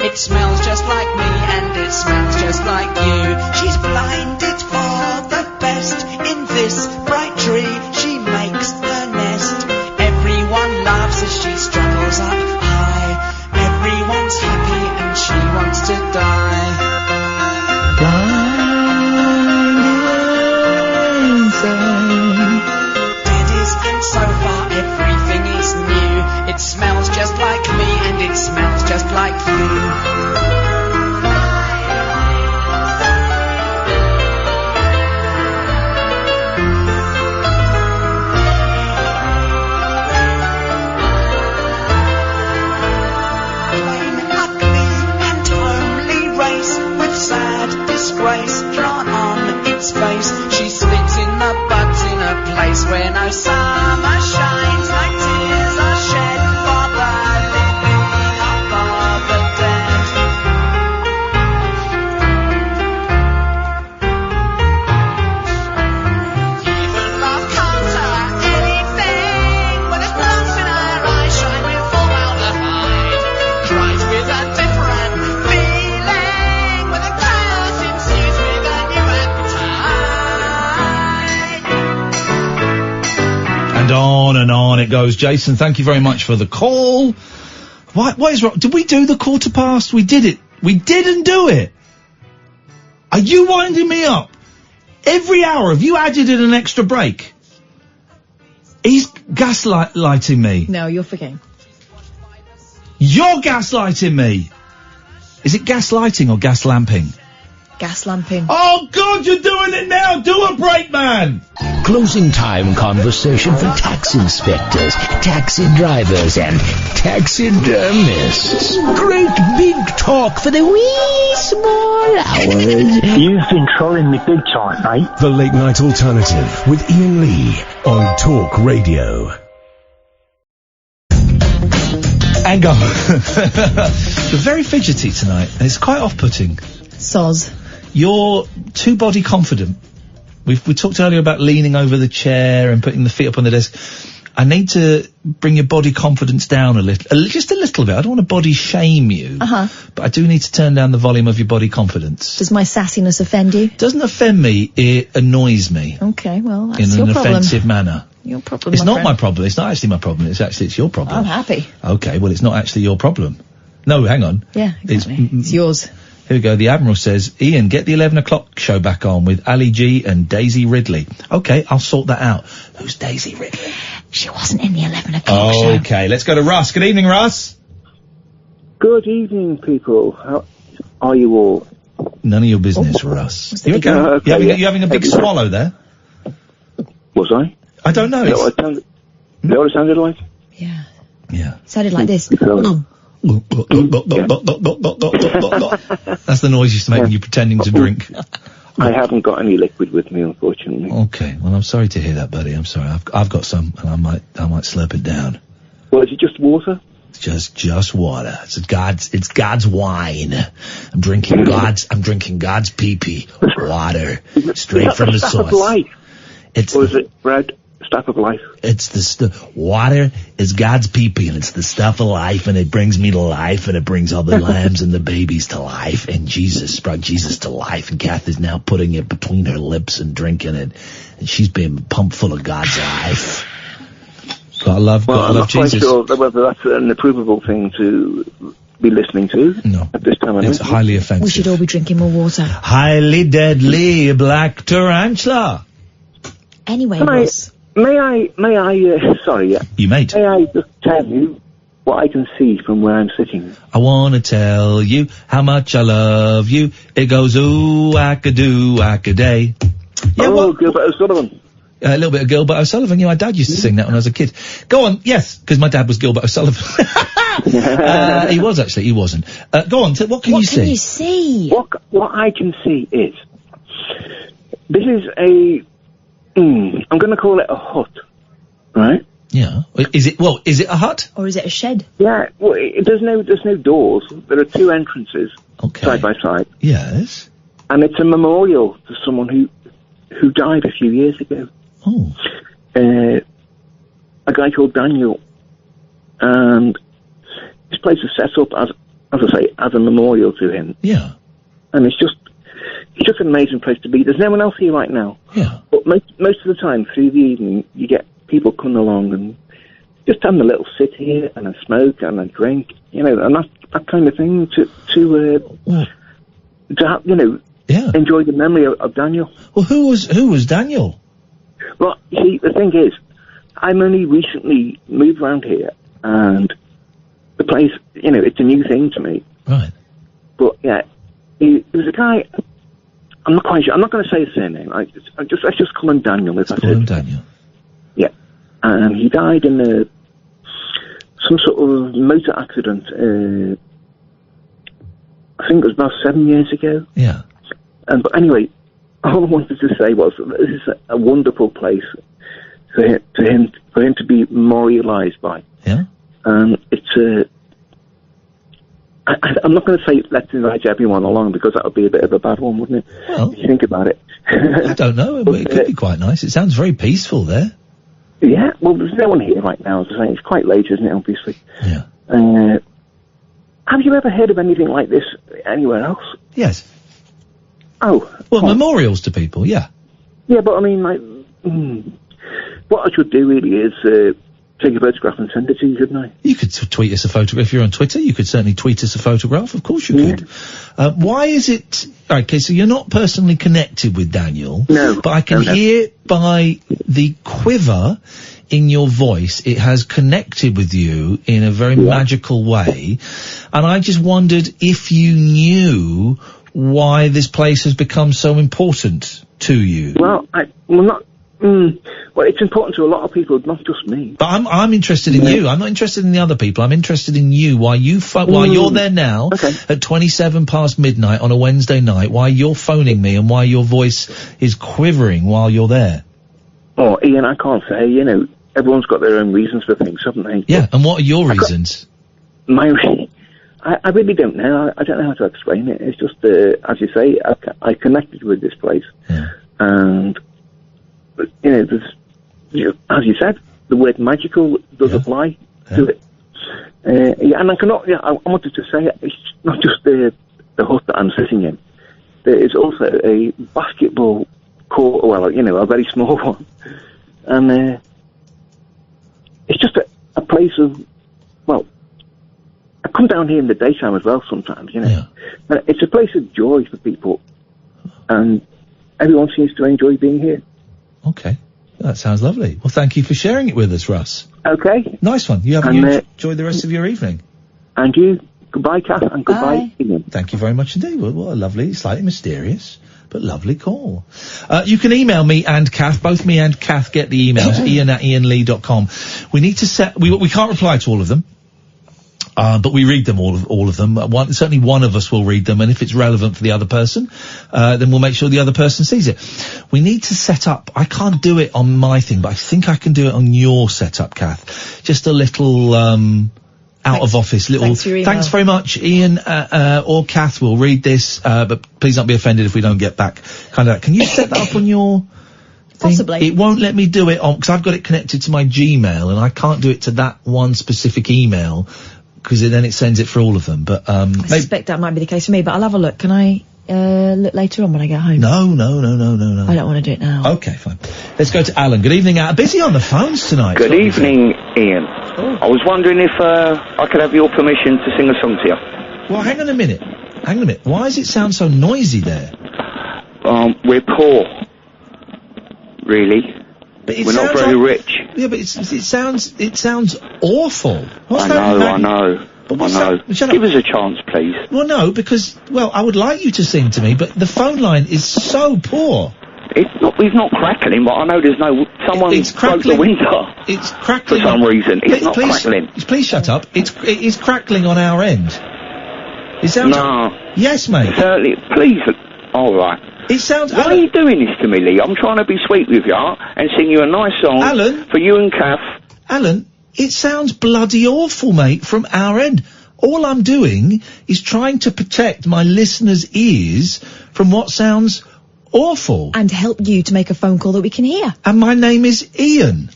It smells just like me and it smells just like you. She's blinded for the best in this bright tree. She makes her nest. Everyone laughs as she struggles up high. Everyone's happy and she wants to die. Daddies and so far everything is new. It smells just like me and it smells just like you. Sad disgrace drawn on its face. She spits in the buds in a place where no summer shines. Like tears are shed for the living or for the dead. Even love can't tell her anything. When there's lumps in her eyes, shine with formaldehyde. Cries with a different feeling. When the chaos ensues with a new appetite. And on it goes. Jason, thank you very much for the call. What is wrong? Did we do the quarter past? We did it. We didn't do it. Are you winding me up? Every hour, have you added in an extra break? He's gaslighting me. No, you're forgetting. You're gaslighting me. Is it gaslighting or gas lamping? Gas lamping. Oh, God, you're doing it now! Do a break, man! Closing time conversation for tax inspectors, taxi drivers, and taxidermists. Great big talk for the wee small hours. You've been trolling me big time, mate. The Late Night Alternative with Iain Lee on Talk Radio. Hang on. You're very fidgety tonight, and it's quite off-putting. Soz. You're too body confident. We talked earlier about leaning over the chair and putting the feet up on the desk. I need to bring your body confidence down a little, just a little bit. I don't want to body shame you, but I do need to turn down the volume of your body confidence. Does my sassiness offend you? It doesn't offend me, it annoys me. Okay, well, that's in your an problem. offensive manner. Your problem, It's my not friend. my problem. It's not actually my problem. It's your problem. I'm happy. Okay, well, it's not actually your problem. No, hang on. Yeah, exactly. It's yours. Here we go. The Admiral says, Ian, get the 11 o'clock show back on with Ali G and Daisy Ridley. Okay, I'll sort that out. Who's Daisy Ridley? She wasn't in the 11 o'clock show. Okay, let's go to Russ. Good evening, Russ. Good evening, people. How are you all? None of your business, Russ. What's Here we the go. big- okay, You having a big swallow there? Was I? I don't know. Is that what it sounded like? Yeah. Yeah. It sounded like this. That's the noise you used to make when you're pretending to drink. I haven't got any liquid with me, unfortunately. Okay, well, I'm sorry to hear that, buddy. I'm sorry. I've got some, and I might slurp it down. Well, is it just water? It's just water. It's God's wine. I'm drinking God's pee-pee. Water. Straight from the Staff source. of life. Or is it bread? Staff of life. It's the water is God's pee-pee, and it's the stuff of life, and it brings me to life, and it brings all the lambs and the babies to life, and Jesus brought Jesus to life, and Kath is now putting it between her lips and drinking it, and she's being pumped full of God's life. Gotta love I'm not quite Jesus. sure whether that's an approvable thing to be listening to at this time of night. It's highly offensive. We should all be drinking more water. Highly deadly black tarantula. Anyway, Ross. May I, sorry, yeah. You may. May I just tell you what I can see from where I'm sitting? I wanna tell you how much I love you. It goes ooh, acadoo, accaday. Yeah, Gilbert O'Sullivan. A little bit of Gilbert O'Sullivan. Yeah, my dad used to sing that when I was a kid. Go on, yes, because my dad was Gilbert O'Sullivan. He was actually, he wasn't. Go on, what can you see? What can you see? What I can see is, this is I'm going to call it a hut, right? Yeah. Is it a hut? Or is it a shed? Yeah, well, there's no doors. There are two entrances, side by side. Yes. And it's a memorial to someone who died a few years ago. Oh. A guy called Daniel. And this place is set up as I say, as a memorial to him. Yeah. And it's just an amazing place to be. There's no one else here right now. Yeah. But most of the time through the evening, you get people coming along and just having a little sit here and a smoke and a drink, and that kind of thing to have, enjoy the memory of Daniel. Well, who was Daniel? Well, you see, the thing is, I'm only recently moved around here, and the place, it's a new thing to me. Right. But yeah, he was a guy. I'm not quite sure. I'm not going to say his surname. Let's just call him Daniel. Call him Daniel. Yeah, and he died in some sort of motor accident. I think it was about 7 years ago. Yeah. But anyway, all I wanted to say was that this is a wonderful place for him to be memorialised by. Yeah. It's I'm not going to say let's invite everyone along, because that would be a bit of a bad one, wouldn't it? Well, if you think about it. I don't know. It could be quite nice. It sounds very peaceful there. Yeah, well, there's no one here right now, as I say. It's quite late, isn't it, obviously? Yeah. Have you ever heard of anything like this anywhere else? Yes. Oh. Well, memorials to people, yeah. Yeah, but I mean, what I should do really is take a photograph and send it to you, shouldn't I? You could tweet us a photograph. If you're on Twitter, you could certainly tweet us a photograph. Of course you could. Why is it... Okay, so you're not personally connected with Daniel. No. But I can hear by the quiver in your voice, it has connected with you in a very magical way. And I just wondered if you knew why this place has become so important to you. Well, it's important to a lot of people, not just me. But I'm interested in you. I'm not interested in the other people. I'm interested in you. Why you're there now at 27 past midnight on a Wednesday night, why you're phoning me and why your voice is quivering while you're there. Oh, Ian, I can't say, you know, everyone's got their own reasons for things, haven't they? Yeah, and what are your reasons? I really don't know. I don't know how to explain it. It's just, as you say, I connected with this place. Yeah. And, you know, there's, as you said, the word magical does apply to it. And I wanted to say it's not just the hut that I'm sitting in. There is also a basketball court, well, you know, a very small one. And it's just a place of, well, I come down here in the daytime as well sometimes, you know. Yeah. And it's a place of joy for people. And everyone seems to enjoy being here. Okay. That sounds lovely. Well, thank you for sharing it with us, Russ. Okay. Nice one. You enjoy the rest of your evening. And you. Goodbye, Kath, and goodbye, Ian. Thank you very much indeed. Well, what a lovely, slightly mysterious, but lovely call. You can email me and Kath. Both me and Kath get the emails. Ian@ianlee.com. We need to we can't reply to all of them. But we read them, all of them. Certainly one of us will read them, and if it's relevant for the other person, then we'll make sure the other person sees it. We need to set up, I can't do it on my thing, but I think I can do it on your setup, Kath. Just a little, out of office, little, thanks very much, Ian, or Kath will read this, but please don't be offended if we don't get back. Can you set that up on your thing? Possibly. It won't let me do it on, because I've got it connected to my Gmail, and I can't do it to that one specific email, because then it sends it for all of them. But I suspect that might be the case for me, but I'll have a look. Can I look later on when I get home? No. I don't want to do it now. Okay, fine. Let's go to Alan. Good evening, Alan. Busy on the phones tonight. Good evening, Ian. I was wondering if I could have your permission to sing a song to you. Well, hang on a minute. Why does it sound so noisy there? We're poor. Really. We're not very rich. Yeah, but it sounds awful. I know. Give us a chance, please. Well, no, because, I would like you to sing to me, but the phone line is so poor. It's not crackling, but I know there's someone broke the window. It's crackling. For some reason. It's not crackling. Please shut up. It is crackling on our end. It sounds... No. Yes, mate. Certainly. Please. All right. It sounds... Why are you doing this to me, Lee? I'm trying to be sweet with you and sing you a nice song for you and Kath. Alan, it sounds bloody awful, mate, from our end. All I'm doing is trying to protect my listeners' ears from what sounds awful. And help you to make a phone call that we can hear. And my name is Ian.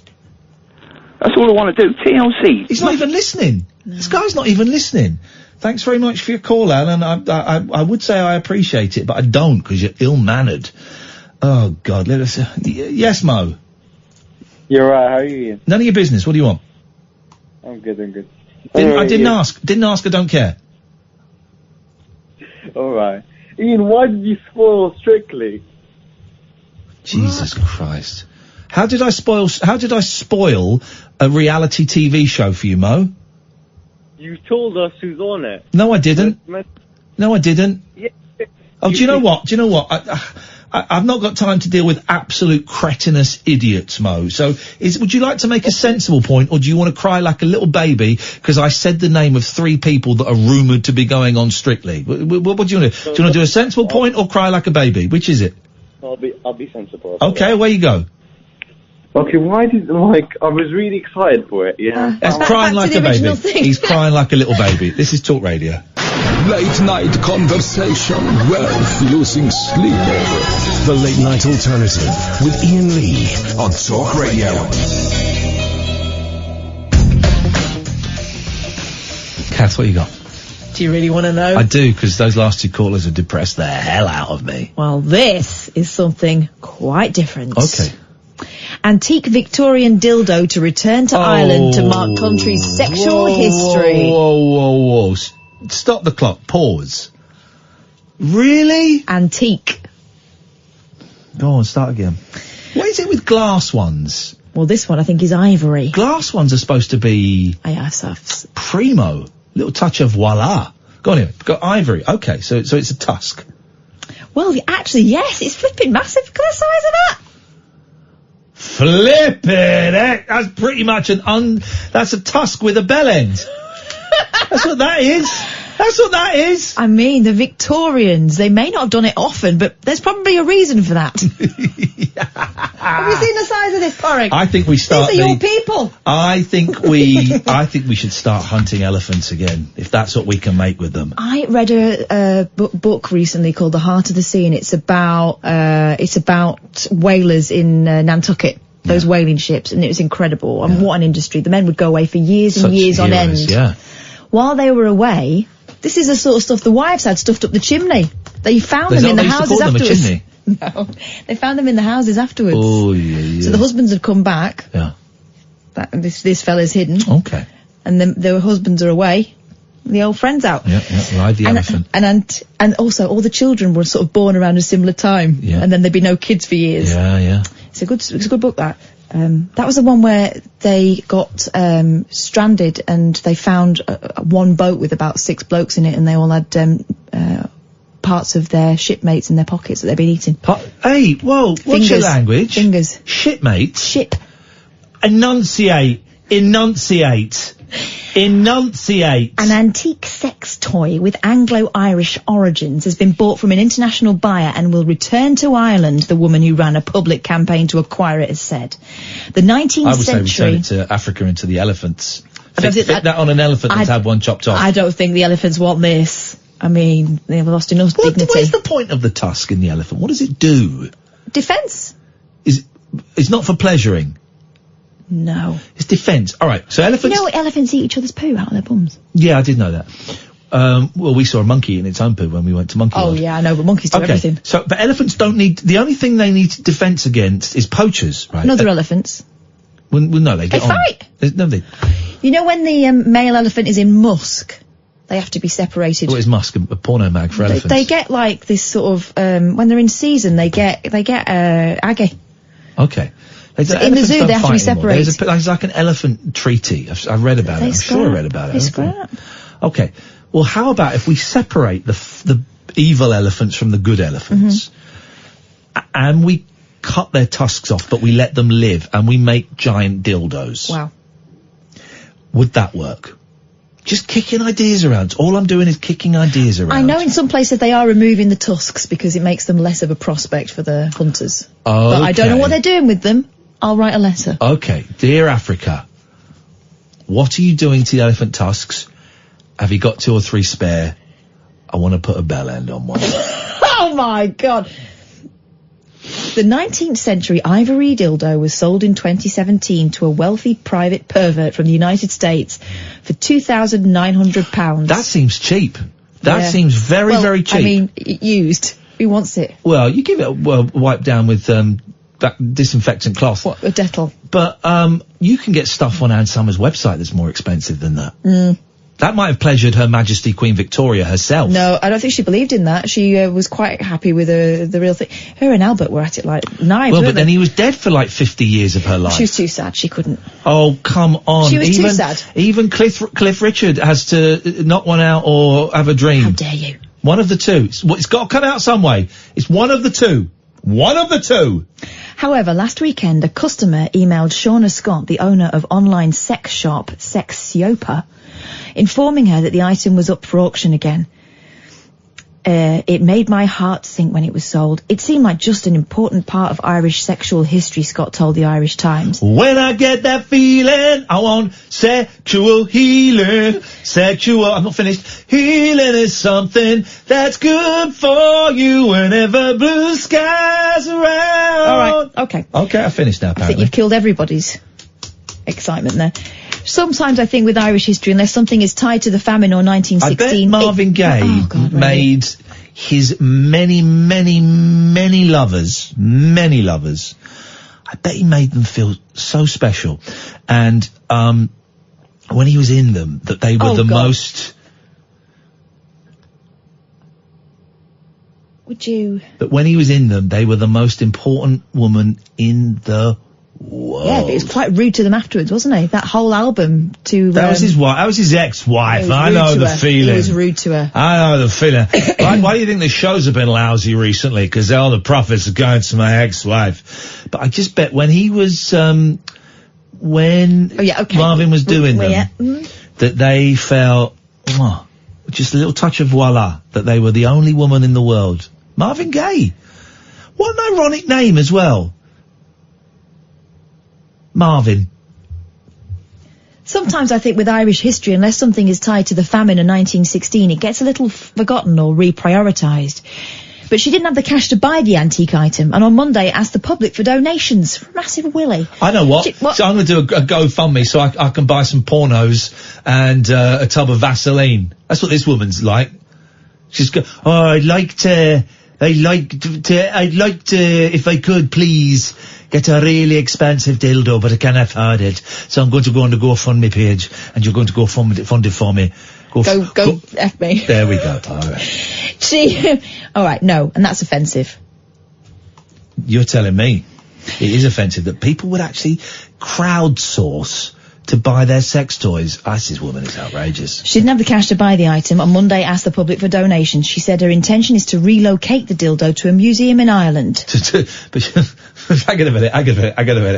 That's all I want to do. TLC. He's not even listening. No. This guy's not even listening. Thanks very much for your call, Alan. I would say I appreciate it, but I don't, because you're ill-mannered. Oh, God, let us... yes, Mo? You're right, how are you, Ian? None of your business, what do you want? I'm good. I didn't ask, I don't care. Alright. Ian, why did you spoil Strictly? Jesus Christ. How did I spoil a reality TV show for you, Mo? You told us who's on it. No, I didn't. No, I didn't. Yeah. Oh, do you know what? I've not got time to deal with absolute cretinous idiots, Mo. So, would you like to make a sensible point, or do you want to cry like a little baby because I said the name of 3 people that are rumoured to be going on Strictly? What do you want to do? Do you want to do a sensible point or cry like a baby? Which is it? I'll be sensible. Okay, away you go. Okay, why did, I was really excited for it, yeah. That's crying like a baby. He's crying like a little baby. This is Talk Radio. Late night conversation worth losing sleep over. The Late Night Alternative with Iain Lee on Talk Radio. Kath, what you got? Do you really want to know? I do, because those last 2 callers have depressed the hell out of me. Well, this is something quite different. Okay. Antique Victorian Dildo to return to Ireland to mark country's sexual history. Whoa. Stop the clock. Pause. Really? Antique. Go on, start again. What is it with glass ones? Well, this one I think is ivory. Glass ones are supposed to be... primo. Little touch of voila. Go on here. Got ivory. Okay, so it's a tusk. Well, actually, yes, it's flipping massive. Look at the size of that. Flippin' heck, that's pretty much that's a tusk with a bell end. That's what that is. That's what that is. I mean, the Victorians, they may not have done it often, but there's probably a reason for that. Have you seen the size of this porridge? I think we start. These are your people. I think we should start hunting elephants again, if that's what we can make with them. I read a book recently called The Heart of the Sea, and it's about whalers in Nantucket. Those whaling ships, and it was incredible. And what an industry. The men would go away for years and years on end. Yeah. While they were away, this is the sort of stuff the wives had stuffed up the chimney. They found them in the houses afterwards. No, they found them in the houses afterwards. Oh, yeah. So the husbands had come back. Yeah. This fella's hidden. Okay. And then their husbands are away. The old friend's out. Yeah, ride the elephant. And also all the children were sort of born around a similar time. Yeah. And then there'd be no kids for years. Yeah. It's a good book, that. That was the one where they got stranded and they found one boat with about 6 blokes in it, and they all had parts of their shipmates in their pockets that they'd been eating. Hey, whoa, what's your language? Fingers. Shipmates? Ship. Enunciate. An antique sex toy with Anglo-Irish origins has been bought from an international buyer and will return to Ireland, the woman who ran a public campaign to acquire it has said. The 19th century... I would say return it to Africa and to the elephants. Fit that on an elephant and have one chopped off. I don't think the elephants want this. I mean, they've lost enough dignity. What's the point of the tusk in the elephant? What does it do? Defence. It's not for pleasuring. No. It's defence. All right, so elephants... You know elephants eat each other's poo out of their bums? Yeah, I did know that. Well, we saw a monkey in its own poo when we went to Monkey World. Oh, yeah, I know, but monkeys do everything. So, but elephants don't need... The only thing they need defence against is poachers, right? Not other elephants. Well, no, they get on. Fight! You know when the male elephant is in musk, they have to be separated. What is musk? A porno mag for elephants? They get, like, this sort of... when they're in season, they get aggie. Okay. So in the zoo, they have to be separated. There's like an elephant treaty. I've read about it. I'm sure I read about it. They scrap. Okay. Well, how about if we separate the evil elephants from the good elephants, and we cut their tusks off, but we let them live, and we make giant dildos? Wow. Would that work? Just kicking ideas around. All I'm doing is kicking ideas around. I know in some places they are removing the tusks because it makes them less of a prospect for the hunters. Okay. But I don't know what they're doing with them. I'll write a letter. Okay. Dear Africa, what are you doing to the elephant tusks? Have you got 2 or 3 spare? I want to put a bell end on one. Oh my God. The 19th century ivory dildo was sold in 2017 to a wealthy private pervert from the United States for £2,900. That seems cheap. That seems very, very cheap. I mean, used. Who wants it? Well, you give it a wipe down with that disinfectant cloth. What, a Dettol? But you can get stuff on Anne Summers' website that's more expensive than that. That might have pleasured Her Majesty Queen Victoria herself. No, I don't think she believed in that. She was quite happy with the real thing. Her and Albert were at it like knives. Well, but then he was dead for like 50 years of her life. She was too sad. She couldn't. Oh, come on. She was too sad. Even Cliff Richard has to knock one out or have a dream. How dare you? One of the two. It's got to come out some way. It's one of the two. One of the two. However, last weekend, a customer emailed Shauna Scott, the owner of online sex shop Sexiopa, informing her that the item was up for auction again. It made my heart sink when it was sold. It seemed like just an important part of Irish sexual history, Scott told the Irish Times. When I get that feeling, I want sexual healing. I'm not finished. Healing is something that's good for you whenever blue skies around. All right, okay. Okay, I finished now, apparently. I think you've killed everybody's excitement there. Sometimes I think with Irish history, unless something is tied to the famine or 1916... I bet Marvin Gaye made his many lovers, I bet he made them feel so special. And when he was in them, that they were most... Would you... That when he was in them, they were the most important woman in the Whoa. Yeah, but he was quite rude to them afterwards, wasn't he? That whole album to... That was his wife. That was his ex-wife. I know the feeling. He was rude to her. I know the feeling. Why do you think the shows have been lousy recently? Because all the profits are going to my ex-wife. But I just bet when he was, Marvin was doing them, that they felt, just a little touch of voila, that they were the only woman in the world. Marvin Gaye. What an ironic name as well. Marvin. Sometimes I think with Irish history, unless something is tied to the famine in 1916, it gets a little forgotten or reprioritised. But she didn't have the cash to buy the antique item, and on Monday asked the public for donations for a massive willy. I know what. So I'm going to do a GoFundMe so I can buy some pornos and a tub of Vaseline. That's what this woman's like. She's I'd like to, if I could, please, get a really expensive dildo, but I can't afford it. So I'm going to go on the GoFundMe page, and you're going to fund it for me. Go F me. There we go. All right. Alright, no, and that's offensive. You're telling me it is offensive that people would actually crowdsource to buy their sex toys. This woman is outrageous. She didn't have the cash to buy the item. On Monday, asked the public for donations. She said her intention is to relocate the dildo to a museum in Ireland. But I got a minute.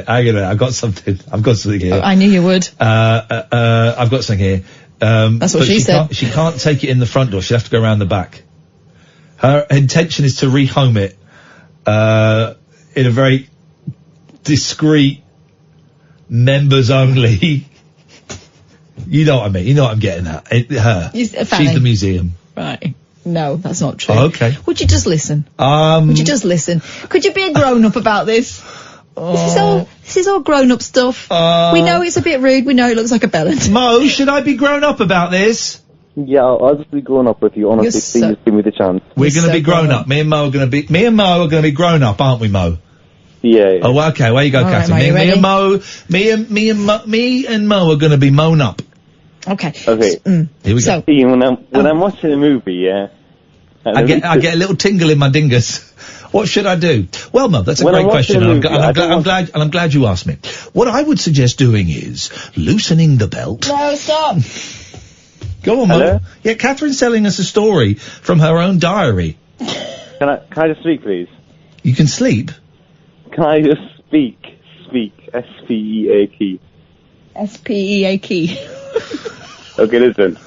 I've got something here. Oh, I knew you would. I've got something here. That's what she said. She can't take it in the front door. She'll have to go around the back. Her intention is to rehome it in a very discreet, members only. You know what I mean. You know what I'm getting at. She's the museum. Right. No, that's not true. Oh, okay. Would you just listen? Would you just listen? Could you be a grown-up about this? This is all grown-up stuff. We know it's a bit rude. We know it looks like a bellend. Mo, should I be grown up about this? Yeah, I'll just be grown up with you, honestly. Please give me the chance. We're going to be grown up. Me and Mo are going to be grown up, aren't we, Mo? Yeah. Oh, okay. Where you go, Catherine? Me and Mo are going to be mown up. Okay. Here we go. Ian, when I'm watching a movie, yeah, I get a little tingle in my dingus. What should I do? Well, Mo, that's a great question, and I'm glad you asked me. What I would suggest doing is loosening the belt. No, stop. Go on, Mo. Yeah, Catherine's telling us a story from her own diary. Can I just speak, please? You can sleep? Can I just speak? S-P-E-A-K. S-P-E-A-K. Okay, listen.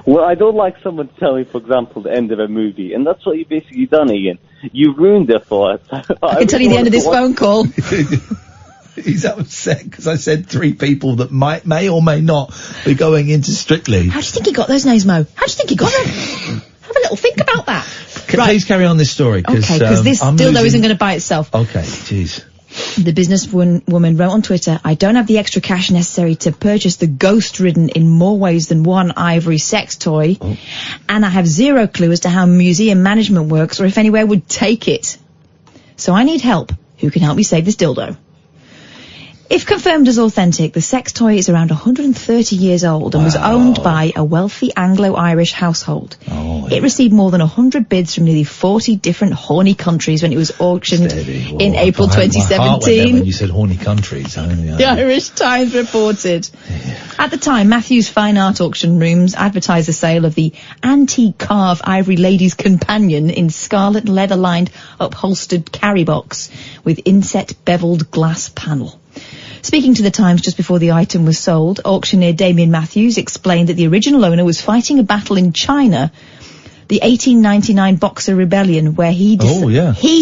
Well, I don't like someone to tell me, for example, the end of a movie, and that's what you've basically done, Ian. You've ruined it for us. I can tell you the end of this phone call. He's upset because I said 3 people that may or may not be going into Strictly. How do you think he got those names, Mo? How do you think he got them? Have a little think about that. Please carry on this story. Okay, because this dildo isn't going to buy itself. Okay, jeez. The businesswoman wrote on Twitter, I don't have the extra cash necessary to purchase the ghost-ridden in more ways than one ivory sex toy, and I have zero clue as to how museum management works or if anywhere would take it. So I need help. Who can help me save this dildo? If confirmed as authentic, the sex toy is around 130 years old and was owned by a wealthy Anglo-Irish household. It received more than 100 bids from nearly 40 different horny countries when it was auctioned in April 2017. My heart went there when you said horny countries. The Irish Times reported. At the time, Matthew's Fine Art Auction Rooms advertised the sale of the antique carved ivory lady's companion in scarlet leather-lined upholstered carry box with inset beveled glass panel. Speaking to the Times just before the item was sold, auctioneer Damien Matthews explained that the original owner was fighting a battle in China, the 1899 Boxer Rebellion, where he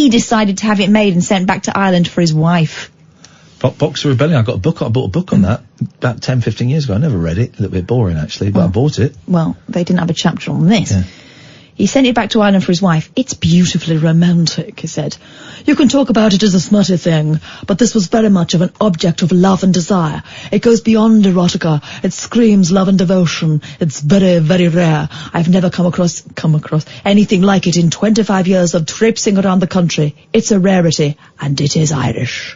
decided to have it made and sent back to Ireland for his wife. Boxer Rebellion, I bought a book on that about 10, 15 years ago. I never read it. A little bit boring, actually, but I bought it. Well, they didn't have a chapter on this. Yeah. He sent it back to Ireland for his wife. It's beautifully romantic, he said. You can talk about it as a smutty thing, but this was very much of an object of love and desire. It goes beyond erotica. It screams love and devotion. It's very, very rare. I've never come across anything like it in 25 years of traipsing around the country. It's a rarity, and it is Irish.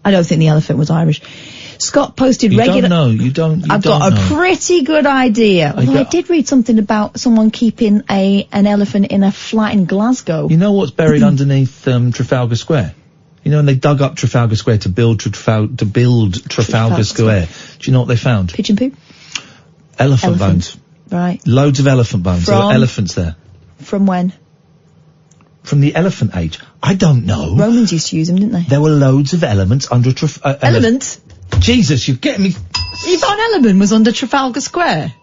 I don't think the elephant was Irish. Scott posted regular... You don't I've got a pretty good idea. Although I did read something about someone keeping an elephant in a flat in Glasgow. You know what's buried underneath Trafalgar Square? You know, when they dug up Trafalgar Square to build Trafalgar Square. Do you know what they found? Pigeon poo? Elephant bones. Right. Loads of elephant bones. There were elephants there. From when? From the elephant age. I don't know. Romans used to use them, didn't they? There were loads of elements under Elements? Jesus, you're getting me... Yvonne Elliman was under Trafalgar Square.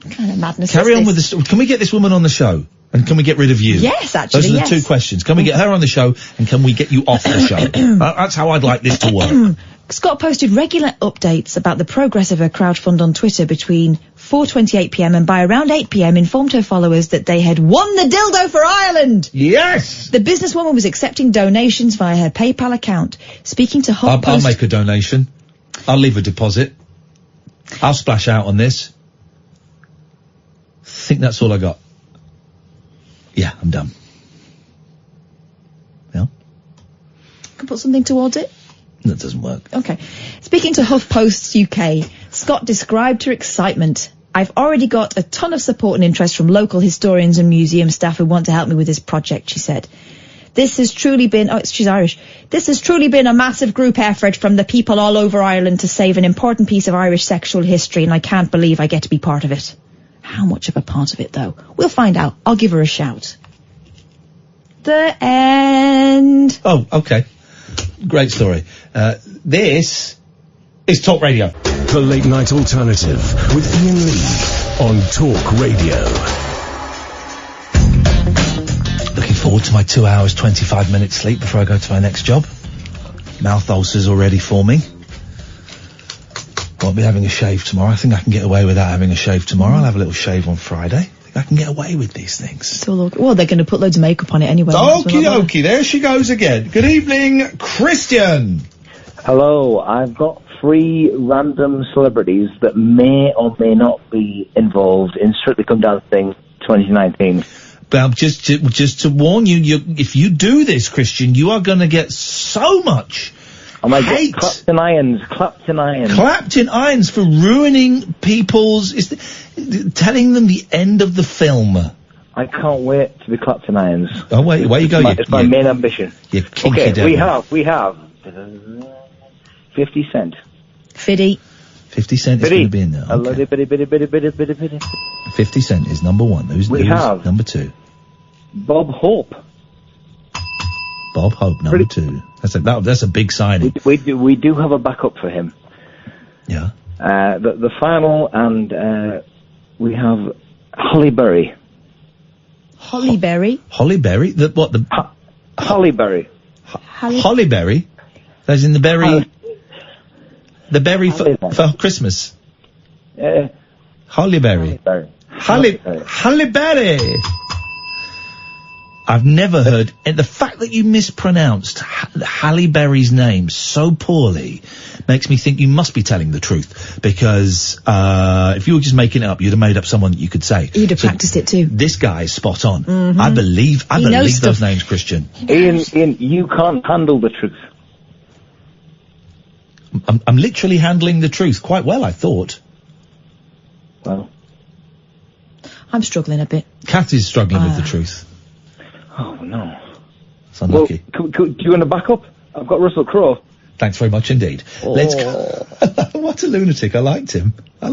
What kind of madness Carry is on this? with the story. Can we get this woman on the show? And can we get rid of you? Yes, actually, Those are the yes. two questions. Can we get her on the show, and can we get you off the show? That's how I'd like this to work. Scott posted regular updates about the progress of her crowdfund on Twitter between 4:28pm and by around 8pm informed her followers that they had won the dildo for Ireland. Yes! The businesswoman was accepting donations via her PayPal account. Speaking to HuffPost... I'll make a donation. I'll leave a deposit. I'll splash out on this. I think that's all I got. Yeah, I'm done. Yeah? Can put something towards it? That doesn't work. Okay. Speaking to HuffPost UK, Scott described her excitement. I've already got a ton of support and interest from local historians and museum staff who want to help me with this project, she said. This has truly been, she's Irish. This has truly been a massive group effort from the people all over Ireland to save an important piece of Irish sexual history, and I can't believe I get to be part of it. How much of a part of it, though? We'll find out. I'll give her a shout. The end. Oh, okay. Great story. This is Talk Radio. The Late Night Alternative with Iain Lee on Talk Radio. Looking forward to my 2 hours, 25 minutes sleep before I go to my next job. Mouth ulcers already forming. Won't be having a shave tomorrow. I think I can get away without having a shave tomorrow. I'll have a little shave on Friday. I think I can get away with these things. Well, they're going to put loads of makeup on it anyway. Okie dokie, there she goes again. Good evening, Christian. Hello, I've got 3 random celebrities that may or may not be involved in Strictly Come Dancing 2019. Well, just to warn you, if you do this, Christian, you are going to get so much hate. Clapped in irons. Clapped in irons for ruining people's... telling them the end of the film. I can't wait to be clapped in irons. Oh, wait, where you go? It's my main ambition. You kinky okay, devil. we have 50 Cent. 50 Cent is going to be in there. A little bitty. 50 Cent is number 1. Who's number 2? Bob Hope. Bob Hope, number 2. That's a big signing. We do have a backup for him. Yeah. The final, and we have Holly Berry. Holly Berry? Holly Berry? Holly Berry. Holly Berry? As in the berry... The berry for Christmas. Holly Berry. Holly Berry. I've never heard, and the fact that you mispronounced Halle Berry's name so poorly makes me think you must be telling the truth, because if you were just making it up, you'd have made up someone that you could say. You'd have practiced it too. This guy is spot on. Mm-hmm. I believe those names, Christian. Ian, you can't handle the truth. I'm literally handling the truth quite well, I thought. Well, I'm struggling a bit. Kath is struggling with the truth. Oh, no. It's unlucky. Well, do you want a backup? I've got Russell Crowe. Thanks very much indeed. Oh. Let's go. What a lunatic. I liked him. That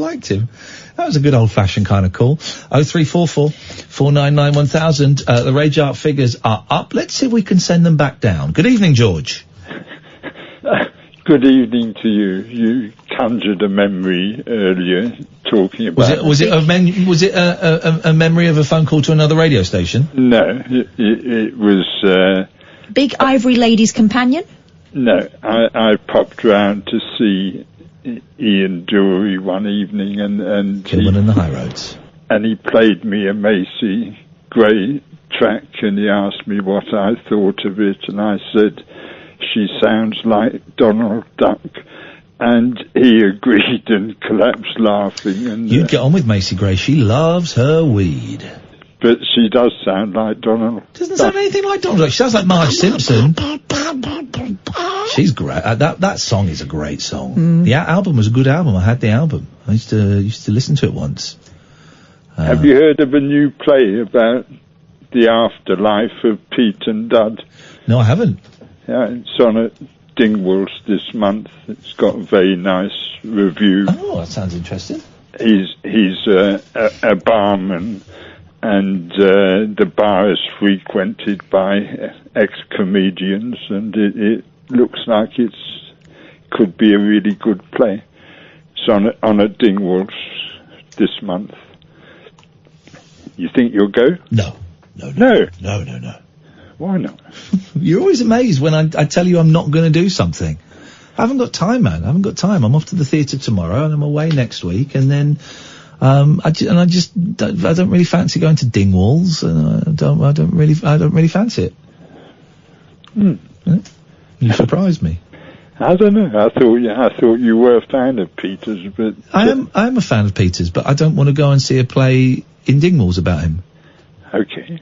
was a good old-fashioned kind of call. 0344 499 1000. The Rage Art figures are up. Let's see if we can send them back down. Good evening, George. Good evening to you. You conjured a memory earlier, talking about... Was it a memory of a phone call to another radio station? No, it was... Big Ivory Lady's Companion? No, I popped round to see Ian Dury one evening, and Kilman and the High Roads. And he played me a Macy Gray track, and he asked me what I thought of it, and I said... She sounds like Donald Duck, and he agreed and collapsed laughing. And you'd get on with Macy Gray. She loves her weed. But she does sound like Donald. Doesn't sound anything like Donald Duck. She sounds like Marge Simpson. She's great. That song is a great song. The album was a good album. I had the album. I used to listen to it once. Have you heard of a new play about the afterlife of Pete and Dud? No, I haven't. It's on at Dingwalls this month. It's got a very nice review. Oh, that sounds interesting. He's a barman, and the bar is frequented by ex-comedians, and it looks like it could be a really good play. It's on at Dingwalls this month. You think you'll go? No. No. Why not? You're always amazed when I tell you I'm not going to do something. I haven't got time, man. I haven't got time. I'm off to the theatre tomorrow, and I'm away next week, and then I don't really fancy going to Dingwalls, and I don't really fancy it. You surprised me. I don't know. I thought you were a fan of Peter's, but I am a fan of Peter's, but I don't want to go and see a play in Dingwalls about him. Okay.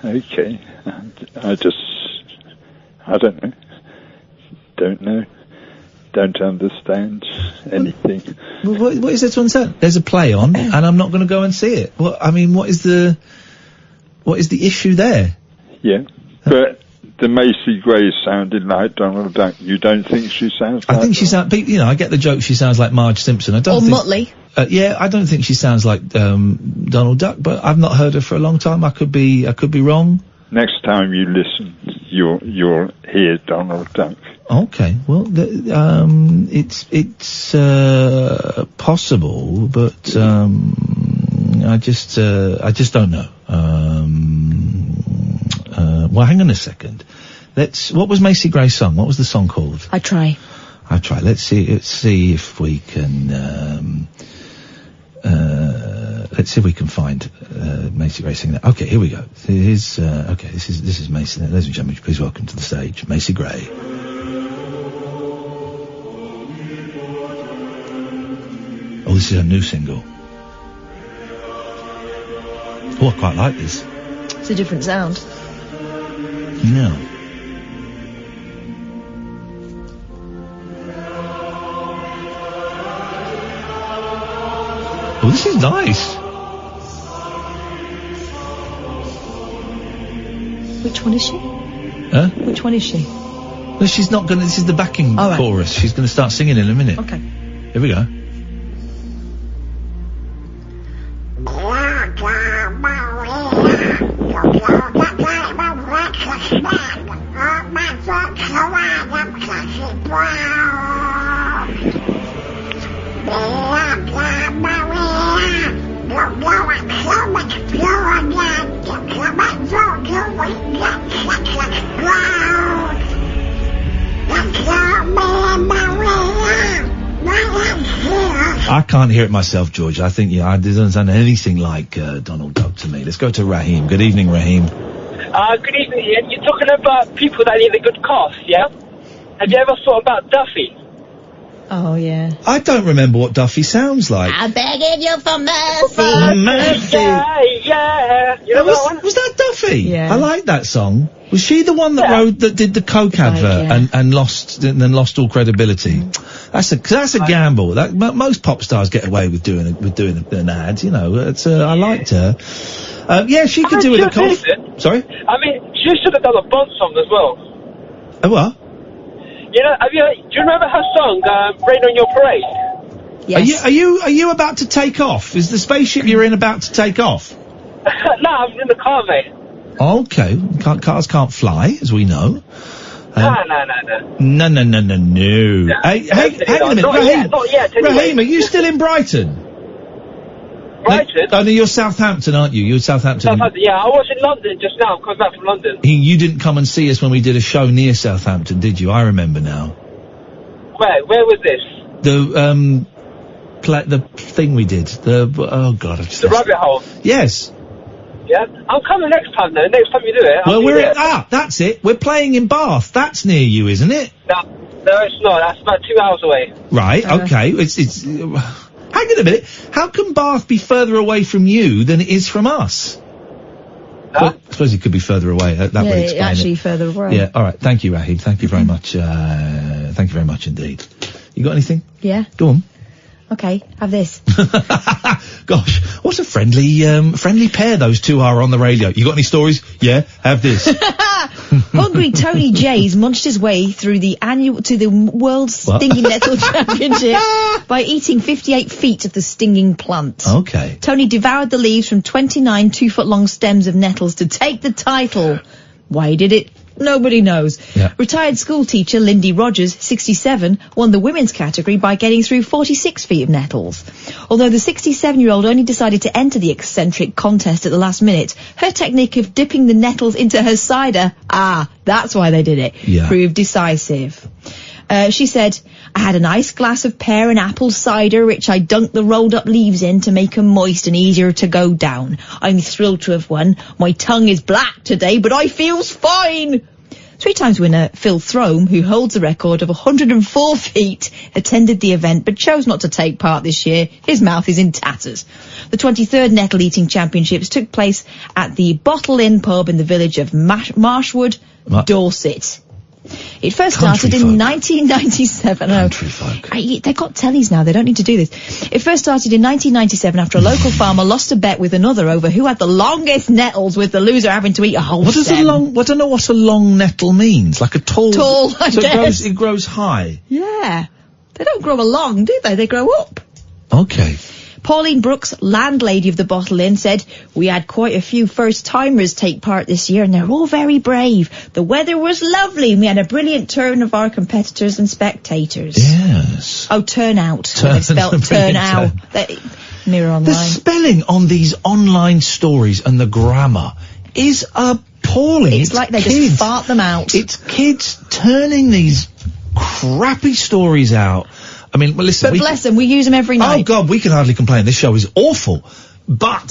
I don't know. Don't know. Don't understand anything. Well, what is there to understand? There's a play on, and I'm not going to go and see it. What is the issue there? Yeah, but the Macy Gray sounded like Donald Duck. You don't think she sounds like... I think she sounds... I get the joke she sounds like Marge Simpson. I don't think... Motley. I don't think she sounds like Donald Duck, but I've not heard her for a long time. I could be wrong. Next time you listen, you'll hear Donald Duck. Okay, well, it's possible, but I just don't know. Well, hang on a second. What was Macy Gray's song? What was the song called? I Try. Let's see if we can. Let's see if we can find Macy Gray singing that. Okay, here we go. This is Macy. Ladies and gentlemen, please welcome to the stage Macy Gray. Oh, this is a new single. Oh, I quite like this. It's a different sound. No. Oh, this is nice. Which one is she? Huh? Which one is she? No, she's not gonna... This is the backing chorus. She's gonna start singing in a minute. Okay. Here we go. I can't hear it myself, George. I think, it doesn't sound anything like Donald Duck to me. Let's go to Raheem. Good evening, Raheem. Good evening, Ian. You're talking about people that need a good cast, yeah? Have you ever thought about Duffy? Oh, yeah. I don't remember what Duffy sounds like. I'm begging you for mercy. Mercy. Yeah. You know that one? Was that Duffy? Yeah. I like that song. Was she the one that did the Coke advert and lost all credibility? That's a gamble. Most pop stars get away with doing an ad. I liked her. She could do with a cough. Sorry? I mean, she should have done a Bond song as well. A what? Do you remember her song, Rain on Your Parade? Yes. Are you about to take off? Is the spaceship you're in about to take off? No, I'm in the car, mate. Okay. Cars can't fly, as we know. No. No. Hey, hang on a minute. Not yet, Raheem, are you still in Brighton? Brighton? No, you're Southampton, aren't you? You're Southampton. Yeah, I was in London just now. I'm coming back from London. You didn't come and see us when we did a show near Southampton, did you? I remember now. Where was this? The thing we did. The rabbit hole. Yes. Yeah, I'm coming next time though. Next time you do it. Well, that's it. We're playing in Bath. That's near you, isn't it? No, it's not. That's about 2 hours away. Right. Okay. It's. Hang on a minute. How can Bath be further away from you than it is from us? Well, I suppose it could be further away. That would explain actually further away. Yeah. All right. Thank you, Raheem. Thank you very much. Thank you very much indeed. You got anything? Yeah. Go on. Okay, have this. Gosh, what a friendly pair those two are on the radio. You got any stories? Yeah, have this. Hungry Tony Jays munched his way through the World Stinging Nettle Championship by eating 58 feet of the stinging plant. Okay. Tony devoured the leaves from 29 2-foot-long stems of nettles to take the title. Why he did it? Nobody knows. Yeah. Retired school teacher Lindy Rogers, 67, won the women's category by getting through 46 feet of nettles. Although the 67-year-old only decided to enter the eccentric contest at the last minute, her technique of dipping the nettles into her cider, that's why they did it, proved decisive. She said, I had a nice glass of pear and apple cider which I dunked the rolled up leaves in to make them moist and easier to go down. I'm thrilled to have won. My tongue is black today, but I feels fine. 3-time winner Phil Throme, who holds the record of 104 feet, attended the event but chose not to take part this year. His mouth is in tatters. The 23rd Nettle Eating Championships took place at the Bottle Inn pub in the village of Marshwood, Dorset. It first started in 1997. Country folk. They got tellies now. They don't need to do this. It first started in 1997 after a local farmer lost a bet with another over who had the longest nettles, with the loser having to eat a whole stem. I don't know what a long nettle means. Like a tall, I guess. It grows high. Yeah. They don't grow along, do they? They grow up. Okay. Pauline Brooks, landlady of the Bottle Inn, said, we had quite a few first-timers take part this year and they're all very brave. The weather was lovely and we had a brilliant turn of our competitors and spectators. Yes. Oh, turnout. They spelled turn out. Mirror online. The spelling on these online stories and the grammar is appalling. It's like they just fart them out. It's kids turning these crappy stories out. I mean, well, listen. But bless them, we use them every night. Oh, God, we can hardly complain. This show is awful. But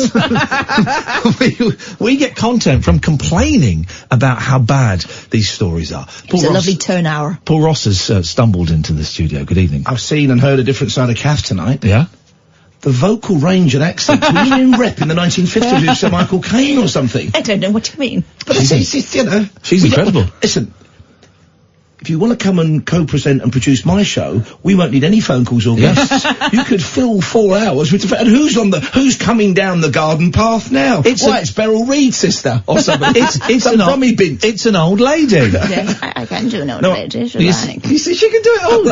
we get content from complaining about how bad these stories are. It's a lovely turn hour. Paul Ross has stumbled into the studio. Good evening. I've seen and heard a different side of Kath tonight. Yeah? The vocal range and accent. Was in rep in the 1950s with Sir Michael Caine or something. I don't know what you mean. But it's, you know. She's incredible. Listen. If you want to come and co-present and produce my show, we won't need any phone calls or guests. You could fill 4 hours with and who's coming down the garden path now? It's Beryl Reid, sister, or something. It's an old lady. Yes, I can do an old lady. You see, she can do it all.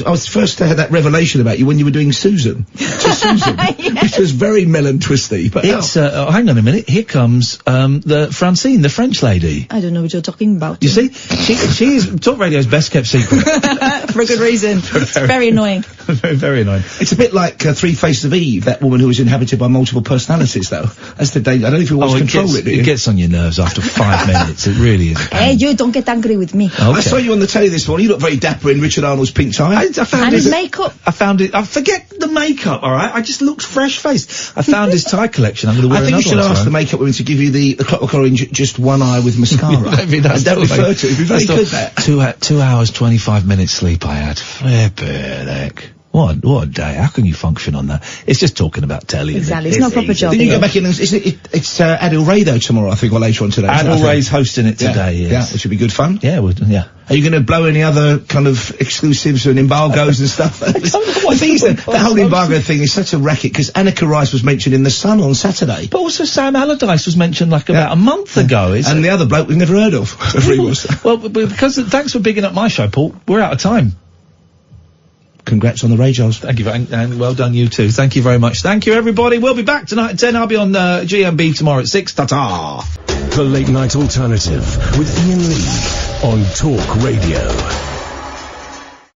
I was first had that revelation about you when you were doing Susan. Which was very melon twisty. But it's hang on a minute. Here comes the Francine, the French lady. I don't know what you're talking about. You see, she is Talk Radio's best kept secret. For a good reason. It's very annoying. Very, very annoying. It's a bit like Three Faces of Eve, that woman who was inhabited by multiple personalities, though. That's the danger. I don't know if you want to control it, do you? It gets on your nerves after 5 minutes. It really is. Hey, you don't get angry with me. Okay. I saw you on the telly this morning. You look very dapper in Richard Arnold's pink tie. I found and his makeup. I found it. I forget the makeup, alright? I just looked fresh-faced. I found his tie collection. I'm going to wear another one. I think you should ask the makeup women to give you the Clockwork Orange just one eye with mascara. Maybe that's and don't refer to it. It'd be very good, that. 2 hours, 25 minutes sleep I had. Flippin' heck. What a day. How can you function on that? It's just talking about telly. Exactly. It's not a proper job. Then you go back in and it's Adil Ray though tomorrow, I think, or later on today. Adil Ray's hosting it today, yes. Yeah, which would be good fun. Yeah, yeah. Are you going to blow any other kind of exclusives and embargoes and stuff? The thing is, the whole embargo thing is such a racket, because Annika Rice was mentioned in The Sun on Saturday. But also Sam Allardyce was mentioned about a month ago. And the other bloke we've never heard of. Well, because thanks for bigging up my show, Paul. We're out of time. Congrats on the radios. Thank you, and well done you too. Thank you very much. Thank you, everybody. We'll be back tonight at 10. I'll be on GMB tomorrow at 6. Ta-ta! The Late Night Alternative with Iain Lee on Talk Radio.